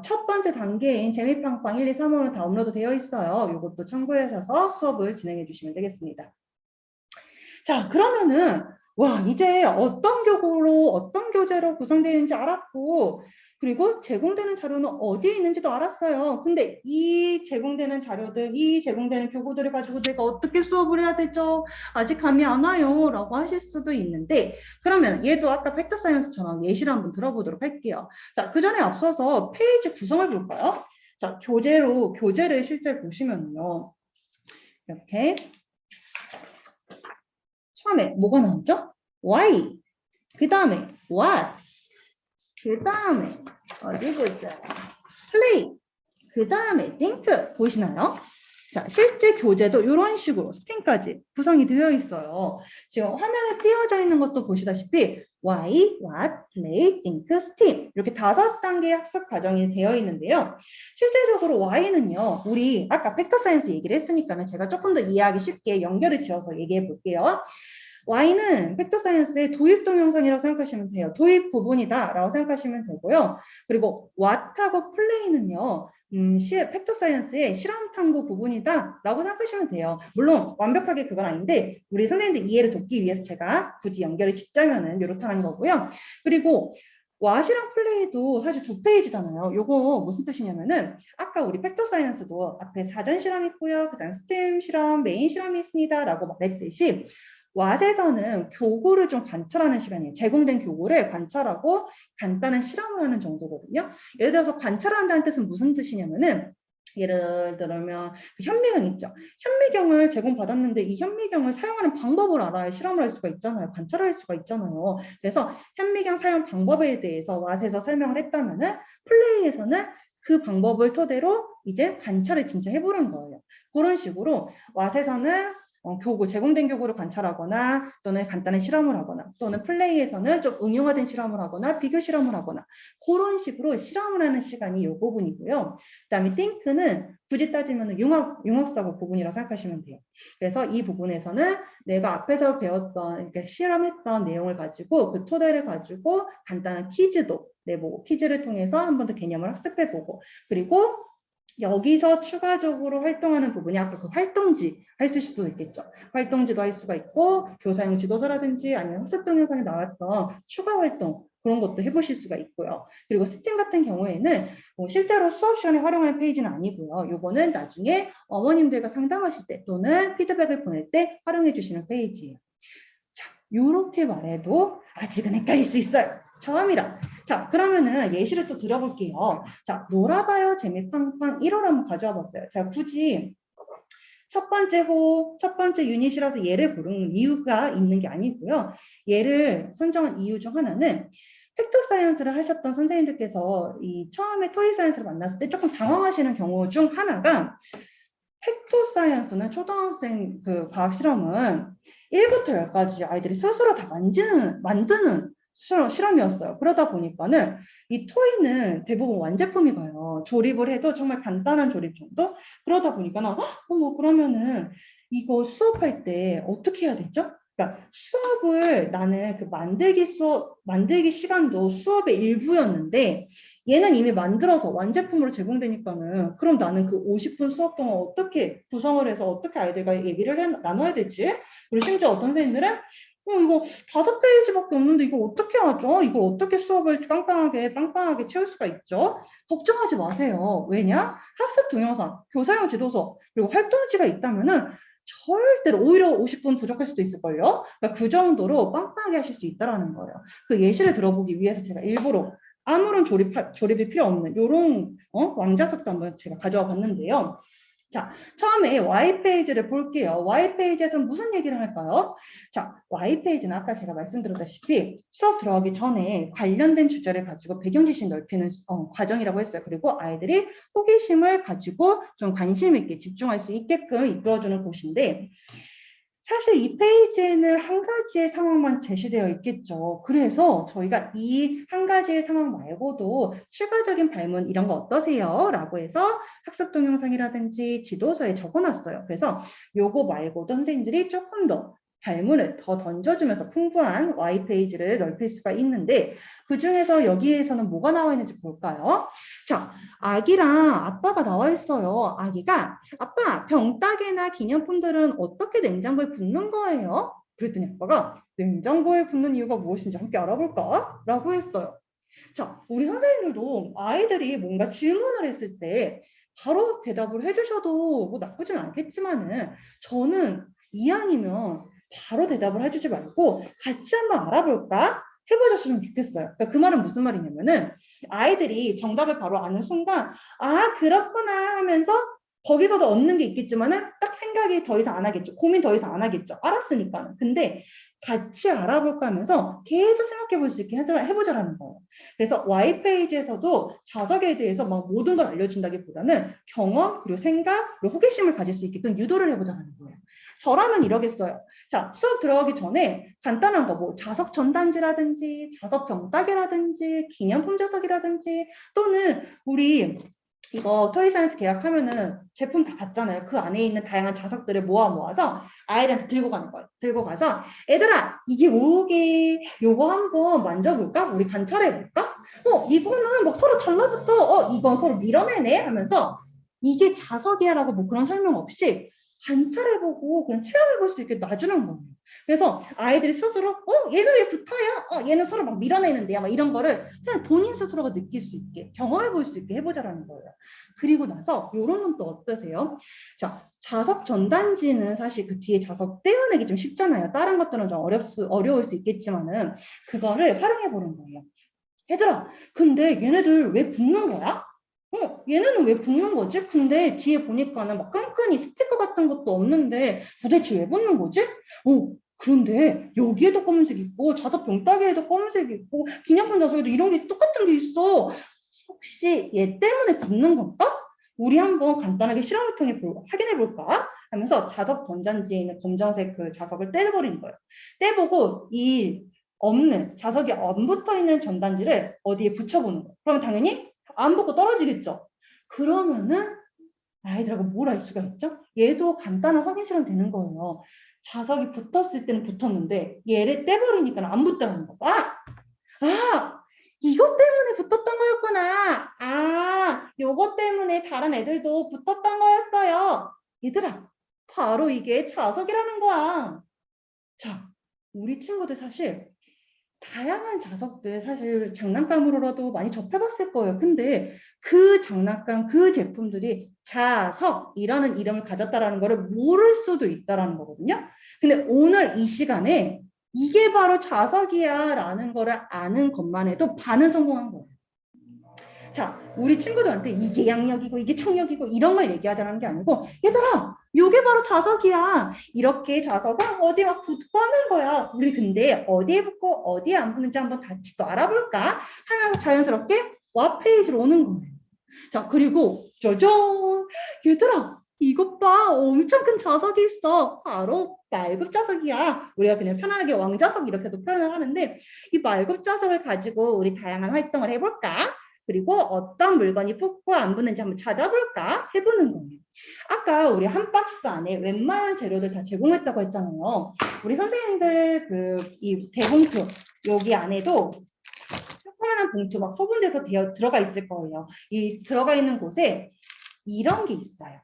첫 번째 단계인 재미팡팡 1, 2, 3호는 다 업로드 되어 있어요. 이것도 참고하셔서 수업을 진행해 주시면 되겠습니다. 자, 그러면은 와, 이제 어떤 교구로 어떤 교재로 구성되어 있는지 알았고 그리고 제공되는 자료는 어디에 있는지도 알았어요. 근데 이 제공되는 자료들, 이 제공되는 교구들을 가지고 내가 어떻게 수업을 해야 되죠? 아직 감이 안 와요. 라고 하실 수도 있는데 그러면 얘도 아까 팩터사이언스처럼 예시를 한번 들어보도록 할게요. 자, 그 전에 앞서서 페이지 구성을 볼까요? 자, 교재를 실제 보시면요. 이렇게 처음에 뭐가 나오죠? Why. 그 다음에 what. 그 다음에 어디 보자. play. 그 다음에 think. 보이시나요? 자, 실제 교재도 이런 식으로 스팀까지 구성이 되어 있어요. 지금 화면에 띄어져 있는 것도 보시다시피 why, what, play, think, steam 이렇게 5단계의 학습 과정이 되어 있는데요. 실제적으로 why는요. 우리 아까 팩터 사이언스 얘기를 했으니까 제가 조금 더 이해하기 쉽게 연결을 지어서 얘기해 볼게요. Y는 팩터 사이언스의 도입 동영상이라고 생각하시면 돼요. 도입 부분이다 라고 생각하시면 되고요. 그리고 What하고 Play는요. 팩터 사이언스의 실험 탐구 부분이다 라고 생각하시면 돼요. 물론 완벽하게 그건 아닌데 우리 선생님들 이해를 돕기 위해서 제가 굳이 연결을 짓자면은 이렇다는 거고요. 그리고 왓이랑 플레이도 사실 2페이지잖아요. 요거 무슨 뜻이냐면은 아까 우리 팩터 사이언스도 앞에 사전 실험 있고요. 그 다음 스팀 실험, 메인 실험이 있습니다 라고 말했듯이 왓에서는 교구를 좀 관찰하는 시간이에요. 제공된 교구를 관찰하고 간단한 실험을 하는 정도거든요. 예를 들어서 관찰한다는 뜻은 무슨 뜻이냐면은 예를 들면 그 현미경 있죠. 현미경을 제공받았는데 이 현미경을 사용하는 방법을 알아야 실험을 할 수가 있잖아요. 관찰할 수가 있잖아요. 그래서 현미경 사용 방법에 대해서 왓에서 설명을 했다면은 플레이에서는 그 방법을 토대로 이제 관찰을 진짜 해보는 거예요. 그런 식으로 왓에서는 교구, 제공된 교구를 관찰하거나 또는 간단한 실험을 하거나 또는 플레이에서는 좀 응용화된 실험을 하거나 비교 실험을 하거나 그런 식으로 실험을 하는 시간이 이 부분이고요. 그다음에 think는 굳이 따지면 융합사고 부분이라고 생각하시면 돼요. 그래서 이 부분에서는 내가 앞에서 배웠던 그러니까 실험했던 내용을 가지고 그 토대를 가지고 간단한 퀴즈도 내보고 퀴즈를 통해서 한 번 더 개념을 학습해보고 그리고 여기서 추가적으로 활동하는 부분이 아까 그 활동지 할 수도 있겠죠. 활동지도 할 수가 있고 교사용 지도서라든지 아니면 학습 동영상에 나왔던 추가 활동 그런 것도 해보실 수가 있고요. 그리고 스팀 같은 경우에는 실제로 수업 시간에 활용하는 페이지는 아니고요. 요거는 나중에 어머님들과 상담하실 때 또는 피드백을 보낼 때 활용해 주시는 페이지예요. 자, 요렇게 말해도 아직은 헷갈릴 수 있어요. 처음이라. 자, 그러면은 예시를 또 드려볼게요. 자, 놀아봐요 재미팡팡 1호를 한번 가져와 봤어요. 제가 굳이 첫 번째 유닛이라서 얘를 고른 이유가 있는 게 아니고요. 얘를 선정한 이유 중 하나는 팩토 사이언스를 하셨던 선생님들께서 이 처음에 토이 사이언스를 만났을 때 조금 당황하시는 경우 중 하나가 팩토 사이언스는 초등학생 그 과학 실험은 1부터 10까지 아이들이 스스로 다 만드는 실험이었어요. 그러다 보니까는 이 토이는 대부분 완제품이가요. 조립을 해도 정말 간단한 조립 정도? 그러다 보니까는 그러면은 이거 수업할 때 어떻게 해야 되죠? 그러니까 수업을 나는 그 만들기 시간도 수업의 일부였는데 얘는 이미 만들어서 완제품으로 제공되니까는 그럼 나는 그 50분 수업 동안 어떻게 구성을 해서 어떻게 아이들과 얘기를 나눠야 되지? 그리고 심지어 어떤 선생님들은 이거 5페이지밖에 없는데 이거 어떻게 하죠? 이걸 어떻게 수업을 빵빵하게 채울 수가 있죠? 걱정하지 마세요. 왜냐? 학습 동영상, 교사용 지도서, 그리고 활동지가 있다면은 절대로 오히려 50분 부족할 수도 있을걸요? 그러니까 그 정도로 빵빵하게 하실 수 있다는 거예요. 그 예시를 들어보기 위해서 제가 일부러 아무런 조립이 필요 없는 이런 왕자석도 한번 제가 가져와 봤는데요. 자, 처음에 Y페이지를 볼게요. Y페이지에서 무슨 얘기를 할까요? 자, Y페이지는 아까 제가 말씀드렸다시피 수업 들어가기 전에 관련된 주제를 가지고 배경지식 넓히는 과정이라고 했어요. 그리고 아이들이 호기심을 가지고 좀 관심 있게 집중할 수 있게끔 이끌어주는 곳인데 사실 이 페이지에는 한 가지의 상황만 제시되어 있겠죠. 그래서 저희가 이 한 가지의 상황 말고도 추가적인 발문 이런 거 어떠세요? 라고 해서 학습 동영상이라든지 지도서에 적어놨어요. 그래서 요거 말고도 선생님들이 조금 더 발문을 더 던져주면서 풍부한 Y페이지를 넓힐 수가 있는데 그중에서 여기에서는 뭐가 나와 있는지 볼까요? 자, 아기랑 아빠가 나와 있어요. 아기가 아빠 병따개나 기념품들은 어떻게 냉장고에 붓는 거예요? 그랬더니 아빠가 냉장고에 붓는 이유가 무엇인지 함께 알아볼까? 라고 했어요. 자, 우리 선생님들도 아이들이 뭔가 질문을 했을 때 바로 대답을 해주셔도 뭐 나쁘진 않겠지만은 저는 이왕이면 바로 대답을 해주지 말고 같이 한번 알아볼까? 해보셨으면 좋겠어요. 그러니까 그 말은 무슨 말이냐면은 아이들이 정답을 바로 아는 순간 아 그렇구나 하면서 거기서도 얻는 게 있겠지만은 딱 생각이 더 이상 안 하겠죠. 고민 더 이상 안 하겠죠. 알았으니까. 근데 같이 알아볼까 하면서 계속 생각해 볼 수 있게 해보자라는 거예요. 그래서 Y페이지에서도 자석에 대해서 막 모든 걸 알려준다기보다는 경험, 그리고 생각, 그리고 호기심을 가질 수 있게끔 유도를 해보자는 거예요. 저라면 이러겠어요. 자, 수업 들어가기 전에 간단한 거, 뭐 자석 전단지라든지 자석 병따개라든지 기념품 자석이라든지 또는 우리 이거 토이사이언스 계약하면은 제품 다 받잖아요. 그 안에 있는 다양한 자석들을 모아서 아이들한테 들고 가는 거예요. 들고 가서 애들아 이게 뭐게 요거 한번 만져볼까? 우리 관찰해볼까? 이거는 막 서로 달라붙어. 이건 서로 밀어내네 하면서 이게 자석이야 라고 뭐 그런 설명 없이 관찰해보고 그냥 체험해볼 수 있게 놔주는 거예요. 그래서 아이들이 스스로 얘는 왜 붙어요? 얘는 서로 막 밀어내는데요. 막 이런 거를 그냥 본인 스스로가 느낄 수 있게 경험해볼 수 있게 해보자라는 거예요. 그리고 나서 이런 건 또 어떠세요? 자, 자석 전단지는 사실 그 뒤에 자석 떼어내기 좀 쉽잖아요. 다른 것들은 좀 어려울 수 있겠지만은 그거를 활용해보는 거예요. 얘들아, 근데 얘네들 왜 붙는 거야? 얘네는 왜 붙는 거지? 근데 뒤에 보니까는 막 끈끈이 스티커 같은 것도 없는데 도대체 왜 붙는 거지? 그런데 여기에도 검은색 있고 자석 병따개에도 검은색 있고 기념품 자석에도 이런 게 똑같은 게 있어. 혹시 얘 때문에 붙는 건가? 우리 한번 간단하게 실험을 통해 확인해 볼까? 하면서 자석 전단지에 있는 검정색 그 자석을 떼버리는 거예요. 떼보고 이 없는 자석이 안 붙어 있는 전단지를 어디에 붙여보는 거예요. 그러면 당연히 안 붙고 떨어지겠죠. 그러면은 아이들하고 뭘 알 수가 있죠? 얘도 간단한 확인 실험 되는 거예요. 자석이 붙었을 때는 붙었는데 얘를 떼버리니까 안 붙더라는 거. 이것 때문에 붙었던 거였구나. 요것 때문에 다른 애들도 붙었던 거였어요. 얘들아, 바로 이게 자석이라는 거야. 자, 우리 친구들 사실 다양한 자석들 사실 장난감으로라도 많이 접해봤을 거예요. 근데 그 장난감, 그 제품들이 자석이라는 이름을 가졌다는 것을 모를 수도 있다는 거거든요. 근데 오늘 이 시간에 이게 바로 자석이야 라는 거를 아는 것만 해도 반은 성공한 거예요. 자, 우리 친구들한테 이게 양력이고 이게 청력이고 이런 걸 얘기하자는 게 아니고 얘들아, 요게 바로 자석이야. 이렇게 자석은 어디에 막 붙고 하는 거야. 우리 근데 어디에 붙고 어디에 안 붙는지 한번 같이 또 알아볼까? 하면서 자연스럽게 와 페이지로 오는 거예요. 자, 그리고 짜잔! 얘들아, 이것 봐. 엄청 큰 자석이 있어. 바로 말굽 자석이야. 우리가 그냥 편안하게 왕자석 이렇게도 표현을 하는데 이 말굽 자석을 가지고 우리 다양한 활동을 해볼까? 그리고 어떤 물건이 붙고 안 붙는지 한번 찾아볼까? 해보는 거예요. 아까 우리 한 박스 안에 웬만한 재료들 다 제공했다고 했잖아요. 우리 선생님들 이 대봉투 여기 안에도 조그만한 봉투 막 소분돼서 들어가 있을 거예요. 이 들어가 있는 곳에 이런 게 있어요.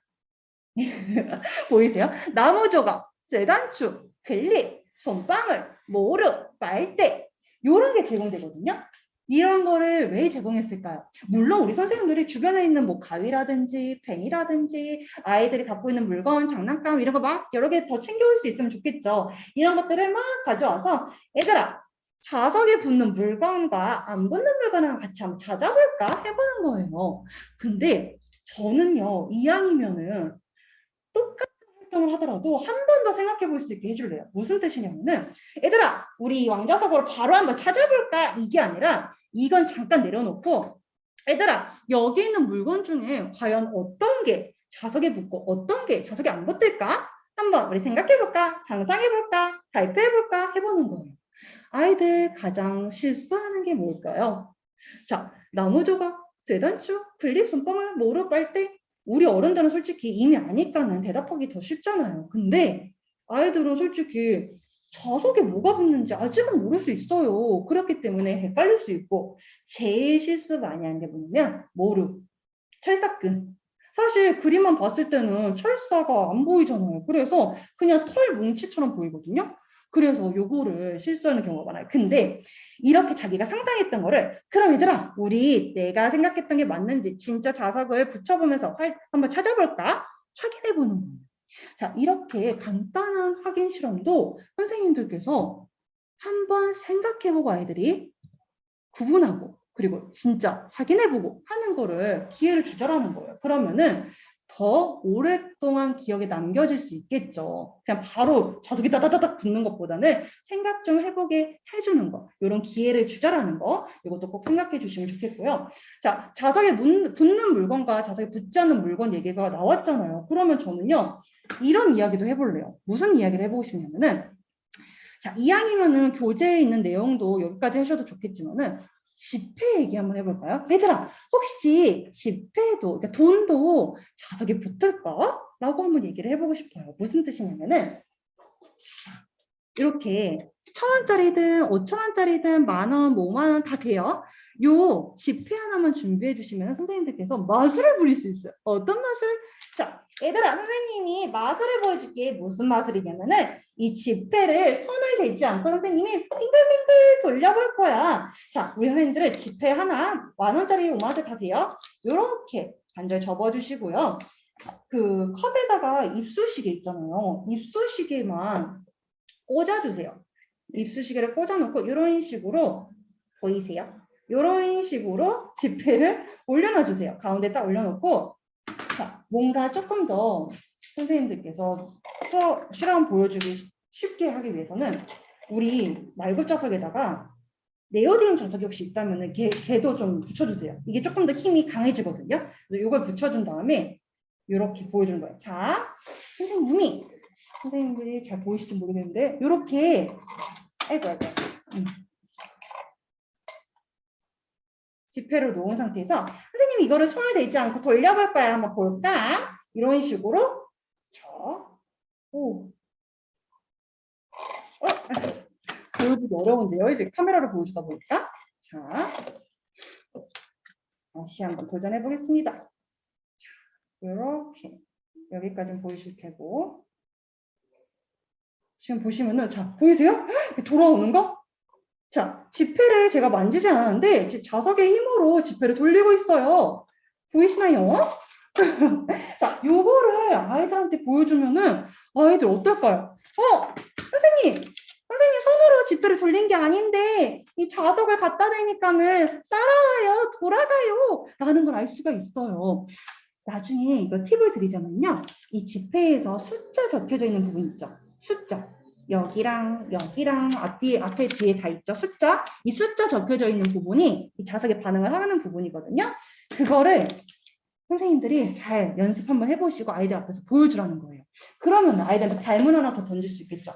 보이세요? 나무 조각, 쇠단추, 클립, 손방울, 모루, 빨대 이런 게 제공되거든요. 이런 거를 왜 제공했을까요? 물론 우리 선생님들이 주변에 있는 뭐 가위라든지 펜이라든지 아이들이 갖고 있는 물건, 장난감 이런 거 막 여러 개 더 챙겨올 수 있으면 좋겠죠. 이런 것들을 막 가져와서 얘들아 자석에 붙는 물건과 안 붙는 물건을 같이 한번 찾아볼까 해보는 거예요. 근데 저는요 이왕이면은 똑같은 활동을 하더라도 한 번 더 생각해 볼 수 있게 해줄래요. 무슨 뜻이냐면은 얘들아 우리 왕자석으로 바로 한번 찾아볼까 이게 아니라 이건 잠깐 내려놓고 얘들아 여기 있는 물건 중에 과연 어떤 게 자석에 붙고 어떤 게 자석에 안 붙을까? 한번 우리 생각해볼까? 상상해볼까? 발표해볼까? 해보는 거예요. 아이들 가장 실수하는 게 뭘까요? 자, 나무 조각, 쇠단추, 클립, 손방울, 모루, 빨대. 우리 어른들은 솔직히 이미 아니까는 대답하기 더 쉽잖아요. 근데 아이들은 솔직히 자석에 뭐가 붙는지 아직은 모를 수 있어요. 그렇기 때문에 헷갈릴 수 있고 제일 실수 많이 하는 게 뭐냐면 모루, 철사끈. 사실 그림만 봤을 때는 철사가 안 보이잖아요. 그래서 그냥 털 뭉치처럼 보이거든요. 그래서 요거를 실수하는 경우가 많아요. 근데 이렇게 자기가 상상했던 거를 그럼 얘들아 우리 내가 생각했던 게 맞는지 진짜 자석을 붙여보면서 한번 찾아볼까? 확인해보는 거예요. 자, 이렇게 간단한 확인 실험도 선생님들께서 한번 생각해보고 아이들이 구분하고 그리고 진짜 확인해보고 하는 거를 기회를 주자라는 거예요. 그러면은 더 오랫동안 기억에 남겨질 수 있겠죠. 그냥 바로 자석이 다다다닥 붙는 것보다는 생각 좀 해보게 해주는 거, 이런 기회를 주자라는 거, 이것도 꼭 생각해 주시면 좋겠고요. 자, 자석에 붙는 물건과 자석에 붙지 않는 물건 얘기가 나왔잖아요. 그러면 저는요, 이런 이야기도 해볼래요. 무슨 이야기를 해보고 싶냐면은 자, 이왕이면은 교재에 있는 내용도 여기까지 하셔도 좋겠지만은 지폐 얘기 한번 해볼까요? 얘들아, 혹시 지폐도, 그러니까 돈도 자석에 붙을까? 라고 한번 얘기를 해보고 싶어요. 무슨 뜻이냐면은 이렇게 1,000원짜리든 5,000원짜리든 만원, 뭐 5만원 다 돼요. 요 지폐 하나만 준비해 주시면 선생님들께서 마술을 부릴 수 있어요. 어떤 마술? 자, 얘들아 선생님이 마술을 보여줄게. 무슨 마술이냐면은 이 지폐를 손을 대지 않고 선생님이 빙글빙글 돌려볼 거야. 자, 우리 선생님들은 지폐 하나 만원짜리 5만원짜리 다 돼요. 요렇게 반절 접어주시고요. 그 컵에다가 입수시개 있잖아요. 입수시개만 꽂아주세요. 입수시개를 꽂아놓고 이런 식으로 보이세요? 이런 식으로 지폐를 올려놔주세요. 가운데 딱 올려놓고 자, 뭔가 조금 더 선생님들께서 실험 보여주기 쉽게 하기 위해서는 우리 말굽자석에다가 네오디움 자석이 혹시 있다면 걔도 좀 붙여주세요. 이게 조금 더 힘이 강해지거든요. 그래서 이걸 붙여준 다음에 이렇게 보여주는 거예요. 자, 선생님들이 잘 보이실지 모르겠는데 이렇게 아이고 지폐를 놓은 상태에서 선생님 이거를 손을 대지 않고 돌려볼까요? 한번 볼까? 이런 식으로 보여주기 어려운데요. 이제 카메라로 보여주다 보니까 자, 다시 한번 도전해 보겠습니다. 자, 이렇게 여기까지는 보이실 테고 지금 보시면은 자 보이세요? 돌아오는 거? 자, 지폐를 제가 만지지 않았는데 자석의 힘으로 지폐를 돌리고 있어요. 보이시나요? 자, 요거를 아이들한테 보여주면은 아이들 어떨까요? 선생님 손으로 지폐를 돌린 게 아닌데 이 자석을 갖다 대니까는 따라와요, 돌아가요 라는 걸 알 수가 있어요. 나중에 이거 팁을 드리자면요. 이 지폐에서 숫자 적혀져 있는 부분 있죠? 숫자. 여기랑 앞에 뒤에 다 있죠. 숫자. 이 숫자 적혀져 있는 부분이 이 자석에 반응을 하는 부분이거든요. 그거를 선생님들이 잘 연습 한번 해보시고 아이들 앞에서 보여주라는 거예요. 그러면 아이들한테 발문 하나 더 던질 수 있겠죠.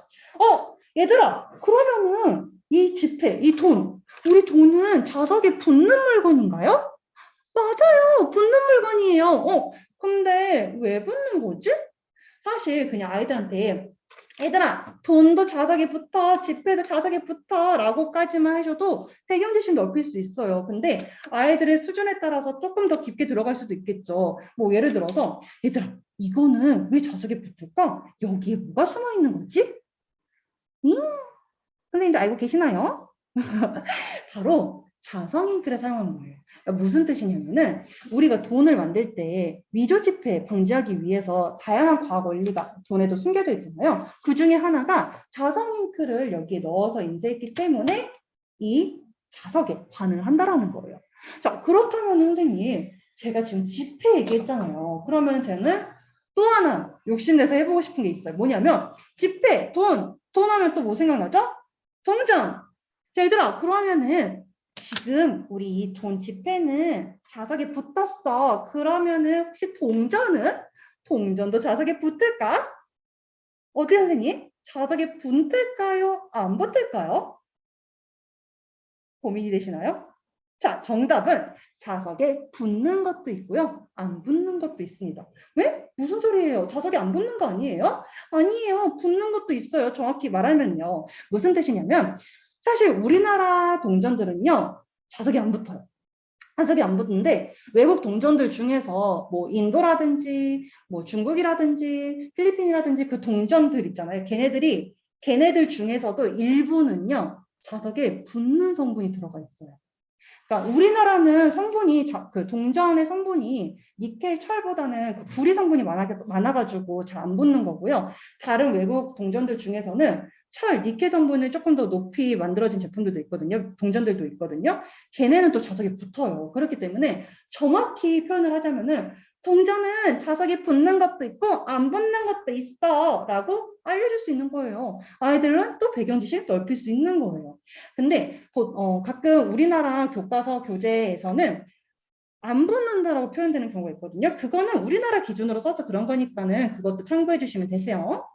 얘들아, 그러면은 이 지폐, 이 돈, 우리 돈은 자석에 붙는 물건인가요? 맞아요. 붙는 물건이에요. 근데 왜 붙는 거지? 사실 그냥 아이들한테 얘들아, 돈도 자석에 붙어, 지폐도 자석에 붙어 라고까지만 해줘도 배경 지식 넓힐 수 있어요. 근데 아이들의 수준에 따라서 조금 더 깊게 들어갈 수도 있겠죠. 뭐 예를 들어서 얘들아, 이거는 왜 자석에 붙을까? 여기에 뭐가 숨어 있는 거지? 선생님도 알고 계시나요? 바로 자성잉크를 사용하는 거예요. 그러니까 무슨 뜻이냐면은 우리가 돈을 만들 때 위조지폐 방지하기 위해서 다양한 과학 원리가 돈에도 숨겨져 있잖아요. 그 중에 하나가 자성잉크를 여기에 넣어서 인쇄했기 때문에 이 자석에 반응을 한다라는 거예요. 자, 그렇다면 선생님 제가 지금 지폐 얘기했잖아요. 그러면 저는 또 하나 욕심내서 해보고 싶은 게 있어요. 뭐냐면 지폐, 돈 하면 또 뭐 생각나죠? 동전. 자, 얘들아, 그러면은 지금 우리 이 돈 지폐는 자석에 붙었어. 그러면은 혹시 동전도 자석에 붙을까? 어때, 선생님? 자석에 붙을까요? 안 붙을까요? 고민이 되시나요? 자, 정답은 자석에 붙는 것도 있고요. 안 붙는 것도 있습니다. 왜? 무슨 소리예요? 자석에 안 붙는 거 아니에요? 아니에요. 붙는 것도 있어요. 정확히 말하면요. 무슨 뜻이냐면 사실 우리나라 동전들은요. 자석이 안 붙어요. 자석이 안 붙는데 외국 동전들 중에서 뭐 인도라든지 뭐 중국이라든지 필리핀이라든지 그 동전들 있잖아요. 걔네들 중에서도 일부는요. 자석에 붙는 성분이 들어가 있어요. 그러니까 우리나라는 그 동전의 성분이 니켈, 철보다는 그 구리 성분이 많아가지고 잘 안 붙는 거고요. 다른 외국 동전들 중에서는 철, 니켈 성분을 조금 더 높이 만들어진 제품들도 있거든요. 동전들도 있거든요. 걔네는 또 자석에 붙어요. 그렇기 때문에 정확히 표현을 하자면은 동전은 자석에 붙는 것도 있고 안 붙는 것도 있어 라고 알려줄 수 있는 거예요. 아이들은 또 배경 지식 넓힐 수 있는 거예요. 근데 가끔 우리나라 교과서 교재에서는 안 붙는다라고 표현되는 경우가 있거든요. 그거는 우리나라 기준으로 써서 그런 거니까는 그것도 참고해 주시면 되세요.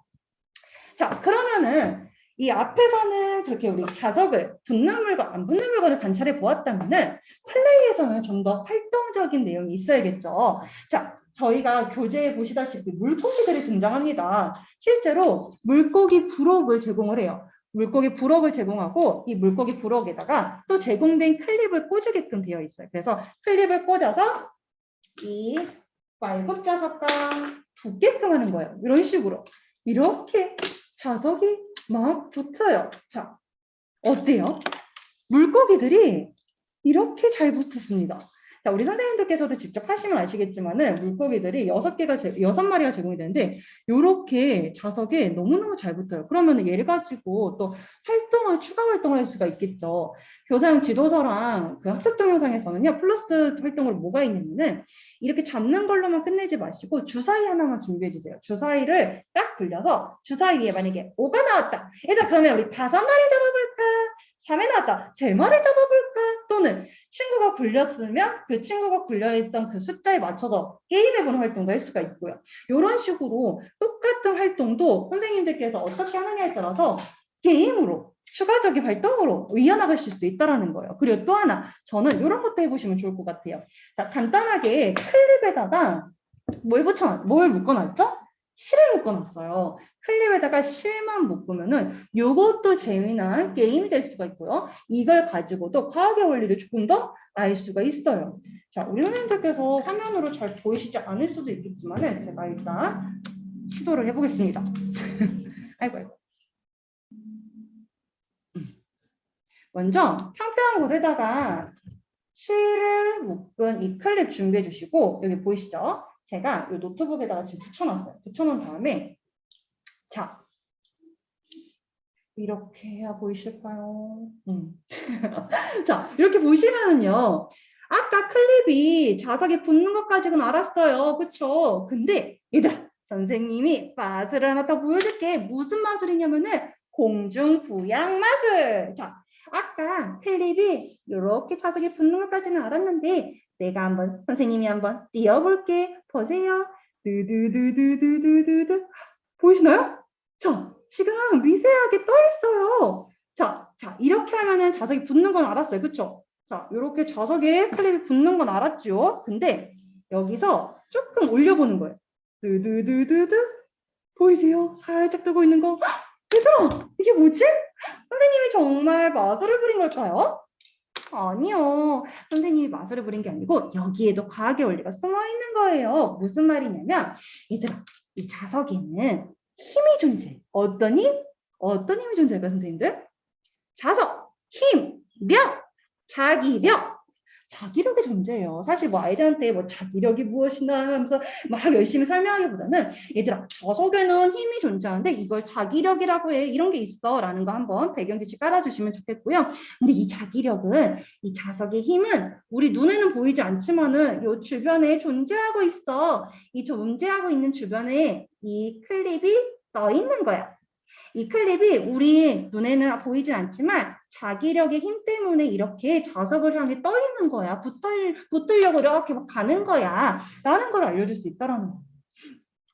자, 그러면은 이 앞에서는 그렇게 우리 자석을 붙는 물건, 안 붙는 물건을 관찰해 보았다면은 플레이에서는 좀 더 활동적인 내용이 있어야겠죠. 자, 저희가 교재에 보시다시피 물고기들이 등장합니다. 실제로 물고기 부록을 제공을 해요. 물고기 부록을 제공하고 이 물고기 부록에다가 또 제공된 클립을 꽂으게끔 되어 있어요. 그래서 클립을 꽂아서 이 말굽 자석과 붙게끔 하는 거예요. 이런 식으로. 이렇게 자석이 막 붙어요. 자, 어때요? 물고기들이 이렇게 잘 붙었습니다. 자, 우리 선생님들께서도 직접 하시면 아시겠지만은 물고기들이 6마리가 제공이 되는데 이렇게 자석에 너무너무 잘 붙어요. 그러면 얘를 가지고 또 추가 활동을 할 수가 있겠죠. 교사용 지도서랑 그 학습 동영상에서는요. 플러스 활동으로 뭐가 있냐면은 이렇게 잡는 걸로만 끝내지 마시고 주사위 하나만 준비해 주세요. 주사위를 딱 굴려서 주사위에 만약에 5가 나왔다. 얘들아 그러면 우리 5마리 잡아볼까? 3에 나왔다. 3마리 잡아볼까? 또는 친구가 굴렸으면 그 친구가 굴려있던 그 숫자에 맞춰서 게임해보는 활동도 할 수가 있고요. 이런 식으로 똑같은 활동도 선생님들께서 어떻게 하느냐에 따라서 게임으로 추가적인 활동으로 이어나가실 수 있다는 거예요. 그리고 또 하나, 저는 이런 것도 해보시면 좋을 것 같아요. 자, 간단하게 클립에다가 뭘 묶어놨죠? 실을 묶어놨어요. 클립에다가 실만 묶으면은 이것도 재미난 게임이 될 수가 있고요. 이걸 가지고도 과학의 원리를 조금 더 알 수가 있어요. 자, 우리 선생님들께서 화면으로 잘 보이시지 않을 수도 있겠지만은 제가 일단 시도를 해보겠습니다. 아이고. 먼저 평평한 곳에다가 실을 묶은 이 클립 준비해 주시고 여기 보이시죠? 제가 이 노트북에다가 지금 붙여놨어요. 붙여놓은 다음에 자 이렇게 해야 보이실까요? 자 이렇게 보시면은요. 아까 클립이 자석에 붙는 것까지는 알았어요. 그쵸? 근데 얘들아 선생님이 마술을 하나 더 보여줄게. 무슨 마술이냐면은 공중부양 마술. 자 아까 클립이 이렇게 자석에 붙는 것까지는 알았는데 선생님이 한번 띄워볼게. 보세요. 두두두두두두두 보이시나요? 자, 지금 미세하게 떠 있어요. 자, 이렇게 하면은 자석이 붙는 건 알았어요. 그쵸? 자, 이렇게 자석에 클립이 붙는 건 알았죠? 근데 여기서 조금 올려보는 거예요. 두두두두두 보이세요? 살짝 뜨고 있는 거. 얘들아, 이게 뭐지? 선생님이 정말 마술을 부린 걸까요? 아니요. 선생님이 마술을 부린 게 아니고 여기에도 과학의 원리가 숨어 있는 거예요. 무슨 말이냐면 얘들아, 이 자석에는 힘이 존재해. 어떤 힘? 어떤 힘이 존재할까 선생님들? 자석, 힘, 력, 자기력. 자기력이 존재해요. 사실 뭐 아이들한테 뭐 자기력이 무엇이나 하면서 막 열심히 설명하기보다는 얘들아 자석에는 힘이 존재하는데 이걸 자기력이라고 해. 이런 게 있어. 라는 거 한번 배경 지시 깔아주시면 좋겠고요. 근데 이 자기력은 이 자석의 힘은 우리 눈에는 보이지 않지만은 요 주변에 존재하고 있어. 이 존재하고 있는 주변에 이 클립이 떠 있는 거야. 이 클립이 우리 눈에는 보이진 않지만 자기력의 힘 때문에 이렇게 자석을 향해 떠 있는 거야. 붙으려고 이렇게 막 가는 거야. 라는 걸 알려줄 수 있다는 거예요.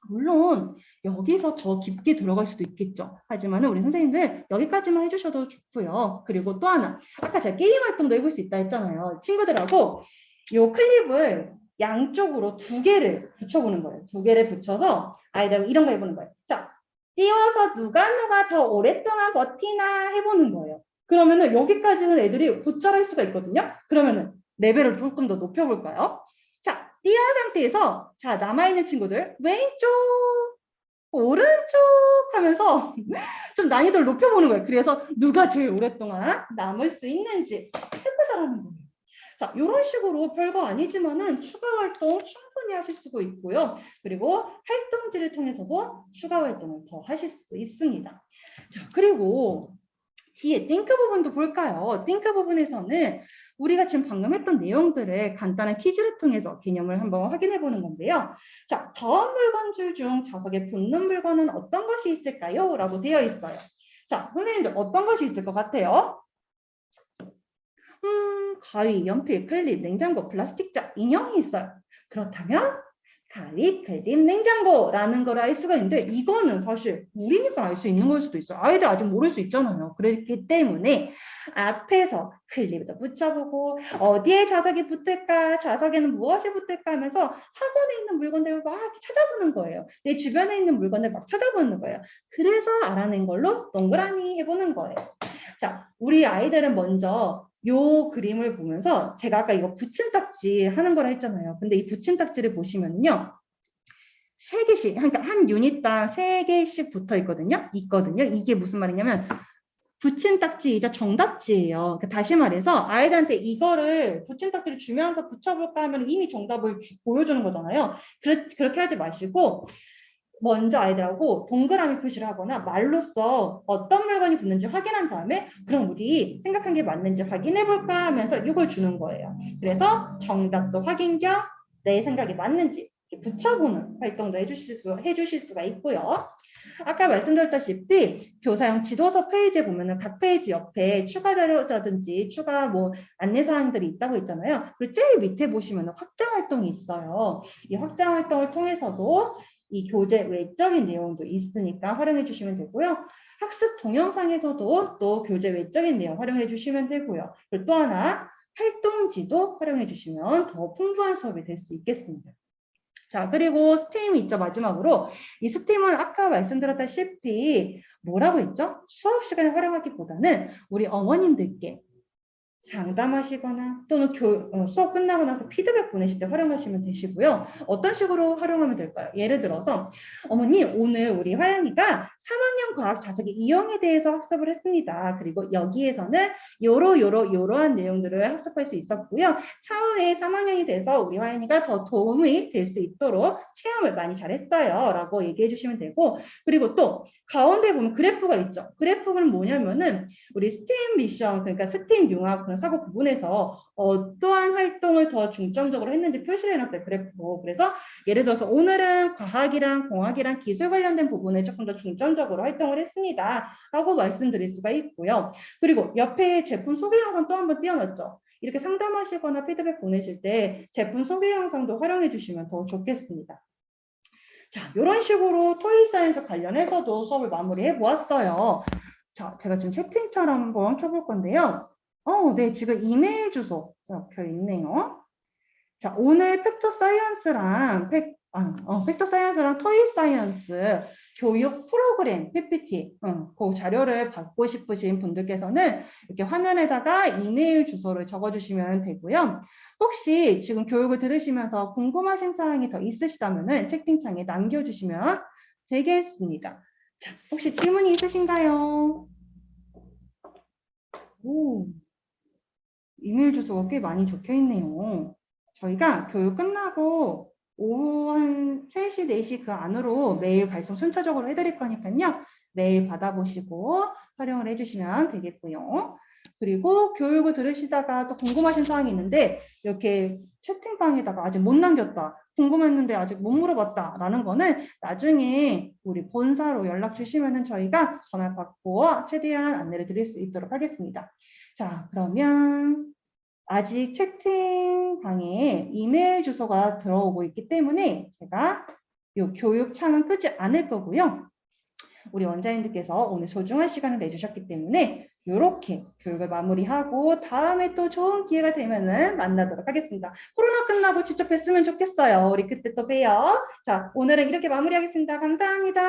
물론 여기서 더 깊게 들어갈 수도 있겠죠. 하지만 우리 선생님들 여기까지만 해주셔도 좋고요. 그리고 또 하나, 아까 제가 게임 활동도 해볼 수 있다 했잖아요. 친구들하고 이 클립을 양쪽으로 2개를 붙여보는 거예요. 2개를 붙여서 아이들 이런 거 해보는 거예요. 자, 띄워서 누가 더 오랫동안 버티나 해보는 거예요. 그러면은 여기까지는 애들이 곧잘 할 수가 있거든요. 그러면은 레벨을 조금 더 높여볼까요? 자, 띄운 상태에서 자 남아있는 친구들 왼쪽, 오른쪽 하면서 좀 난이도를 높여보는 거예요. 그래서 누가 제일 오랫동안 남을 수 있는지 해보자라는 거예요. 자, 이런 식으로 별거 아니지만은 추가 활동 충분히 하실 수가 있고요. 그리고 활동지를 통해서도 추가 활동을 더 하실 수도 있습니다. 자, 그리고 뒤에 띵크 부분도 볼까요? 띵크 부분에서는 우리가 지금 방금 했던 내용들을 간단한 퀴즈를 통해서 개념을 한번 확인해 보는 건데요. 자, 다음 물건줄 중 자석에 붙는 물건은 어떤 것이 있을까요? 라고 되어 있어요. 자, 선생님들 어떤 것이 있을 것 같아요? 가위, 연필, 클립, 냉장고, 플라스틱자, 인형이 있어요. 그렇다면 가위, 클립, 냉장고라는 걸 알 수가 있는데 이거는 사실 우리니까 알 수 있는 걸 수도 있어요. 아이들 아직 모를 수 있잖아요. 그렇기 때문에 앞에서 클립도 붙여보고 어디에 자석이 붙을까, 자석에는 무엇이 붙을까 하면서 학원에 있는 물건들을 막 찾아보는 거예요. 내 주변에 있는 물건들 막 찾아보는 거예요. 그래서 알아낸 걸로 동그라미 해보는 거예요. 자, 우리 아이들은 먼저 요 그림을 보면서 제가 아까 이거 붙임딱지 하는 거라 했잖아요. 근데 이 붙임딱지를 보시면요. 3개씩, 그러니까 한 유닛당 3개씩 붙어 있거든요. 이게 무슨 말이냐면 붙임딱지이자 정답지예요. 그러니까 다시 말해서 아이들한테 이거를 붙임딱지를 주면서 붙여볼까 하면 이미 정답을 보여주는 거잖아요. 그렇게 하지 마시고 먼저 아이들하고 동그라미 표시를 하거나 말로써 어떤 물건이 붙는지 확인한 다음에 그럼 우리 생각한 게 맞는지 확인해 볼까 하면서 이걸 주는 거예요. 그래서 정답도 확인 겸 내 생각이 맞는지 붙여보는 활동도 해주실 수가 있고요. 아까 말씀드렸다시피 교사용 지도서 페이지에 보면은 각 페이지 옆에 추가 자료라든지 추가 뭐 안내사항들이 있다고 했잖아요. 그리고 제일 밑에 보시면 확장 활동이 있어요. 이 확장 활동을 통해서도 이 교재 외적인 내용도 있으니까 활용해 주시면 되고요. 학습 동영상에서도 또 교재 외적인 내용 활용해 주시면 되고요. 그리고 또 하나 활동지도 활용해 주시면 더 풍부한 수업이 될 수 있겠습니다. 자, 그리고 스팀이 있죠. 마지막으로 이 스팀은 아까 말씀드렸다시피 뭐라고 했죠? 수업 시간에 활용하기보다는 우리 어머님들께 상담하시거나 또는 수업 끝나고 나서 피드백 보내실 때 활용하시면 되시고요. 어떤 식으로 활용하면 될까요? 예를 들어서 어머니 오늘 우리 화영이가 3학년 과학 자석의 이용에 대해서 학습을 했습니다. 그리고 여기에서는 요러한 내용들을 학습할 수 있었고요. 차후에 3학년이 돼서 우리 화영이가 더 도움이 될 수 있도록 체험을 많이 잘했어요. 라고 얘기해 주시면 되고 그리고 또 가운데 보면 그래프가 있죠. 그래프는 뭐냐면은 우리 스팀 미션 그러니까 스팀 융합 그런 사고 구분에서 어떠한 활동을 더 중점적으로 했는지 표시를 해놨어요. 그래프. 그래서 예를 들어서 오늘은 과학이랑 공학이랑 기술 관련된 부분에 조금 더 중점적으로 활동을 했습니다. 라고 말씀드릴 수가 있고요. 그리고 옆에 제품 소개 영상 또 한번 띄워놨죠. 이렇게 상담하시거나 피드백 보내실 때 제품 소개 영상도 활용해 주시면 더 좋겠습니다. 자, 이런 식으로 토익 사이언스 관련해서도 수업을 마무리해 보았어요. 자, 제가 지금 채팅처럼 한번 켜볼 건데요. 네, 지금 이메일 주소 적혀 있네요. 자, 오늘 팩터 사이언스랑 토익 사이언스 교육 프로그램 PPT 그 자료를 받고 싶으신 분들께서는 이렇게 화면에다가 이메일 주소를 적어주시면 되고요. 혹시 지금 교육을 들으시면서 궁금하신 사항이 더 있으시다면 채팅창에 남겨주시면 되겠습니다. 자, 혹시 질문이 있으신가요? 오, 이메일 주소가 꽤 많이 적혀 있네요. 저희가 교육 끝나고 오후 한 3시, 4시 그 안으로 메일 발송 순차적으로 해드릴 거니까요. 메일 받아보시고 활용을 해주시면 되겠고요. 그리고 교육을 들으시다가 또 궁금하신 사항이 있는데 이렇게 채팅방에다가 아직 못 남겼다. 궁금했는데 아직 못 물어봤다. 라는 거는 나중에 우리 본사로 연락 주시면 저희가 전화 받고 최대한 안내를 드릴 수 있도록 하겠습니다. 자, 그러면 아직 채팅방에 이메일 주소가 들어오고 있기 때문에 제가 이 교육창은 끄지 않을 거고요. 우리 원장님들께서 오늘 소중한 시간을 내주셨기 때문에 이렇게 교육을 마무리하고 다음에 또 좋은 기회가 되면은 만나도록 하겠습니다. 코로나 끝나고 직접 뵀으면 좋겠어요. 우리 그때 또 봬요. 자, 오늘은 이렇게 마무리하겠습니다. 감사합니다.